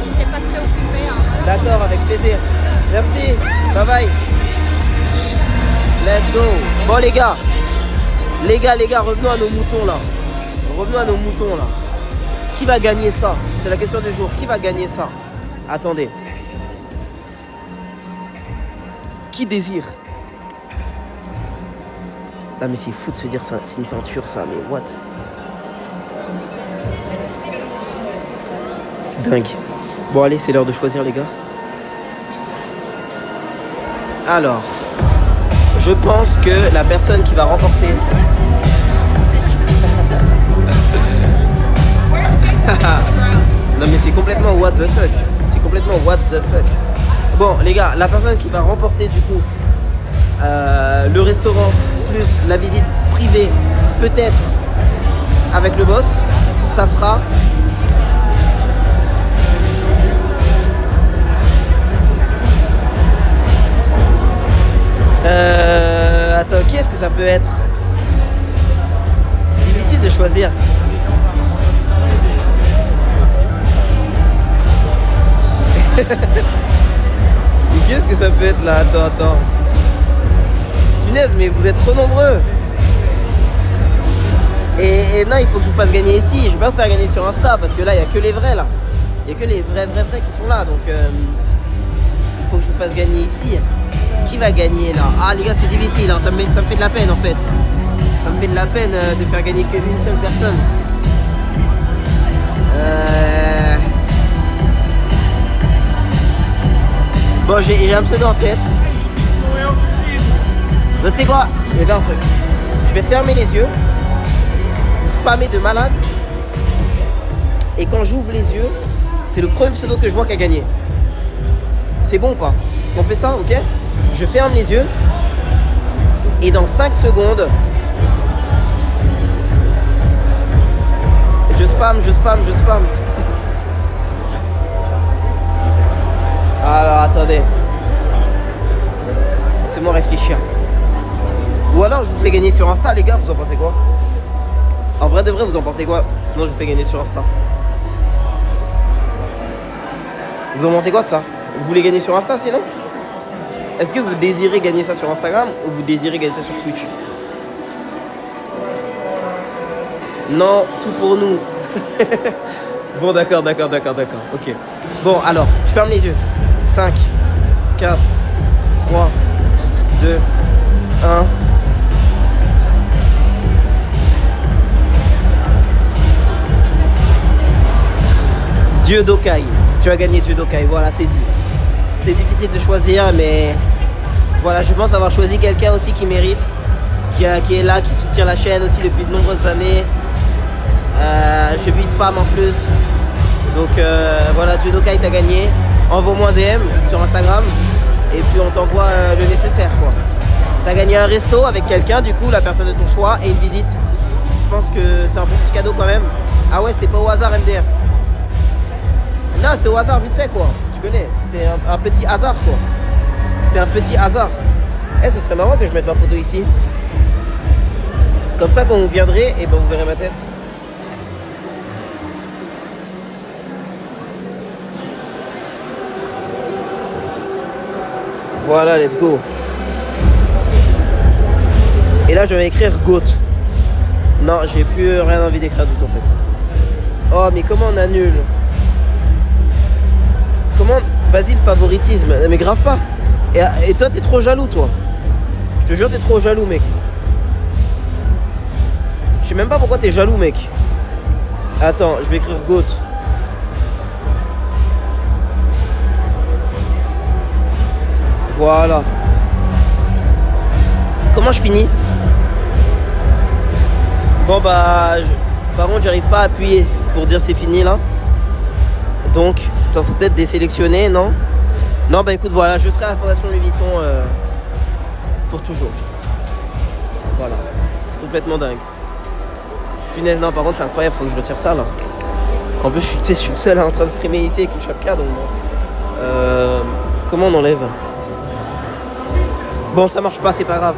J'étais pas très occupée. Hein. D'accord, avec plaisir. Merci, bye bye. Let's go. Bon les gars, revenons à nos moutons là. Qui va gagner ça? C'est la question du jour. Qui va gagner ça? Attendez. Qui désire? Ah mais c'est fou de se dire ça, c'est une peinture ça, mais what? Dingue. Bon allez, c'est l'heure de choisir les gars. Alors, je pense que la personne qui va remporter... Non mais c'est complètement what the fuck. Bon les gars, la personne qui va remporter du coup le restaurant plus la visite privée, peut-être avec le boss, ça sera attends, qui est-ce que ça peut être? C'est difficile de choisir. Qu'est-ce que ça peut être là? Attends. Punaise, mais vous êtes trop nombreux. Et non, il faut que je vous fasse gagner ici. Je vais pas vous faire gagner sur Insta parce que là, il n'y a que les vrais là. Il n'y a que les vrais qui sont là. Donc, il faut que je vous fasse gagner ici. Qui va gagner là? Ah, les gars, c'est difficile. Hein. Ça me fait de la peine en fait. Ça me fait de la peine de faire gagner qu'une seule personne. Bon, j'ai un pseudo en tête. Donc, tu sais quoi? Je vais faire un truc. Je vais fermer les yeux, spammer de malade. Et quand j'ouvre les yeux, c'est le premier pseudo que je vois qui a gagné. C'est bon ou pas? On fait ça, ok? Je ferme les yeux. Et dans 5 secondes, je spam. Alors attendez. Laissez-moi réfléchir. Ou alors je vous fais gagner sur Insta les gars, vous en pensez quoi? En vrai de vrai, vous en pensez quoi? Sinon je vous fais gagner sur Insta. Vous en pensez quoi de ça? Vous voulez gagner sur Insta sinon? Est-ce que vous désirez gagner ça sur Instagram ou vous désirez gagner ça sur Twitch? Non, tout pour nous. Bon d'accord. Ok. Bon alors, je ferme les yeux. 5, 4, 3, 2, 1. Dieu d'Okai. Tu as gagné Dieu d'Okai, voilà, c'est dit. C'était difficile de choisir, mais voilà, je pense avoir choisi quelqu'un aussi qui mérite, qui est là, qui soutient la chaîne aussi depuis de nombreuses années. Je vis spam en plus. Donc voilà, Dieu d'Okai t'as gagné. Envoie-moi un DM sur Instagram et puis on t'envoie le nécessaire quoi. T'as gagné un resto avec quelqu'un, du coup la personne de ton choix et une visite. Je pense que c'est un bon petit cadeau quand même. Ah ouais, c'était pas au hasard MDR. Non, c'était au hasard vite fait quoi. Tu connais, c'était un petit hasard quoi. C'était un petit hasard. Ce serait marrant que je mette ma photo ici. Comme ça, quand vous viendrez, et ben vous verrez ma tête. Voilà, let's go. Et là, je vais écrire GOAT. Non, j'ai plus rien envie d'écrire du tout en fait. Oh, mais comment on annule? Comment? Vas-y, le favoritisme. Mais grave pas. Et toi, t'es trop jaloux, toi. Je te jure, t'es trop jaloux, mec. Je sais même pas pourquoi t'es jaloux, mec. Attends, je vais écrire GOAT. Voilà. Comment je finis? Bon bah, par contre j'arrive pas à appuyer pour dire c'est fini là. Donc, t'en faut peut-être désélectionner, non? Non bah écoute, voilà, je serai à la Fondation Louis Vuitton pour toujours. Voilà, c'est complètement dingue. Punaise, non par contre c'est incroyable, faut que je retire ça là. En plus je suis le seul en train de streamer ici avec une chapka donc comment on enlève? Bon ça marche pas, c'est pas grave.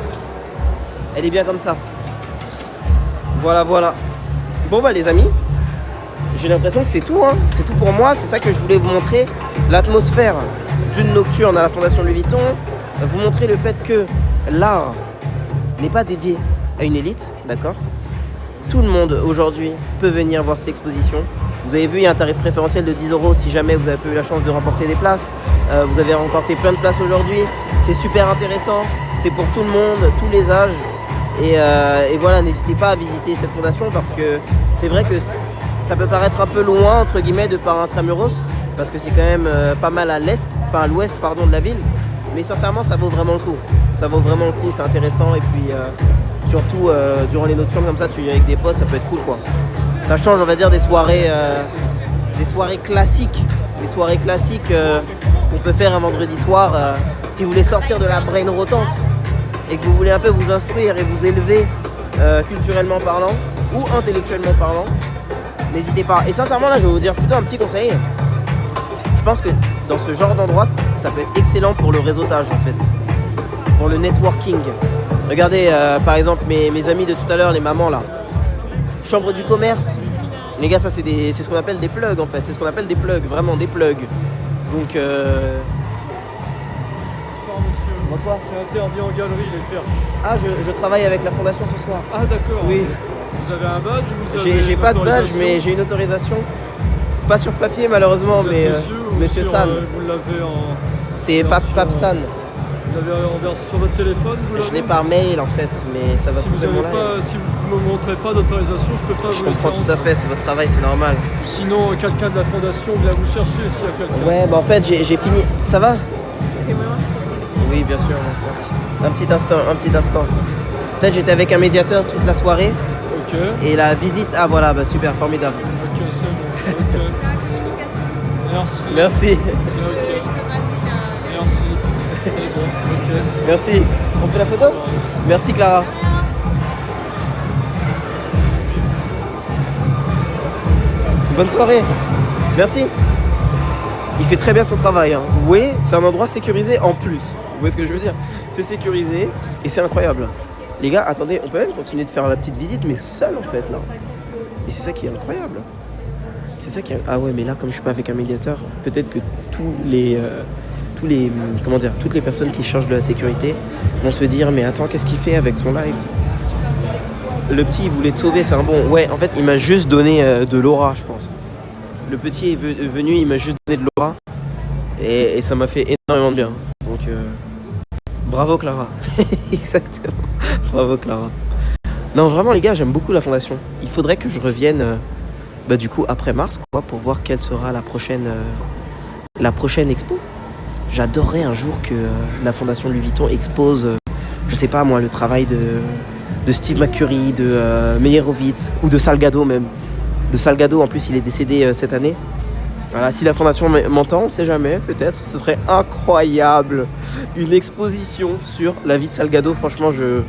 Elle est bien comme ça. Voilà. Bon bah les amis, j'ai l'impression que c'est tout, hein. C'est tout pour moi, c'est ça que je voulais vous montrer. L'atmosphère d'une nocturne à la Fondation Louis Vuitton. Vous montrer le fait que l'art n'est pas dédié à une élite, d'accord? Tout le monde aujourd'hui peut venir voir cette exposition. Vous avez vu, il y a un tarif préférentiel de 10 € si jamais vous avez pas eu la chance de remporter des places. Vous avez remporté plein de places aujourd'hui. C'est super intéressant. C'est pour tout le monde, tous les âges. Et voilà, n'hésitez pas à visiter cette fondation parce que c'est vrai que ça peut paraître un peu loin, entre guillemets, de par Intramuros. Parce que c'est quand même pas mal à l'est, enfin à l'ouest, pardon, de la ville. Mais sincèrement, ça vaut vraiment le coup. Ça vaut vraiment le coup, c'est intéressant. Et puis surtout, durant les nocturnes comme ça, tu viens avec des potes, ça peut être cool, quoi. Ça change, on va dire, des soirées classiques. Des soirées classiques qu'on peut faire un vendredi soir. Si vous voulez sortir de la brain rotance et que vous voulez un peu vous instruire et vous élever culturellement parlant ou intellectuellement parlant, n'hésitez pas. Et sincèrement, là, je vais vous dire plutôt un petit conseil. Je pense que dans ce genre d'endroit, ça peut être excellent pour le réseautage, en fait. Pour le networking. Regardez, par exemple, mes amis de tout à l'heure, les mamans, là. Chambre du commerce. Les gars, ça, c'est ce qu'on appelle des plugs, en fait. C'est ce qu'on appelle des plugs, vraiment des plugs. Donc, Bonsoir monsieur. Bonsoir. C'est interdit en galerie les perches. Ah, je travaille avec la fondation ce soir. Ah d'accord. Oui. Vous avez un badge ou vous avez J'ai pas de badge, l'autorisation? mais j'ai une autorisation. Pas sur papier, malheureusement, Vous mais êtes monsieur ou San. vous l'avez en... C'est version- Pape San. Vous l'avez sur votre téléphone vous Je l'avez l'ai par mail, en fait, mais ça va Si vous complètement là. si vous me montrez pas d'autorisation, je peux pas Je vous comprends laisser tout à fait, c'est votre travail, c'est normal. Sinon, quelqu'un de la fondation vient vous chercher s'il y a quelqu'un. Ouais, bah en fait, j'ai fini. Ça va? Excusez-moi, Oui, bien sûr, bien sûr. Un petit instant. En fait, j'étais avec un médiateur toute la soirée Ok. et la visite. Ah voilà, bah super, formidable. Ok, c'est bon. Ok. La communication, Merci. Merci, C'est il ok. peut passer la... Merci. C'est bon. Ok. merci. On fait la photo? Merci Clara. Bonne soirée. Merci. Il fait très bien son travail. Hein. Vous voyez, c'est un endroit sécurisé en plus. Vous voyez ce que je veux dire? C'est sécurisé et c'est incroyable. Les gars, attendez, on peut même continuer de faire la petite visite, mais seul en fait là. Et c'est ça qui est incroyable. C'est ça qui est... Ah ouais, mais là, comme je suis pas avec un médiateur, peut-être que toutes les personnes qui chargent de la sécurité vont se dire, mais attends, qu'est-ce qu'il fait avec son live? Le petit, il voulait te sauver, c'est un bon. Ouais, en fait, il m'a juste donné de l'aura, je pense. Le petit est venu, il m'a juste donné de l'aura. Et ça m'a fait énormément de bien. Donc, bravo Clara. Exactement. Bravo Clara. Non, vraiment, les gars, j'aime beaucoup la fondation. Il faudrait que je revienne, du coup, après mars, quoi, pour voir quelle sera la prochaine expo. J'adorerais un jour que la fondation Louis Vuitton expose, je sais pas moi, le travail de Steve McCurry, de Meyerowitz ou de Salgado même. De Salgado, en plus il est décédé cette année. Voilà, si la fondation m'entend, on sait jamais, peut-être, ce serait incroyable. Une exposition sur la vie de Salgado, franchement je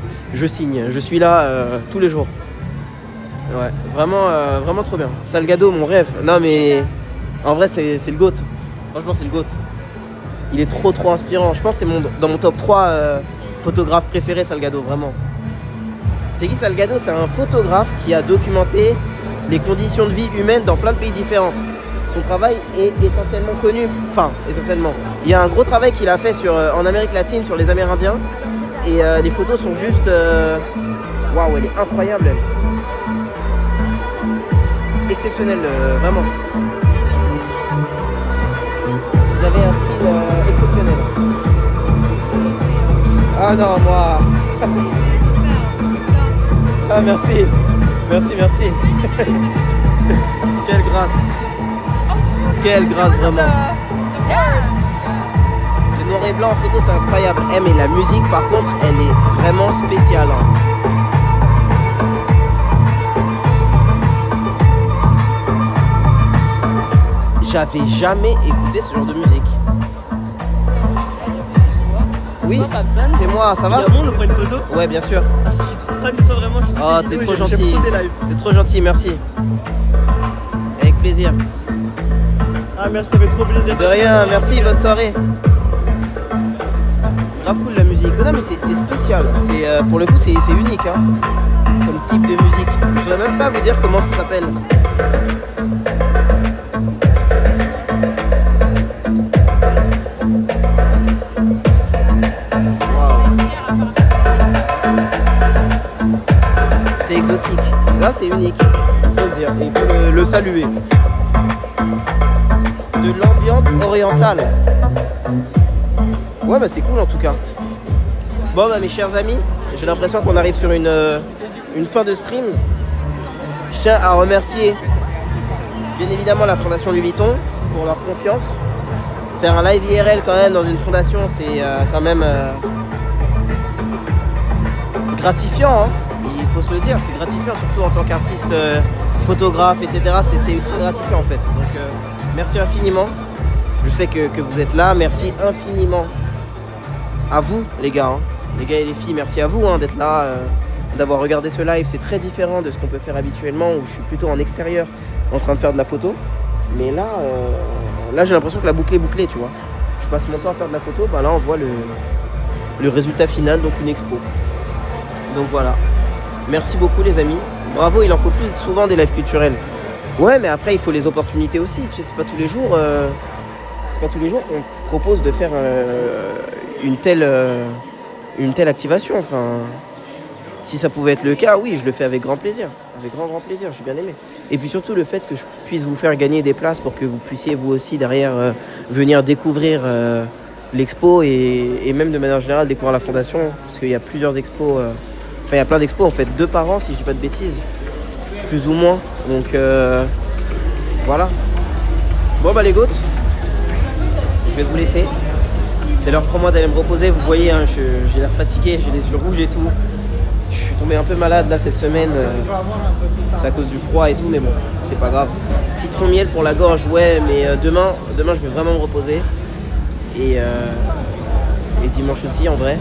signe. Je suis là tous les jours. Ouais, vraiment trop bien. Salgado, mon rêve. Non mais en vrai c'est le GOAT. Franchement c'est le GOAT. Il est trop inspirant. Je pense que c'est dans mon top 3 photographe préféré, Salgado, vraiment. C'est qui Salgado? C'est un photographe qui a documenté les conditions de vie humaines dans plein de pays différents. Son travail est essentiellement connu, enfin essentiellement. Il y a un gros travail qu'il a fait en Amérique latine sur les Amérindiens et les photos sont juste... Waouh, elle est incroyable elle. Exceptionnelle, vraiment. Vous avez un style exceptionnel. Ah non, moi... Ah merci, merci. Quelle grâce. Quelle grâce vraiment. Le noir et blanc en photo c'est incroyable. Mais la musique par contre elle est vraiment spéciale. J'avais jamais écouté ce genre de musique. Oui, c'est moi, ça va? Bon, on prend une photo? Ouais, bien sûr. Je suis trop fan de toi, vraiment. Oh, t'es trop gentil. T'es trop gentil, merci. Avec plaisir. Ah, merci, ça fait trop plaisir. De rien, merci, bonne soirée. Grave cool la musique. Oh, non, mais c'est spécial. Pour le coup, c'est unique, hein, comme type de musique. Je saurais même pas vous dire comment ça s'appelle. C'est exotique. Là, c'est unique. Il faut le dire. Il faut le saluer. De l'ambiance orientale. Ouais, bah c'est cool en tout cas. Bon, bah mes chers amis, j'ai l'impression qu'on arrive sur une fin de stream. Je tiens à remercier bien évidemment la Fondation Louis Vuitton pour leur confiance. Faire un live IRL quand même dans une fondation, c'est quand même gratifiant, hein. Il faut se le dire, c'est gratifiant, surtout en tant qu'artiste, photographe, etc. C'est ultra gratifiant en fait. Donc merci infiniment. Je sais que vous êtes là. Merci infiniment à vous les gars. Hein. Les gars et les filles, merci à vous d'être là, d'avoir regardé ce live. C'est très différent de ce qu'on peut faire habituellement où je suis plutôt en extérieur en train de faire de la photo. Mais là j'ai l'impression que la boucle est bouclée, tu vois. Je passe mon temps à faire de la photo, bah là on voit le résultat final, donc une expo. Donc voilà. Merci beaucoup les amis. Bravo, il en faut plus souvent des lives culturels. Ouais, mais après il faut les opportunités aussi. Tu sais, c'est pas tous les jours qu'on propose de faire une telle activation. Enfin, si ça pouvait être le cas, oui, je le fais avec grand plaisir. Avec grand plaisir, j'ai bien aimé. Et puis surtout le fait que je puisse vous faire gagner des places pour que vous puissiez vous aussi derrière venir découvrir l'expo et même de manière générale découvrir la fondation. Parce qu'il y a plusieurs expos. Enfin, il y a plein d'expos en fait, 2 par an si je dis pas de bêtises, plus ou moins. Donc voilà. Bon bah les gouttes, je vais vous laisser. C'est l'heure pour moi d'aller me reposer. Vous voyez, hein, j'ai l'air fatigué, j'ai les yeux rouges et tout. Je suis tombé un peu malade là cette semaine. C'est à cause du froid et tout, mais bon, c'est pas grave. Citron miel pour la gorge, ouais, mais demain je vais vraiment me reposer. Et dimanche aussi en vrai.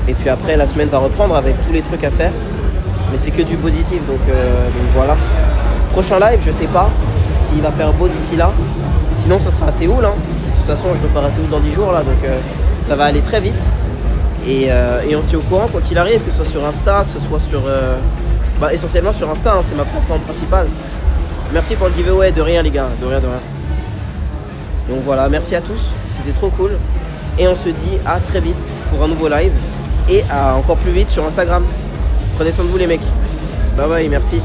Et puis après la semaine va reprendre avec tous les trucs à faire. Mais c'est que du positif, donc voilà. Prochain live, je sais pas s'il va faire beau d'ici là. Sinon ce sera à Séoul, hein. De toute façon je repars à Séoul dans 10 jours là, donc ça va aller très vite. Et on se tient au courant quoi qu'il arrive, que ce soit sur Insta, que ce soit sur... essentiellement sur Insta, hein, c'est ma plateforme principale. Merci pour le giveaway, de rien les gars, de rien. Donc voilà, merci à tous, c'était trop cool. Et on se dit à très vite pour un nouveau live. Et à encore plus vite sur Instagram. Prenez soin de vous les mecs. Bye bye, merci.